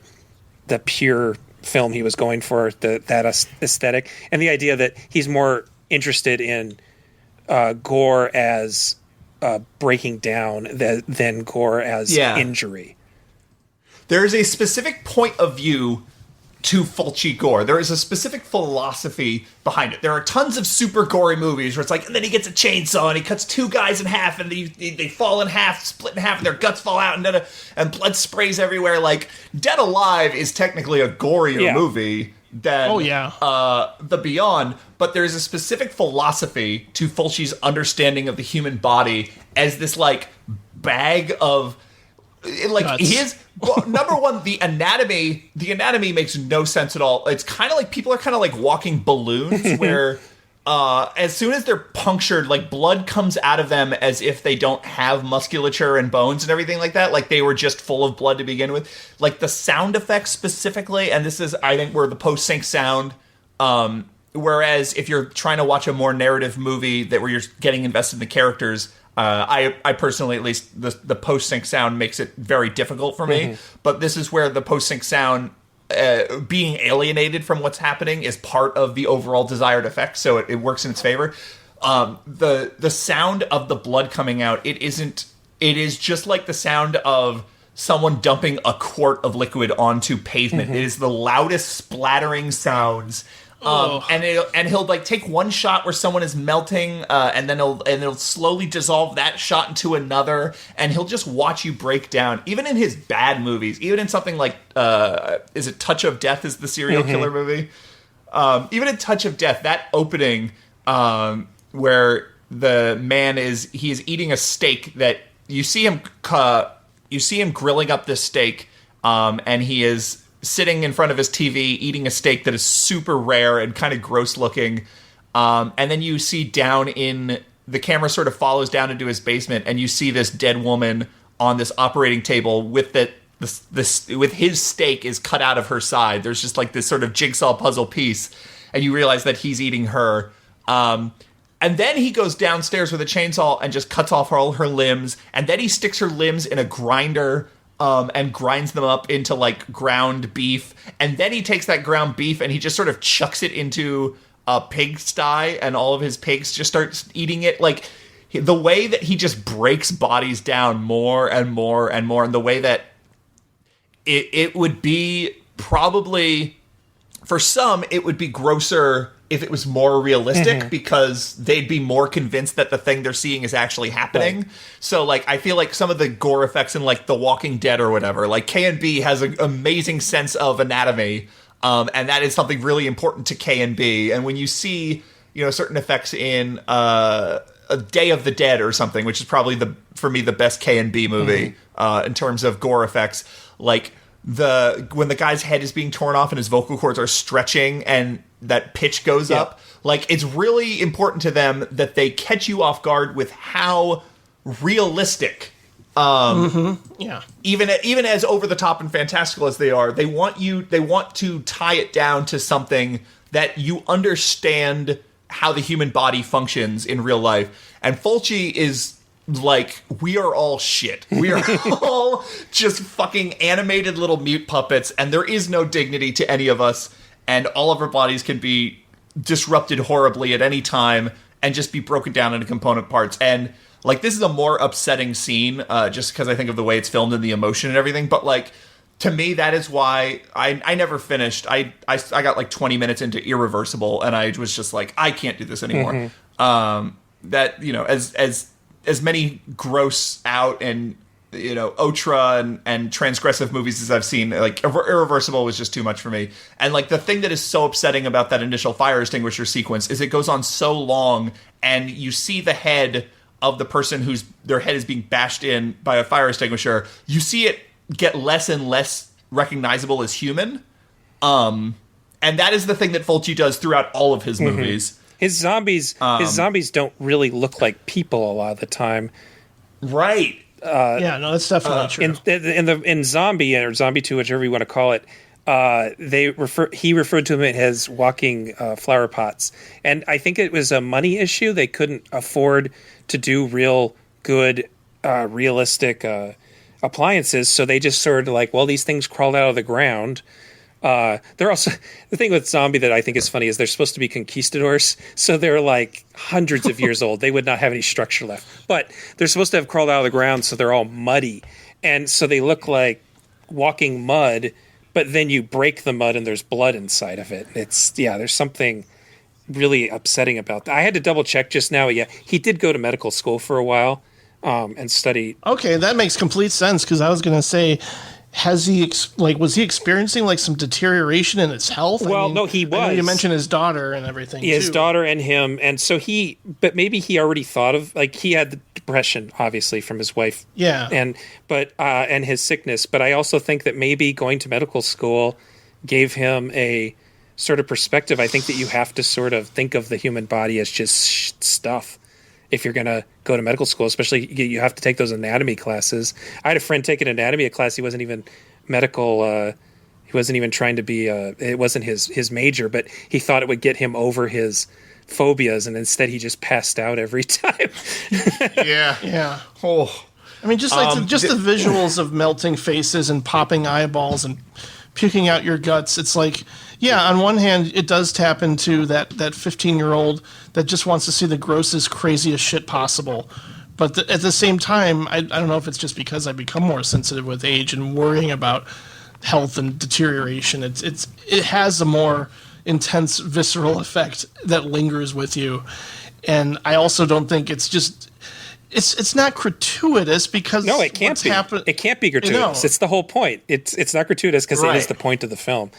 the pure film he was going for, that aesthetic, and the idea that he's more interested in gore as breaking down than gore as injury. There is a specific point of view to Fulci gore. There is a specific philosophy behind it. There are tons of super gory movies where it's like, and then he gets a chainsaw and he cuts 2 guys in half and they fall in half, split in half, and their guts fall out and blood sprays everywhere. Like, Dead Alive is technically a gorier movie than The Beyond, but there's a specific philosophy to Fulci's understanding of the human body as this, like, bag of... Like, his number one, the anatomy makes no sense at all. It's kind of like people are kind of like walking balloons where as soon as they're punctured, like, blood comes out of them as if they don't have musculature and bones and everything like that. Like, they were just full of blood to begin with. Like, the sound effects specifically, and this is, I think, where the post-sync sound, whereas if you're trying to watch a more narrative movie where you're getting invested in the characters, I personally, at least, the post-sync sound makes it very difficult for me. But this is where the post-sync sound, being alienated from what's happening, is part of the overall desired effect, so it works in its favor. The sound of the blood coming out, it is just like the sound of someone dumping a quart of liquid onto pavement. It is the loudest splattering sounds. And he'll like take one shot where someone is melting, and then it'll slowly dissolve that shot into another, and he'll just watch you break down. Even in his bad movies, even in something like is it Touch of Death is the serial killer movie? Even in Touch of Death, that opening where the man is eating a steak that you see him grilling up this steak, and he is sitting in front of his TV eating a steak that is super rare and kind of gross looking. And then you see the camera sort of follows down into his basement, and you see this dead woman on this operating table with with his steak is cut out of her side. There's just like this sort of jigsaw puzzle piece, and you realize that he's eating her. And then he goes downstairs with a chainsaw and just cuts off all her limbs, and then he sticks her limbs in a grinder, and grinds them up into, like, ground beef. And then he takes that ground beef and he just sort of chucks it into a pigsty, and all of his pigs just start eating it. Like, the way that he just breaks bodies down more and more and more, and the way that it would be probably, for some, it would be grosser if it was more realistic, because they'd be more convinced that the thing they're seeing is actually happening. Right. So, like, I feel like some of the gore effects in, like, The Walking Dead or whatever, like, K&B has an amazing sense of anatomy, and that is something really important to K&B. And when you see, you know, certain effects in A Day of the Dead or something, which is probably, for me, the best K&B movie in terms of gore effects, like, when the guy's head is being torn off and his vocal cords are stretching and that pitch goes up, like, it's really important to them that they catch you off guard with how realistic, even as over the top and fantastical as they are, they want to tie it down to something that you understand how the human body functions in real life. And Fulci is like, we are all shit. We are all just fucking animated little mute puppets, and there is no dignity to any of us, and all of our bodies can be disrupted horribly at any time and just be broken down into component parts. And like, this is a more upsetting scene, just because I think of the way it's filmed and the emotion and everything. But like, to me, that is why I never finished. I got like 20 minutes into Irreversible, and I was just like, I can't do this anymore. That, you know, as many gross out and, you know, ultra and transgressive movies as I've seen, like, Irreversible was just too much for me. And like, the thing that is so upsetting about that initial fire extinguisher sequence is it goes on so long, and you see the head of the person whose their head is being bashed in by a fire extinguisher. You see it get less and less recognizable as human. And that is the thing that Fulci does throughout all of his movies. His zombies don't really look like people a lot of the time. Right. Yeah, no, that's definitely true. In Zombie or Zombie 2, whichever you want to call it, he referred to them as walking flower pots. And I think it was a money issue. They couldn't afford to do real good, realistic appliances, so they just sort of like, well, these things crawled out of the ground. They're also, the thing with Zombie that I think is funny is they're supposed to be conquistadors, so they're like hundreds of years old. They would not have any structure left, but they're supposed to have crawled out of the ground, so they're all muddy, and so they look like walking mud. But then you break the mud and there's blood inside of it. There's something really upsetting about that. I had to double check just now. Yeah, he did go to medical school for a while and study. Okay, that makes complete sense, because I was going to say, has he was he experiencing like some deterioration in his health? Well, no, he was. I know you mentioned his daughter and everything. His daughter and him, and so but maybe he already thought of, like, he had the depression, obviously, from his wife. Yeah, and his sickness. But I also think that maybe going to medical school gave him a sort of perspective. I think that you have to sort of think of the human body as just stuff. If you're going to go to medical school, especially, you have to take those anatomy classes. I had a friend take an anatomy class. He wasn't even medical. He wasn't even trying to be, it wasn't his major, but he thought it would get him over his phobias. And instead he just passed out every time. Yeah. Oh, I mean, just like the visuals of melting faces and popping eyeballs and puking out your guts. It's like, yeah, on one hand, it does tap into that 15-year-old that just wants to see the grossest, craziest shit possible. But at the same time, I don't know if it's just because I become more sensitive with age and worrying about health and deterioration. It has a more intense, visceral effect that lingers with you. And I also don't think it's just... It's not gratuitous, because no, it can't be. It can't be gratuitous. It's the whole point. It's not gratuitous because it is the point of the film.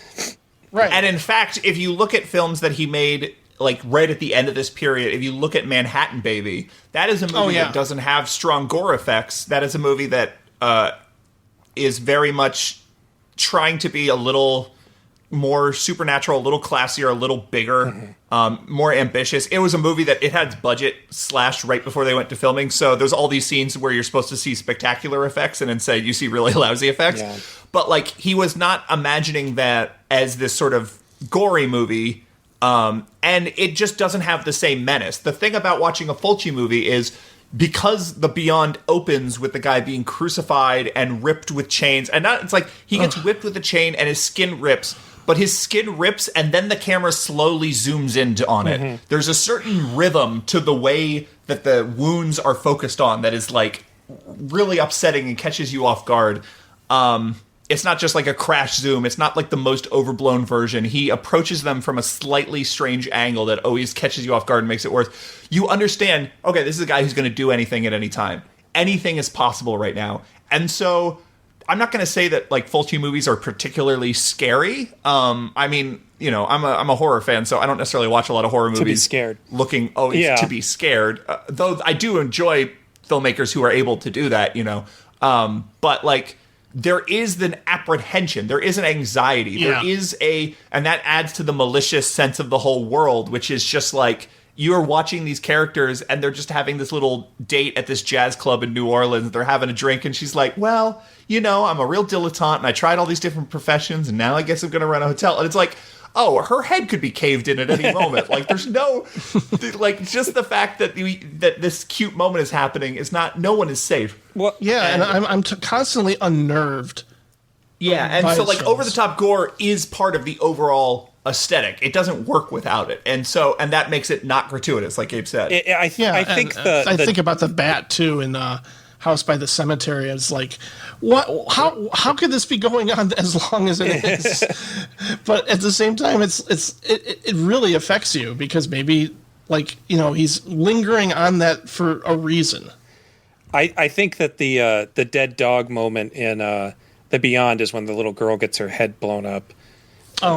Right. And in fact, if you look at films that he made, like, right at the end of this period, if you look at Manhattan Baby, that is a movie that doesn't have strong gore effects. That is a movie that is very much trying to be a little more supernatural, a little classier, a little bigger, more ambitious. It was a movie that it had its budget slashed right before they went to filming, so there's all these scenes where you're supposed to see spectacular effects and instead you see really lousy effects. Yeah. But, like, he was not imagining that as this sort of gory movie, and it just doesn't have the same menace. The thing about watching a Fulci movie is, because the Beyond opens with the guy being crucified and ripped with chains, and it's like he gets whipped with a chain and his skin rips, but his skin rips and then the camera slowly zooms in on it. There's a certain rhythm to the way that the wounds are focused on that is, like, really upsetting and catches you off guard. It's not just like a crash zoom. It's not like the most overblown version. He approaches them from a slightly strange angle that always catches you off guard and makes it worse. You understand, okay, this is a guy who's going to do anything at any time. Anything is possible right now. And so I'm not going to say that, like, Fulci movies are particularly scary. I mean, you know, I'm a horror fan, so I don't necessarily watch a lot of horror movies. To be scared. To be scared. Though I do enjoy filmmakers who are able to do that, you know. But, like, there is an apprehension. There is an anxiety. Yeah. There is and that adds to the malicious sense of the whole world, which is just like, you're watching these characters and they're just having this little date at this jazz club in New Orleans. They're having a drink and she's like, well, you know, I'm a real dilettante and I tried all these different professions and now I guess I'm going to run a hotel. And it's like, oh, her head could be caved in at any moment. Like, there's no, like, just the fact that that this cute moment is happening is not, no one is safe. Well, Yeah, and I'm constantly unnerved. Yeah, and by so, its like, films. over-the-top gore is part of the overall aesthetic. It doesn't work without it. And that makes it not gratuitous, like Gabe said. I think I think about the bat too in House by the Cemetery. It's like, what? How could this be going on as long as it is? But at the same time, it really affects you because maybe, like, you know, he's lingering on that for a reason. I think that the dead dog moment in The Beyond is when the little girl gets her head blown up.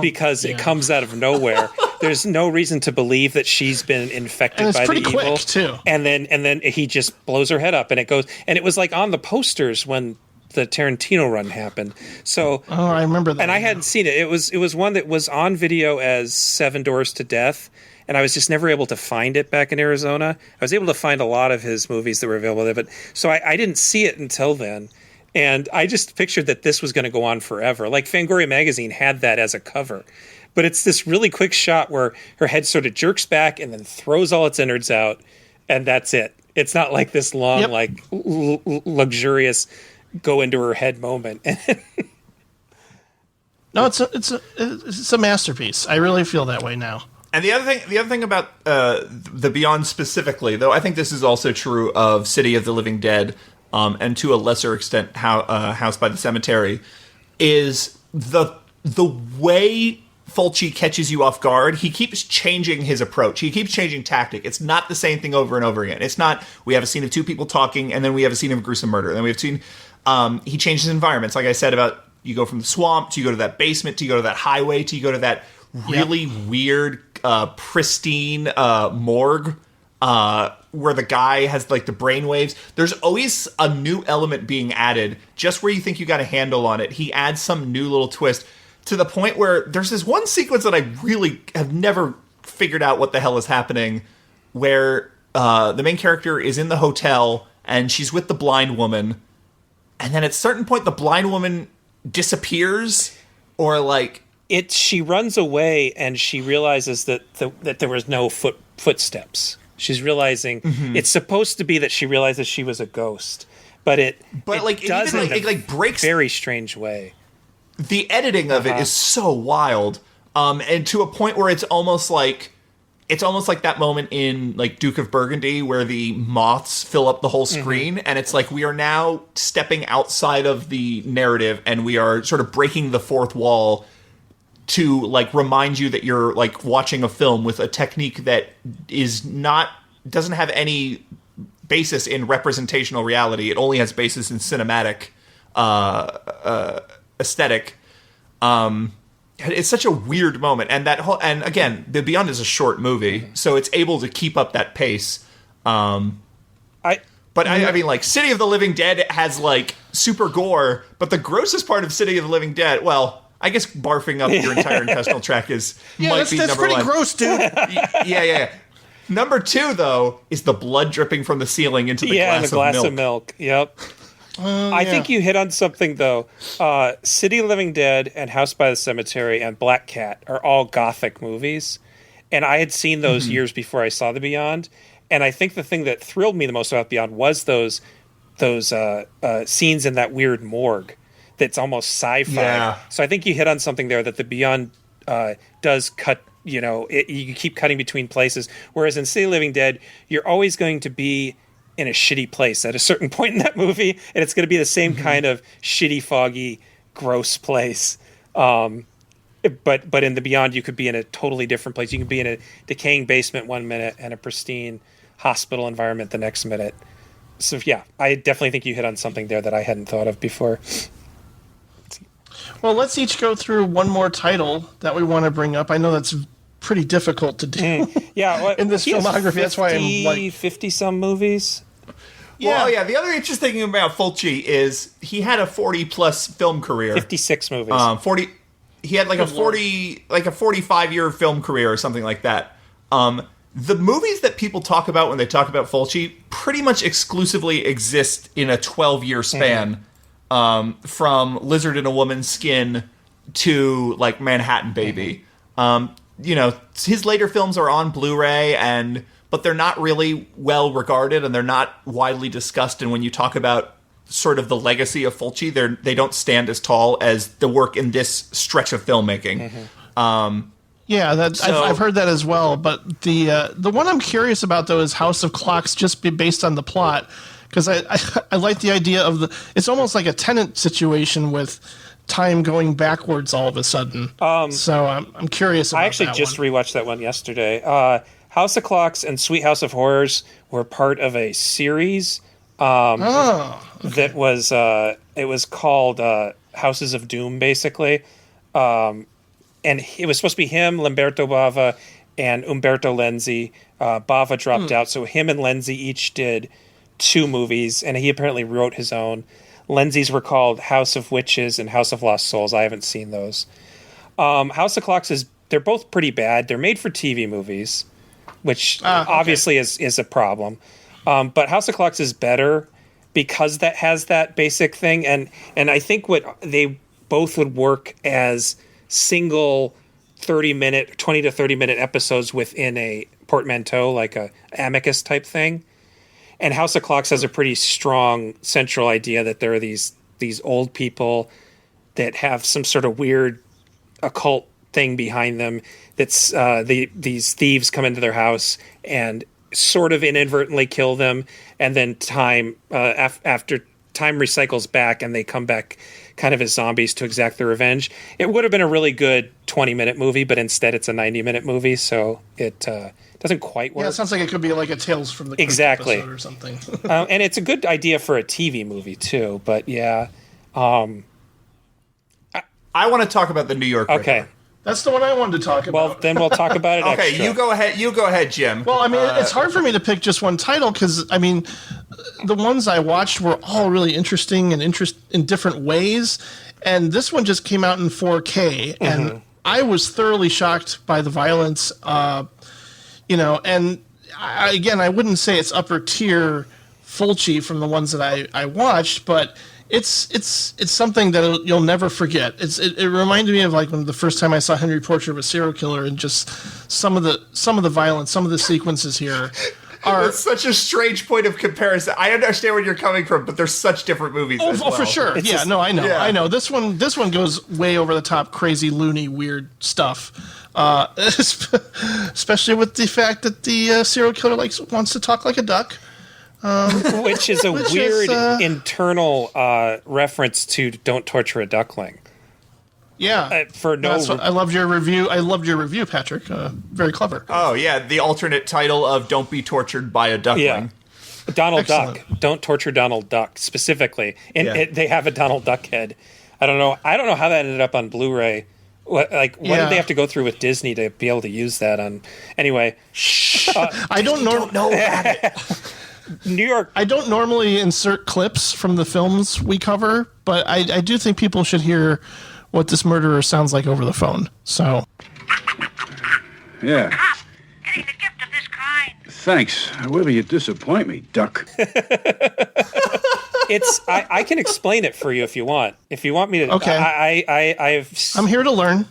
Because it comes out of nowhere. There's no reason to believe that she's been infected by the evil. Quick too. And then he just blows her head up, and it goes. And it was like on the posters when the Tarantino run happened. So I remember that. And I hadn't seen it. It was one that was on video as 7 Doors to Death, and I was just never able to find it back in Arizona. I was able to find a lot of his movies that were available there, but so I didn't see it until then. And I just pictured that this was going to go on forever. Like Fangoria magazine had that as a cover. But it's this really quick shot where her head sort of jerks back and then throws all its innards out, and that's it. It's not like this long, like luxurious go into her head moment. No, it's a masterpiece. I really feel that way now. And the other thing about The Beyond specifically, though I think this is also true of City of the Living Dead, and to a lesser extent House by the Cemetery, is the way Fulci catches you off guard. He keeps changing his approach. He keeps changing tactic. It's not the same thing over and over again. It's not, we have a scene of 2 people talking, and then we have a scene of gruesome murder. And then we have seen, he changes environments. Like I said about, you go from the swamp, to you go to that basement, to you go to that highway, to you go to that really weird, pristine morgue, where the guy has like the brain waves. There's always a new element being added. Just where you think you got a handle on it, he adds some new little twist, to the point where there's this one sequence that I really have never figured out what the hell is happening, where the main character is in the hotel and she's with the blind woman, and then at a certain point the blind woman disappears, or like she runs away and she realizes that there was no footsteps. She's realizing it's supposed to be that she realizes she was a ghost, but it does in a breaks very strange way. The editing of it is so wild, and to a point where it's almost like that moment in like Duke of Burgundy where the moths fill up the whole screen, and it's like we are now stepping outside of the narrative and we are sort of breaking the fourth wall to like remind you that you're like watching a film with a technique that doesn't have any basis in representational reality. It only has basis in cinematic aesthetic. It's such a weird moment, and and again, The Beyond is a short movie, so it's able to keep up that pace. I mean, like, City of the Living Dead has like super gore, but the grossest part of City of the Living Dead, well, I guess barfing up your entire intestinal tract might be number 1. That's pretty gross, dude. Yeah. Number 2, though, is the blood dripping from the ceiling into the glass of milk. Yep. I think you hit on something, though. City of the Living Dead and House by the Cemetery and Black Cat are all gothic movies, and I had seen those years before I saw The Beyond. And I think the thing that thrilled me the most about Beyond was those scenes in that weird morgue that's almost sci-fi. Yeah. So I think you hit on something there, that The Beyond does cut. You know, you keep cutting between places, whereas in City of the Living Dead, you're always going to be in a shitty place at a certain point in that movie, and it's going to be the same kind of shitty, foggy, gross place. But in The Beyond, you could be in a totally different place. You can be in a decaying basement one minute and a pristine hospital environment the next minute. So yeah, I definitely think you hit on something there that I hadn't thought of before. Well, let's each go through one more title that we want to bring up. I know that's pretty difficult to do. Yeah, in this filmography. That's why I'm like 50-some movies. Well, yeah. The other interesting thing about Fulci is he had a 40-plus film career. 56 movies. He had like a 45-year film career or something like that. The movies that people talk about when they talk about Fulci pretty much exclusively exist in a 12-year span, from Lizard in a Woman's Skin to like Manhattan Baby. His later films are on Blu-ray, but they're not really well regarded, and they're not widely discussed. And when you talk about sort of the legacy of Fulci, they don't stand as tall as the work in this stretch of filmmaking. I've heard that as well. But the one I'm curious about though is House of Clocks, just based on the plot, because I like the idea of it's almost like a Tenet situation with time going backwards all of a sudden. So I'm curious about that. I actually just rewatched that one yesterday. House of Clocks and Sweet House of Horrors were part of a series that was it was called Houses of Doom, basically. And it was supposed to be him, Lamberto Bava, and Umberto Lenzi. Bava dropped out, so him and Lenzi each did 2 movies, and he apparently wrote his own. Lenzi's were called House of Witches and House of Lost Souls. I haven't seen those. House of Clocks they're both pretty bad. They're made for TV movies, which obviously is a problem. But House of Clocks is better because that has that basic thing, and I think what they both would work as single 20 to 30 minute episodes within a portmanteau, like a Amicus type thing. And House of Clocks has a pretty strong central idea that there are these old people that have some sort of weird occult thing behind them. That's these thieves come into their house and sort of inadvertently kill them, and then after time recycles back and they come back kind of as zombies to exact their revenge. It would have been a really good 20-minute movie, but instead it's a 90-minute movie, so it doesn't quite work. Yeah, it sounds like it could be like a Tales from the Crypt exactly episode or something. And it's a good idea for a TV movie too, but yeah. I want to talk about the New York Ripper. Okay. That's the one I wanted to talk about. Well, then we'll talk about it Okay, extra. you go ahead, Jim. Well, I mean, it's hard for me to pick just one title because, I mean, the ones I watched were all really interesting and in different ways. And this one just came out in 4K, and I was thoroughly shocked by the violence. And I wouldn't say it's upper tier Fulci from the ones that I watched, but it's something that you'll never forget. It reminded me of like when the first time I saw Henry Portrait of a Serial Killer, and just some of the violence, some of the sequences here are. It's such a strange point of comparison. I understand where you're coming from, but they're such different movies. Oh, for sure. I know. Yeah. I know. This one goes way over the top, crazy, loony, weird stuff. Especially with the fact that the serial killer wants to talk like a duck. Which is a weird internal reference to "Don't Torture a Duckling." Yeah, I loved your review. I loved your review, Patrick. Very clever. Oh yeah, the alternate title of "Don't Be Tortured by a Duckling." Yeah. Donald Excellent. Duck. Don't torture Donald Duck specifically. And they have a Donald Duck head. I don't know how that ended up on Blu-ray. What did they have to go through with Disney to be able to use that on? Anyway, I don't know about it. New York. I don't normally insert clips from the films we cover, but I do think people should hear what this murderer sounds like over the phone. So, Yeah. Getting a gift of this kind. Thanks. However, you disappoint me, duck. I can explain it for you if you want. If you want me to. Okay. I'm here to learn.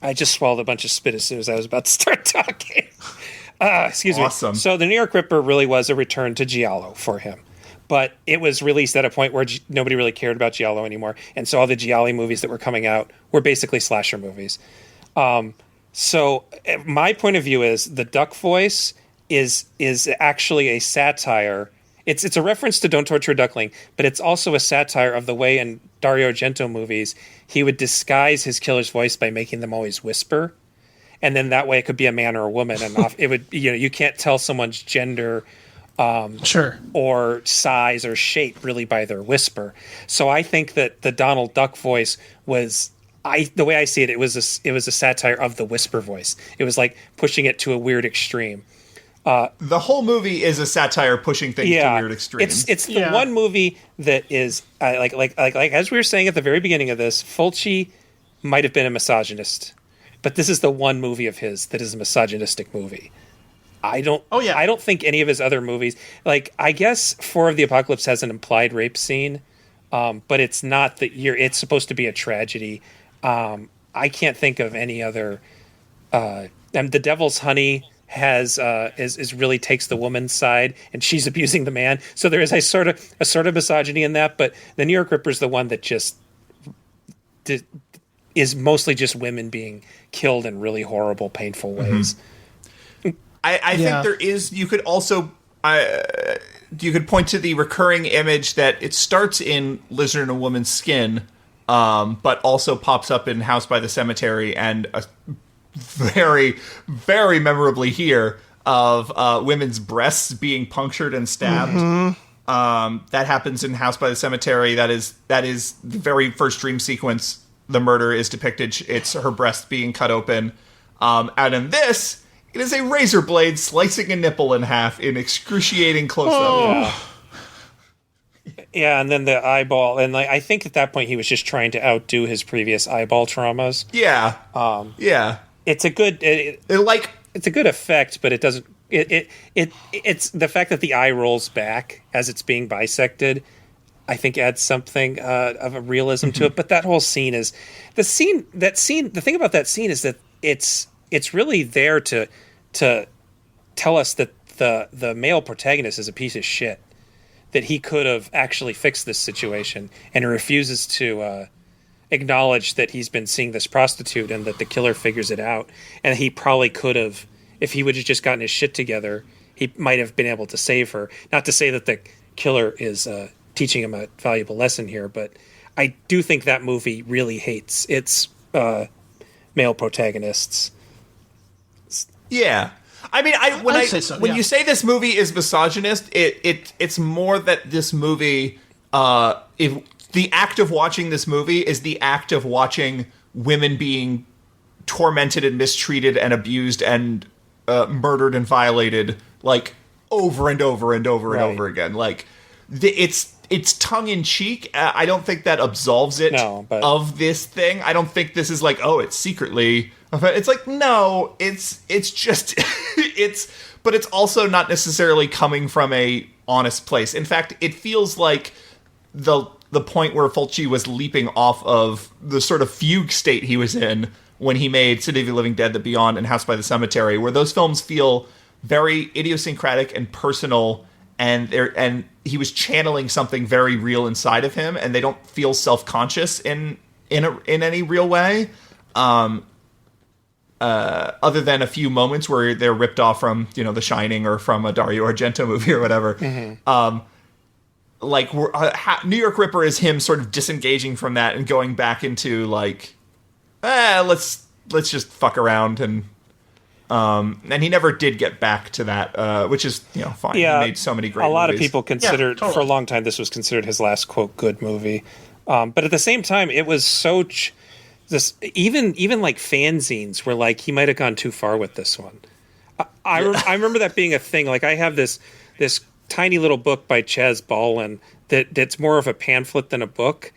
I just swallowed a bunch of spit as soon as I was about to start talking. Excuse me. Awesome. So the New York Ripper really was a return to Giallo for him. But it was released at a point where nobody really cared about Giallo anymore. And so all the Gialli movies that were coming out were basically slasher movies. So my point of view is the duck voice is actually a satire. It's a reference to Don't Torture a Duckling, but it's also a satire of the way in Dario Argento movies he would disguise his killer's voice by making them always whisper. And then that way it could be a man or a woman, and it would you can't tell someone's gender, or size or shape really by their whisper. So I think that the Donald Duck voice was the way I see it. It was a satire of the whisper voice. It was like pushing it to a weird extreme. The whole movie is a satire pushing things to weird extremes. It's the one movie that is like as we were saying at the very beginning of this, Fulci might have been a misogynist. But this is the one movie of his that is a misogynistic movie. I don't think any of his other movies, like I guess 4 of the Apocalypse has an implied rape scene, but it's not that it's supposed to be a tragedy. I can't think of any other. And The Devil's Honey has is really takes the woman's side, and she's abusing the man. So there is a sort of misogyny in that. But the New York Ripper is the one that just is mostly just women being killed in really horrible, painful ways. I think there is. You could also. You could point to the recurring image that it starts in Lizard in a Woman's Skin, but also pops up in House by the Cemetery, and very, very memorably here of women's breasts being punctured and stabbed. That happens in House by the Cemetery. That is the very first dream sequence. The murder is depicted. It's her breast being cut open. And in this, it is a razor blade slicing a nipple in half in excruciating close-up. Yeah, and then the eyeball, and I think at that point he was just trying to outdo his previous eyeball traumas. Yeah, It's a good, it's a good effect, but it doesn't. It's the fact that the eye rolls back as it's being bisected, I think adds something of a realism to it. But that whole scene is the thing about that scene is that it's really there to tell us that the male protagonist is a piece of shit, that he could have actually fixed this situation, and he refuses to acknowledge that he's been seeing this prostitute and that the killer figures it out. And he probably could have, if he would have just gotten his shit together, he might have been able to save her. Not to say that the killer is teaching him a valuable lesson here, but I do think that movie really hates its male protagonists. Yeah. I mean, when you say this movie is misogynist, it's more that this movie, if the act of watching this movie is the act of watching women being tormented and mistreated and abused and murdered and violated, like, over and over and over and over again. Like, it's tongue in cheek. I don't think that absolves it of this thing. I don't think this is like, oh, it's secretly. It's like, no, it's just but it's also not necessarily coming from a honest place. In fact, it feels like the point where Fulci was leaping off of the sort of fugue state he was in when he made City of the Living Dead, The Beyond, and House by the Cemetery, where those films feel very idiosyncratic and personal, and he was channeling something very real inside of him, and they don't feel self-conscious in any real way. Other than a few moments where they're ripped off from, The Shining or from a Dario Argento movie or whatever. Like, New York Ripper is him sort of disengaging from that and going back into, like, let's just fuck around, and he never did get back to that, which is, fine. Yeah, he made so many great movies. A lot of people considered, for a long time, this was considered his last, quote, good movie. But at the same time, it was so... This even like fanzines were like, he might have gone too far with this one. I remember that being a thing. Like, I have this tiny little book by Chaz Ballin that's more of a pamphlet than a book,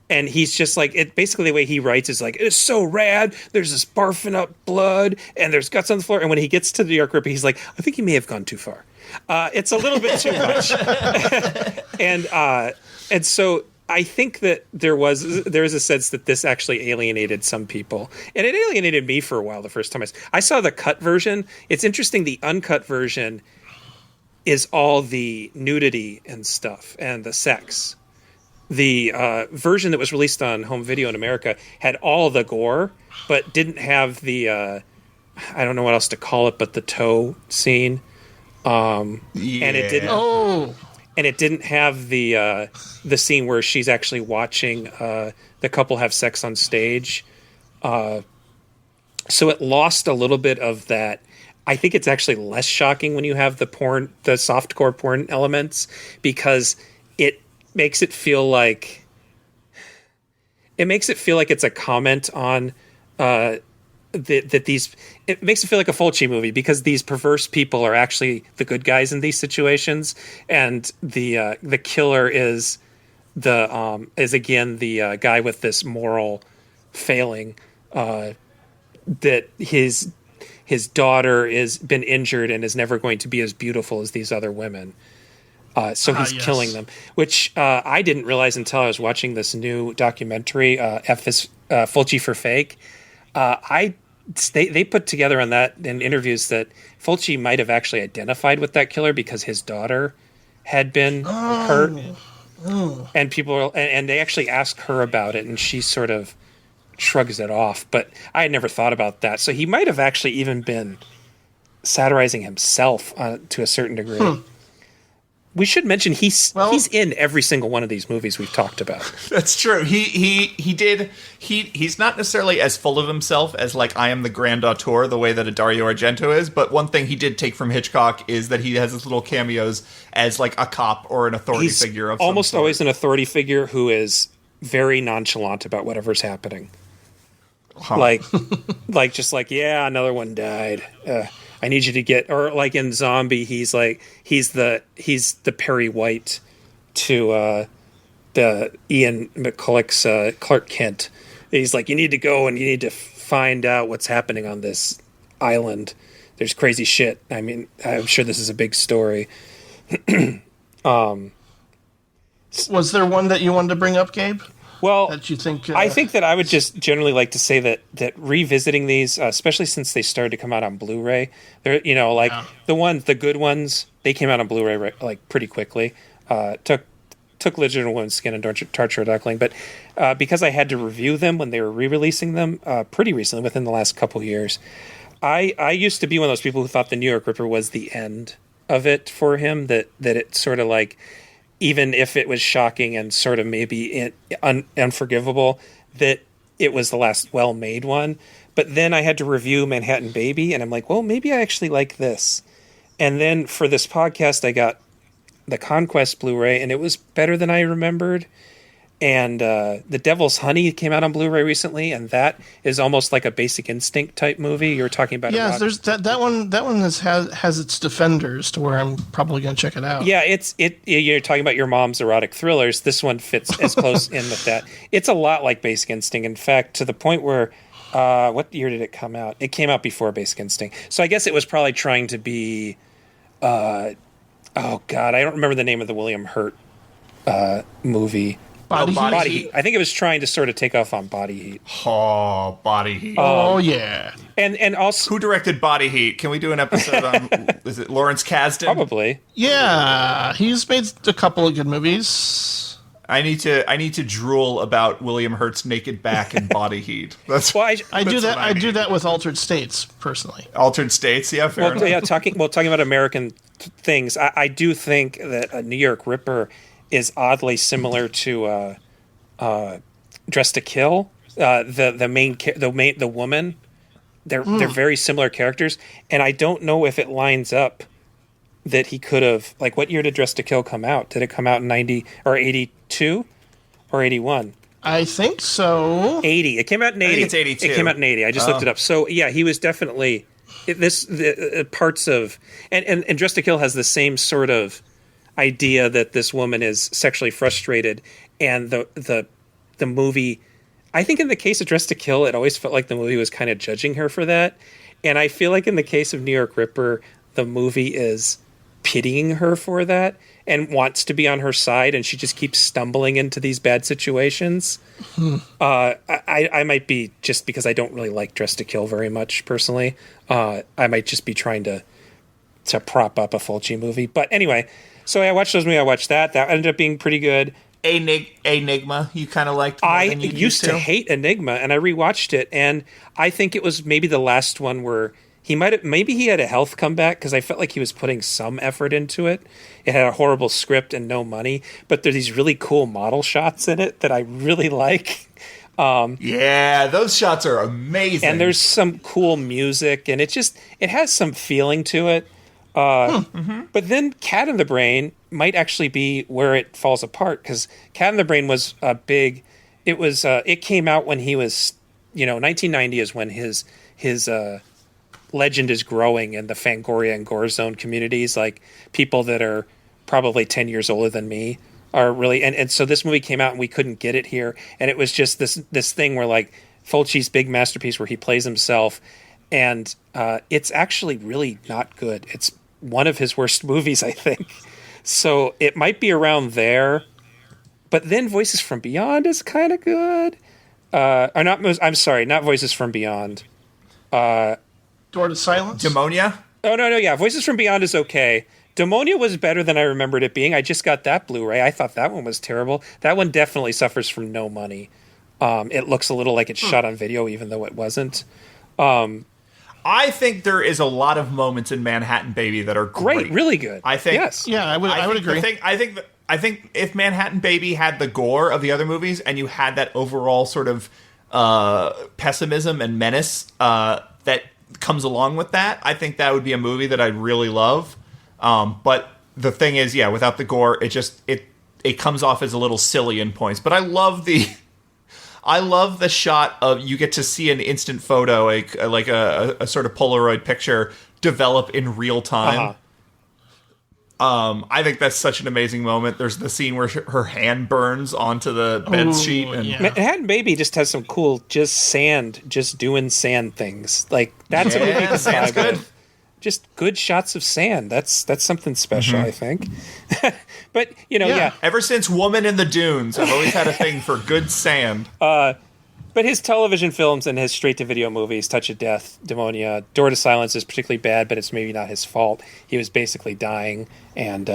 and he's just like, it basically the way he writes is like, it's so rad. There's this barfing up blood and there's guts on the floor. And when he gets to the New York Ripper, he's like, I think he may have gone too far. It's a little bit too much, and so. I think that there is a sense that this actually alienated some people, and it alienated me for a while. The first time I saw the cut version, it's interesting. The uncut version is all the nudity and stuff and the sex. The version that was released on home video in America had all the gore, but didn't have the I don't know what else to call it, but the toe scene. And it didn't. Oh. And it didn't have the scene where she's actually watching the couple have sex on stage. So it lost a little bit of that. I think it's actually less shocking when you have the softcore porn elements, because it makes it feel like it's a comment on it makes it feel like a Fulci movie, because these perverse people are actually the good guys in these situations, and the killer is again the guy with this moral failing, that his daughter is been injured and is never going to be as beautiful as these other women. So he's killing them, which I didn't realize until I was watching this new documentary, F is Fulci for Fake. They put together on that in interviews that Fulci might have actually identified with that killer because his daughter had been hurt, and and they actually asked her about it, and she sort of shrugs it off. But I had never thought about that, so he might have actually even been satirizing himself to a certain degree. We should mention he's in every single one of these movies we've talked about. That's true. He's not necessarily as full of himself as like I am the grand auteur the way that a Dario Argento is, but one thing he did take from Hitchcock is that he has his little cameos as like a cop or an authority figure of almost some sort. always an authority figure who is very nonchalant about whatever's happening. Like yeah, another one died. I need you to get, or like in Zombie, he's the Perry White to the Ian McCulloch's Clark Kent. He's like, you need to go and you need to find out what's happening on this island. There's crazy shit. I mean, I'm sure this is a big story. Was there one that you wanted to bring up, Gabe? Well, that you think? I think that I would just generally like to say that revisiting these, especially since they started to come out on Blu-ray, they're the good ones, they came out on Blu-ray like pretty quickly. Took Legion Woman's Skin and Torture Duckling, but because I had to review them when they were re-releasing them pretty recently, within the last couple years, I used to be one of those people who thought the New York Ripper was the end of it for him. That it sort of like, even if it was shocking and sort of maybe unforgivable, that it was the last well-made one. But then I had to review Manhattan Baby, and I'm like, well, maybe I actually like this. And then for this podcast, I got the Conquest Blu-ray, and it was better than I remembered. And The Devil's Honey came out on Blu-ray recently, and that is almost like a Basic Instinct type movie. You were talking about there's that one. That one has its defenders to where I'm probably going to check it out. Yeah, you're talking about your mom's erotic thrillers. This one fits as close in with that. It's a lot like Basic Instinct. In fact, to the point where what year did it come out? It came out before Basic Instinct. So I guess it was probably trying to be oh god, I don't remember the name of the William Hurt movie. Body Heat. I think it was trying to sort of take off on Body Heat. Oh, Body Heat. Oh, yeah. And also... Who directed Body Heat? Can we do an episode on... is it Lawrence Kasdan? Probably. Yeah. He's made a couple of good movies. I need to drool about William Hurt's naked back in Body Heat. That's I do that. I do that with Altered States, personally. Altered States, yeah, fair enough. Yeah, talking about American things, I do think that a New York Ripper is oddly similar to Dressed to Kill. The woman, they're very similar characters, and I don't know if it lines up that he could have, like, what year did Dressed to Kill come out? Did it come out in 90 or 82 or 81? I think so. 80. It came out in 80. I think it's 82. It came out in 80. I just looked it up. So yeah, he was definitely parts of and Dressed to Kill has the same sort of idea that this woman is sexually frustrated, and the movie, I think in the case of Dressed to Kill, it always felt like the movie was kind of judging her for that, and I feel like in the case of New York Ripper, the movie is pitying her for that and wants to be on her side, and she just keeps stumbling into these bad situations. I might be, just because I don't really like Dressed to Kill very much personally, I might just be trying to prop up a Fulci movie. But anyway, so I watched those movies. I watched that. That ended up being pretty good. Enigma, you kind of liked more I than you used to hate Enigma, and I rewatched it, and I think it was maybe the last one where maybe he had a health comeback, because I felt like he was putting some effort into it. It had a horrible script and no money, but there's these really cool model shots in it that I really like. Yeah, those shots are amazing. And there's some cool music, and it has some feeling to it. But then Cat in the Brain might actually be where it falls apart, because Cat in the Brain was a big. It came out when he was, 1990 is when his legend is growing in the Fangoria and Gore Zone communities. Like, people that are probably 10 years older than me are really, and so this movie came out and we couldn't get it here, and it was just this thing where, like, Fulci's big masterpiece where he plays himself, and it's actually really not good. It's one of his worst movies, I think. So it might be around there. But then Voices from Beyond is kind of good. Or not. I'm sorry, not Voices from Beyond. Door to Silence? Demonia? Oh, no, yeah. Voices from Beyond is okay. Demonia was better than I remembered it being. I just got that Blu-ray. I thought that one was terrible. That one definitely suffers from no money. It looks a little like it's shot on video, even though it wasn't. I think there is a lot of moments in Manhattan Baby that are great. Really good. I think. Yes. Yeah, I would agree. I think if Manhattan Baby had the gore of the other movies and you had that overall sort of pessimism and menace that comes along with that, I think that would be a movie that I'd really love. But the thing is, yeah, without the gore, it comes off as a little silly in points. But I love the shot of you get to see an instant photo, like a sort of Polaroid picture develop in real time. I think that's such an amazing moment. There's the scene where her hand burns onto the bed sheet. And Manhattan Baby just has some cool, just doing sand things. Like, that's a movie that's sand's good. Just good shots of sand. That's something special, I think. But, yeah. Ever since Woman in the Dunes, I've always had a thing for good sand. But his television films and his straight-to-video movies, Touch of Death, Demonia, Door to Silence is particularly bad, but it's maybe not his fault. He was basically dying, and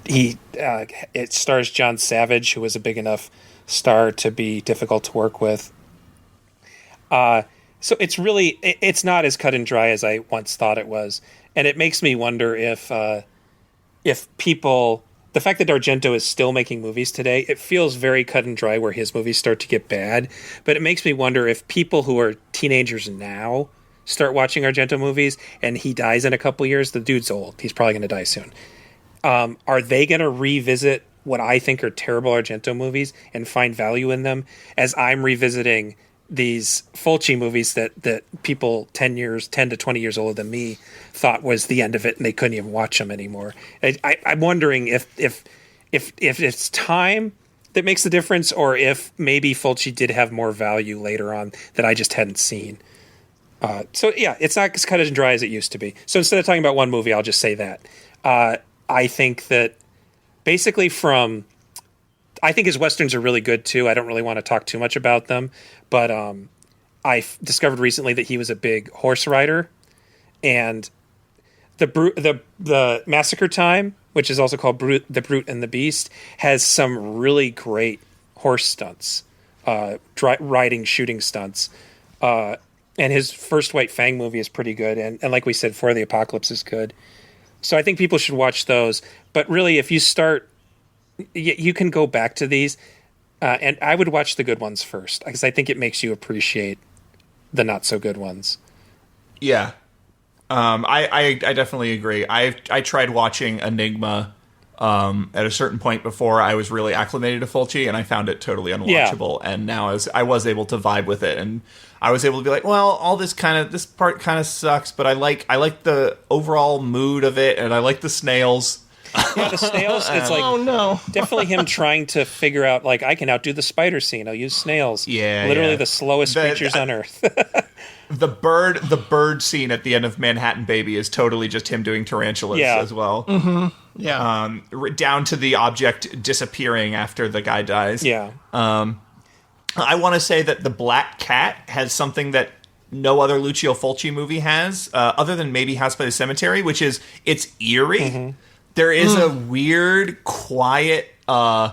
it stars John Savage, who was a big enough star to be difficult to work with. So it's not as cut and dry as I once thought it was, and it makes me wonder if people... The fact that Argento is still making movies today, it feels very cut and dry where his movies start to get bad. But it makes me wonder if people who are teenagers now start watching Argento movies and he dies in a couple years. The dude's old. He's probably going to die soon. Are they going to revisit what I think are terrible Argento movies and find value in them as I'm revisiting these Fulci movies that people 10 to 20 years older than me thought was the end of it and they couldn't even watch them anymore. I'm wondering if it's time that makes the difference or if maybe Fulci did have more value later on that I just hadn't seen. So yeah, it's not as cut and dry as it used to be. So instead of talking about one movie, I'll just say that. I think that basically I think his Westerns are really good too. I don't really want to talk too much about them, but I discovered recently that he was a big horse rider, and the Massacre Time, which is also called The Brute and the Beast, has some really great horse stunts, riding, shooting stunts. And his first White Fang movie is pretty good, and like we said, For the Apocalypse is good. So I think people should watch those. But really, if you start, you can go back to these, and I would watch the good ones first because I think it makes you appreciate the not so good ones. Yeah, I definitely agree. I tried watching Enigma at a certain point before I was really acclimated to Fulci, and I found it totally unwatchable. Yeah. And now I was able to vibe with it, and I was able to be like, well, all this part kind of sucks, but I like the overall mood of it, and I like the snails. Yeah, the snails, it's like, oh no, definitely him trying to figure out, like, I can outdo the spider scene. I'll use snails. Yeah, literally the slowest creatures on Earth. The bird scene at the end of Manhattan Baby is totally just him doing tarantulas as well. Mm-hmm. Yeah, down to the object disappearing after the guy dies. Yeah. I want to say that the Black Cat has something that no other Lucio Fulci movie has, other than maybe House by the Cemetery, which is it's eerie. Mm-hmm. There is a weird, quiet kind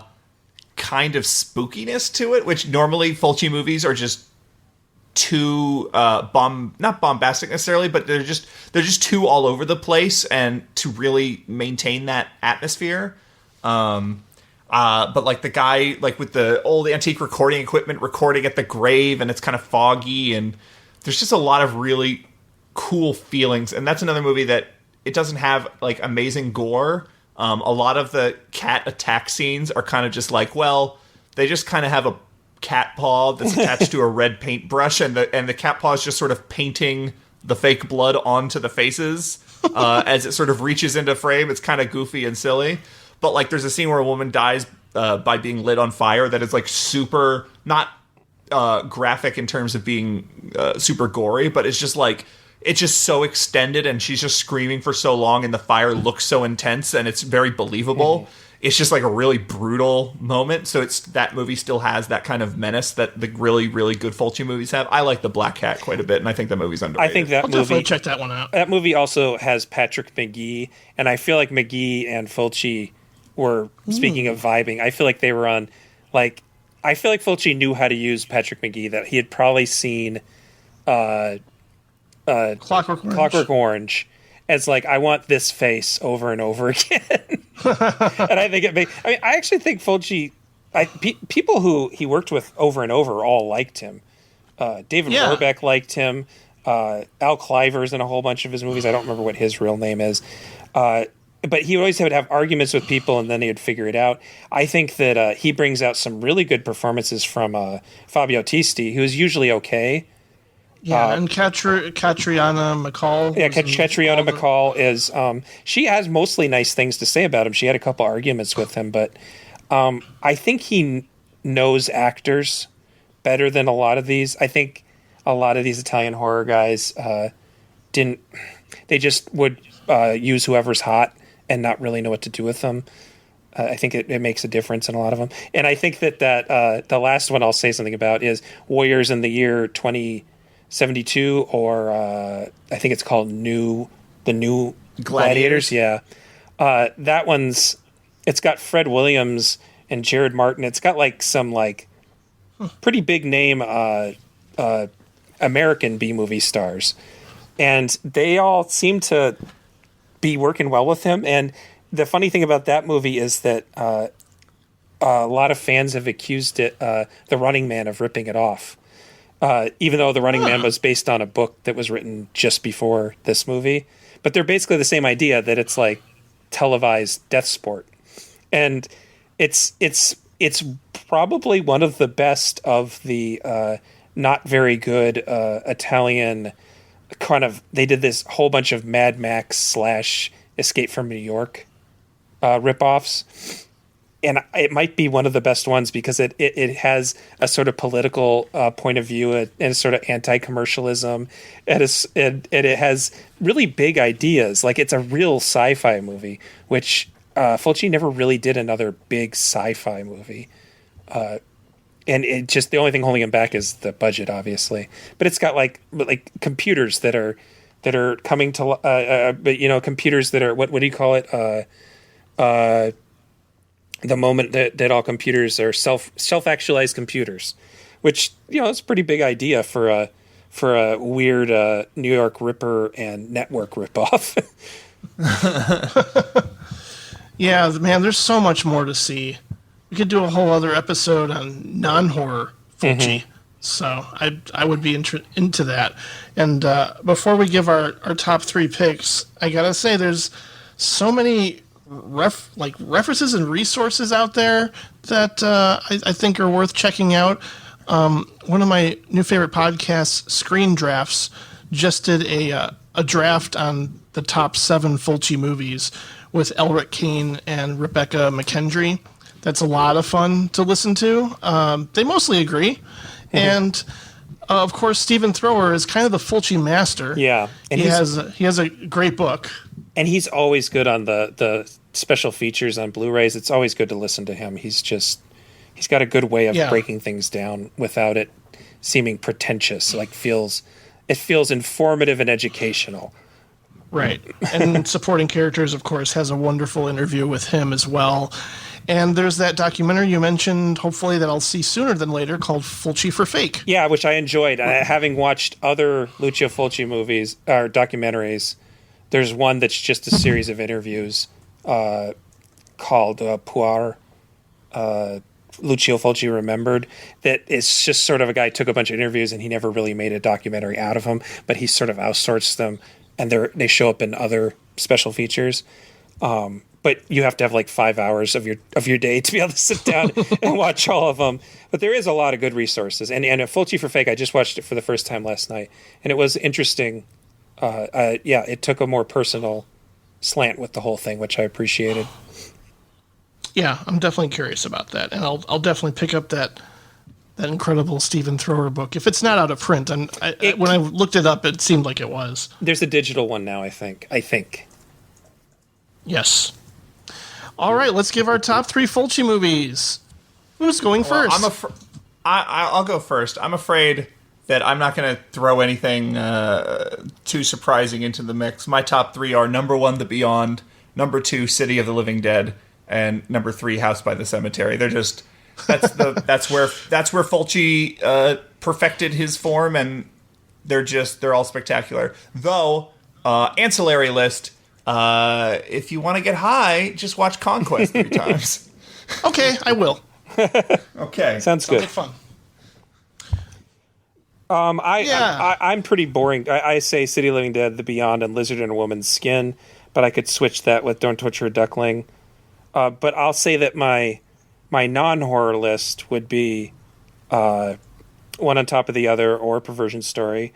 of spookiness to it, which normally Fulci movies are just too not bombastic necessarily, but they're just too all over the place and to really maintain that atmosphere. But like the guy, like with the old antique recording equipment, recording at the grave, and it's kind of foggy, and there's just a lot of really cool feelings. And that's another movie that it doesn't have like amazing gore. A lot of the cat attack scenes are kind of just like, well, they just kind of have a cat paw that's attached to a red paintbrush, and the cat paw is just sort of painting the fake blood onto the faces as it sort of reaches into frame. It's kind of goofy and silly. But like, there's a scene where a woman dies by being lit on fire that is like super not graphic in terms of being super gory, but it's just like, it's just so extended, and she's just screaming for so long, and the fire looks so intense, and it's very believable. it's just like a really brutal moment. So that movie still has that kind of menace that the really, really good Fulci movies have. I like The Black Cat quite a bit, and I think that movie's underrated. I think that I'll movie, definitely check that one out. That movie also has Patrick McGee, and I feel like McGee and Fulci were, speaking of vibing, I feel like they were on, like, I feel like Fulci knew how to use Patrick McGee, that he had probably seen Clockwork Orange as like, I want this face over and over again. And I think I actually think Fulci, people who he worked with over and over all liked him. David Warbeck liked him. Al Cliver's in a whole bunch of his movies. I don't remember what his real name is. But he always would have arguments with people, and then he would figure it out. I think that he brings out some really good performances from Fabio Tisti, who's usually okay. Yeah, and Catriona McCall. Yeah, Catriona McCall is. She has mostly nice things to say about him. She had a couple arguments with him, but I think he knows actors better than a lot of these. I think a lot of these Italian horror guys didn't. They just would use whoever's hot and not really know what to do with them. I think it makes a difference in a lot of them. And I think that the last one I'll say something about is Warriors in the Year 2072, or I think it's called The New Gladiators. Yeah. That one's, it's got Fred Williams and Jared Martin. It's got like some like pretty big name American B-movie stars. And they all seem to be working well with him. And the funny thing about that movie is that a lot of fans have accused it, The Running Man, of ripping it off. Even though The Running Man was based on a book that was written just before this movie. But they're basically the same idea, that it's like televised death sport. And it's probably one of the best of the not very good Italian kind of, they did this whole bunch of Mad Max / Escape from New York ripoffs. And it might be one of the best ones because it has a sort of political point of view and a sort of anti-commercialism. And it has really big ideas. Like, it's a real sci-fi movie, which Fulci never really did another big sci-fi movie. And it just, the only thing holding him back is the budget, obviously. But it's got like computers that are coming to, but you know, computers that are, what do you call it? The moment that all computers are self-actualized computers, which, you know, it's a pretty big idea for a weird New York Ripper and network ripoff. Yeah, man, there's so much more to see. We could do a whole other episode on non-horror Fulci. So I would be into that. And before we give our top 3 picks, I gotta say there's so many references and resources out there that I think are worth checking out. One of my new favorite podcasts, Screen Drafts, just did a draft on the top 7 Fulci movies with Elric Kane and Rebecca McKendry. That's a lot of fun to listen to. They mostly agree. And of course, Stephen Thrower is kind of the Fulci master. Yeah, and he has a great book. And he's always good on the special features on Blu-rays. It's always good to listen to him. He's got a good way of breaking things down without it seeming pretentious. Like, it feels informative and educational. Right. And Supporting Characters, of course, has a wonderful interview with him as well. And there's that documentary you mentioned, hopefully, that I'll see sooner than later, called Fulci for Fake. Yeah, which I enjoyed. Having watched other Lucio Fulci movies or documentaries, there's one that's just a series of interviews called Puar, Lucio Fulci Remembered, that is just sort of a guy took a bunch of interviews and he never really made a documentary out of them, but he sort of outsourced them, and they show up in other special features. But you have to have like 5 hours of your day to be able to sit down and watch all of them. But there is a lot of good resources. And Fulci for Fake, I just watched it for the first time last night, and it was interesting. It took a more personal slant with the whole thing, which I appreciated. Yeah, I'm definitely curious about that, and I'll definitely pick up that incredible Stephen Thrower book if it's not out of print. And when I looked it up, it seemed like it was. There's a digital one now, I think. Yes. All right, let's give our top 3 Fulci movies. Who's going first? I'll go first. I'm afraid that I'm not going to throw anything too surprising into the mix. My top 3 are number 1, The Beyond, number 2, City of the Living Dead, and number 3, House by the Cemetery. They're just that's where Fulci perfected his form, and they're all spectacular. Though ancillary list, if you want to get high, just watch Conquest 3 times. Okay, I will. Okay, Sounds good. Sounds like fun. I'm pretty boring. I say City of the Living Dead, The Beyond, and Lizard in a Woman's Skin, but I could switch that with Don't Torture a Duckling. But I'll say that my non-horror list would be One on Top of the Other or Perversion Story,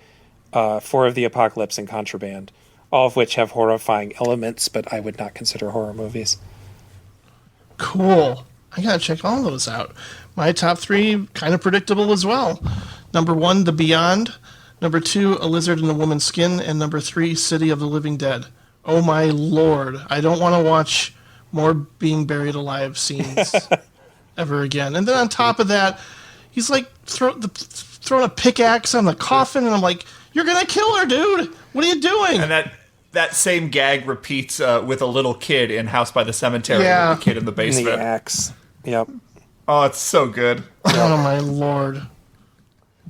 4 of the Apocalypse, and Contraband, all of which have horrifying elements, but I would not consider horror movies. Cool. I gotta check all those out. My top 3, kind of predictable as well. Number 1, The Beyond. Number 2, A Lizard in a Woman's Skin. And number 3, City of the Living Dead. Oh my lord. I don't want to watch more being buried alive scenes ever again. And then on top of that, he's like throwing a pickaxe on the coffin, and I'm like, you're gonna kill her, dude! What are you doing? And that same gag repeats with a little kid in House by the Cemetery, with the kid in the basement. And the axe. Yep. Oh, it's so good. Oh my lord.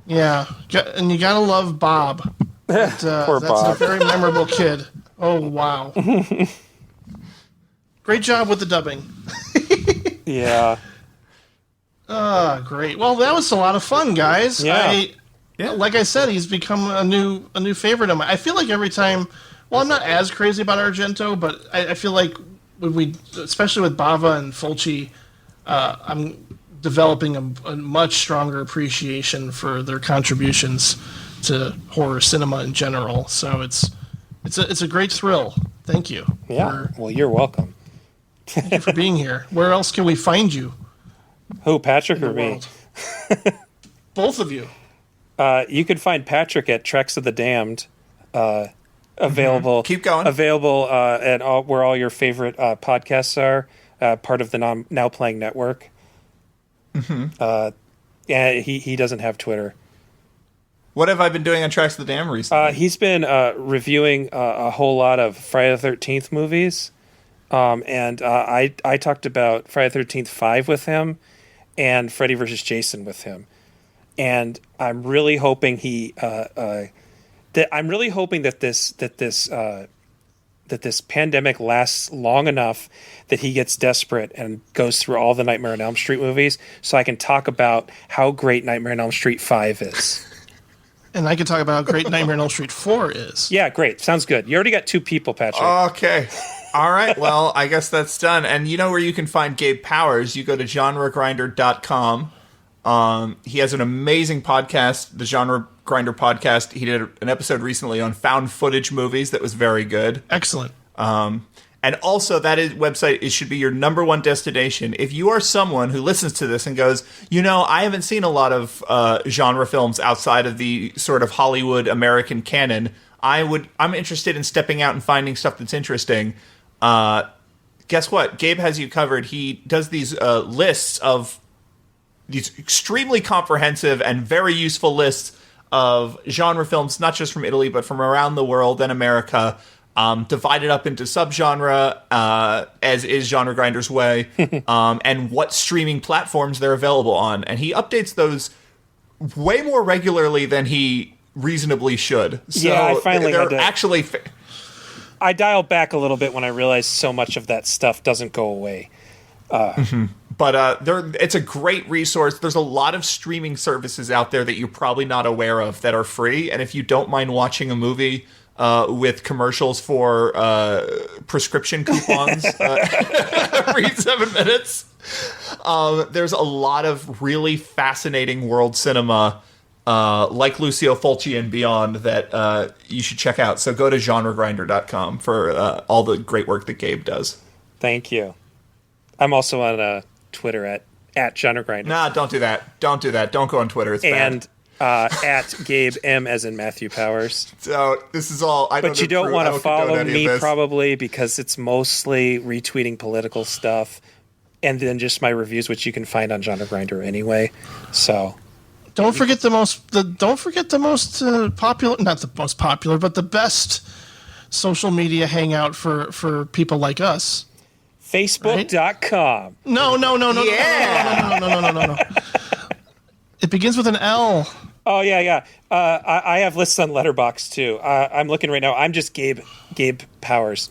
Yeah, and you gotta love Bob. Poor Bob. That's a very memorable kid. Oh, wow. Great job with the dubbing. Yeah. Great. Well, that was a lot of fun, guys. Yeah. Like I said, he's become a new favorite of mine. I feel like every time, well, I'm not as crazy about Argento, but I feel like when we, especially with Bava and Fulci, I'm developing a much stronger appreciation for their contributions to horror cinema in general. So it's a great thrill. Thank you. Yeah. Well, you're welcome. Thank you for being here. Where else can we find you? Who, Patrick or me? World? Both of you. You can find Patrick at Treks of the Damned. Available. Keep going. Available at where all your favorite podcasts are. Part of the Now Playing Network. Yeah, he doesn't have Twitter. What have I been doing on Tracks of the Dam recently? He's been reviewing a whole lot of Friday the 13th movies. And I talked about Friday the 13th 5 with him and Freddy vs. Jason with him. And I'm really hoping that this pandemic lasts long enough that he gets desperate and goes through all the Nightmare on Elm Street movies so I can talk about how great Nightmare on Elm Street 5 is. And I can talk about how great Nightmare on Elm Street 4 is. Yeah, great. Sounds good. You already got 2 people, Patrick. Okay. All right. Well, I guess that's done. And you know where you can find Gabe Powers? You go to genregrinder.com. He has an amazing podcast, the Genre Grinder podcast. He did an episode recently on found footage movies that was very good. Excellent. And also, website should be your number one destination. If you are someone who listens to this and goes, I haven't seen a lot of genre films outside of the sort of Hollywood American canon, I'm interested in stepping out and finding stuff that's interesting. Guess what? Gabe has you covered. He does these lists of these extremely comprehensive and very useful lists of genre films, not just from Italy, but from around the world and America, divided up into subgenre, as is Genre Grinder's way, and what streaming platforms they're available on. And he updates those way more regularly than he reasonably should. So yeah, I finally had to... actually... I dialed back a little bit when I realized so much of that stuff doesn't go away. But it's a great resource. There's a lot of streaming services out there that you're probably not aware of that are free. And if you don't mind watching a movie with commercials for prescription coupons every 7 minutes, there's a lot of really fascinating world cinema like Lucio Fulci and beyond that you should check out. So go to genregrinder.com for all the great work that Gabe does. Thank you. I'm also on Twitter at Genre Grinder. Nah, don't do that. Don't do that. Don't go on Twitter. It's bad. at Gabe M as in Matthew Powers. So this is all. But you don't want to follow me probably because it's mostly retweeting political stuff, and then just my reviews, which you can find on Genre Grinder anyway. So don't forget the most popular, not the most popular, but the best social media hangout for people like us. Facebook.com. No. Yeah. No. It begins with an L. Oh, yeah. I have lists on Letterboxd, too. I'm looking right now. I'm just Gabe Powers.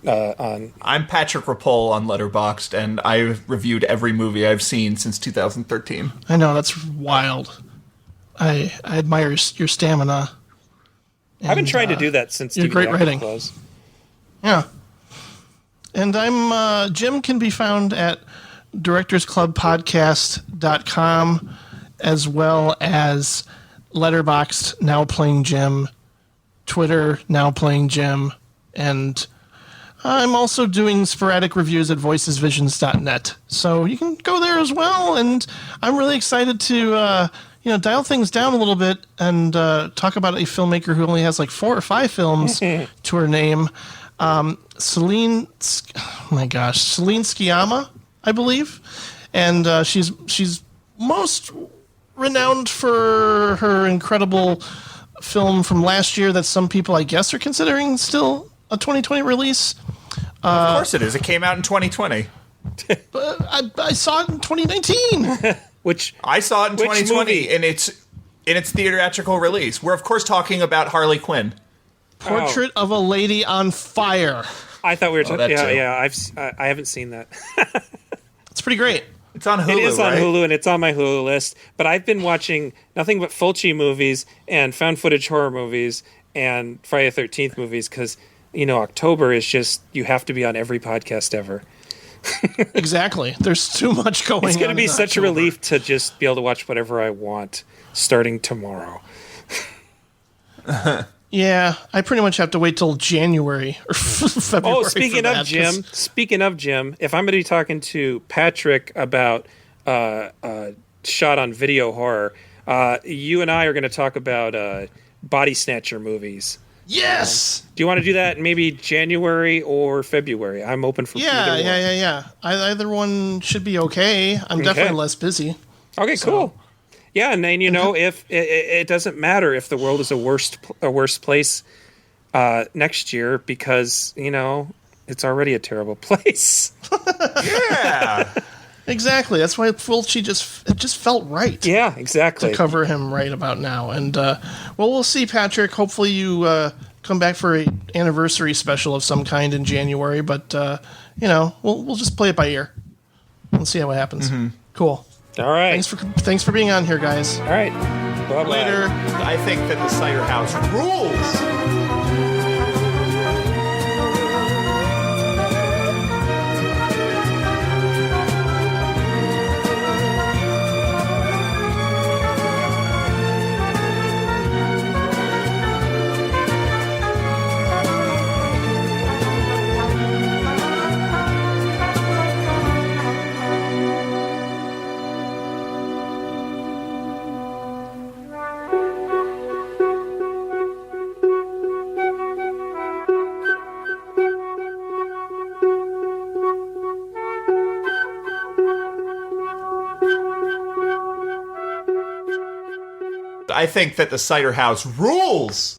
I'm Patrick Ripoll on Letterboxd, and I've reviewed every movie I've seen since 2013. I know, that's wild. I admire your stamina. I've been trying to do that since your great writing. Close. Yeah. And I'm Jim can be found at directorsclubpodcast.com, as well as Letterboxd, Now Playing Jim, Twitter, Now Playing Jim, and I'm also doing sporadic reviews at voicesvisions.net. So you can go there as well, and I'm really excited to dial things down a little bit and talk about a filmmaker who only has like 4 or 5 films to her name. Celine Sciamma, I believe, and she's most renowned for her incredible film from last year that some people, I guess, are considering still a 2020 release. Of course it is. It came out in 2020. But I saw it in 2019. Which I saw it in 2020 movie? in its theatrical release. We're of course talking about Harley Quinn. Portrait of a Lady on Fire. I thought we were talking. that too. Yeah. I haven't seen that. It's pretty great. It's on Hulu. It is on right? Hulu, and it's on my Hulu list. But I've been watching nothing but Fulci movies and found footage horror movies and Friday the 13th movies because, October is just, you have to be on every podcast ever. Exactly. There's too much going on. It's going to be in such October. a relief to just be able to watch whatever I want starting tomorrow. Yeah, I pretty much have to wait till January or February. Oh, speaking of Jim, if I'm going to be talking to Patrick about shot on video horror, you and I are going to talk about body snatcher movies. Yes. Do you want to do that in maybe January or February? I'm open for either one. Yeah. Either one should be okay. I'm definitely less busy. Okay, cool. Yeah, and then if it doesn't matter if the world is a worse place next year because it's already a terrible place. Yeah. Exactly. That's why Fulci just felt right. Yeah, exactly. To cover him right about now, and we'll see, Patrick. Hopefully, you come back for a anniversary special of some kind in January. But we'll just play it by ear and see how it happens. Mm-hmm. Cool. All right. Thanks for being on here, guys. All right. Bye-bye. Later. I think that the Cider House rules. I think that the Cider House rules.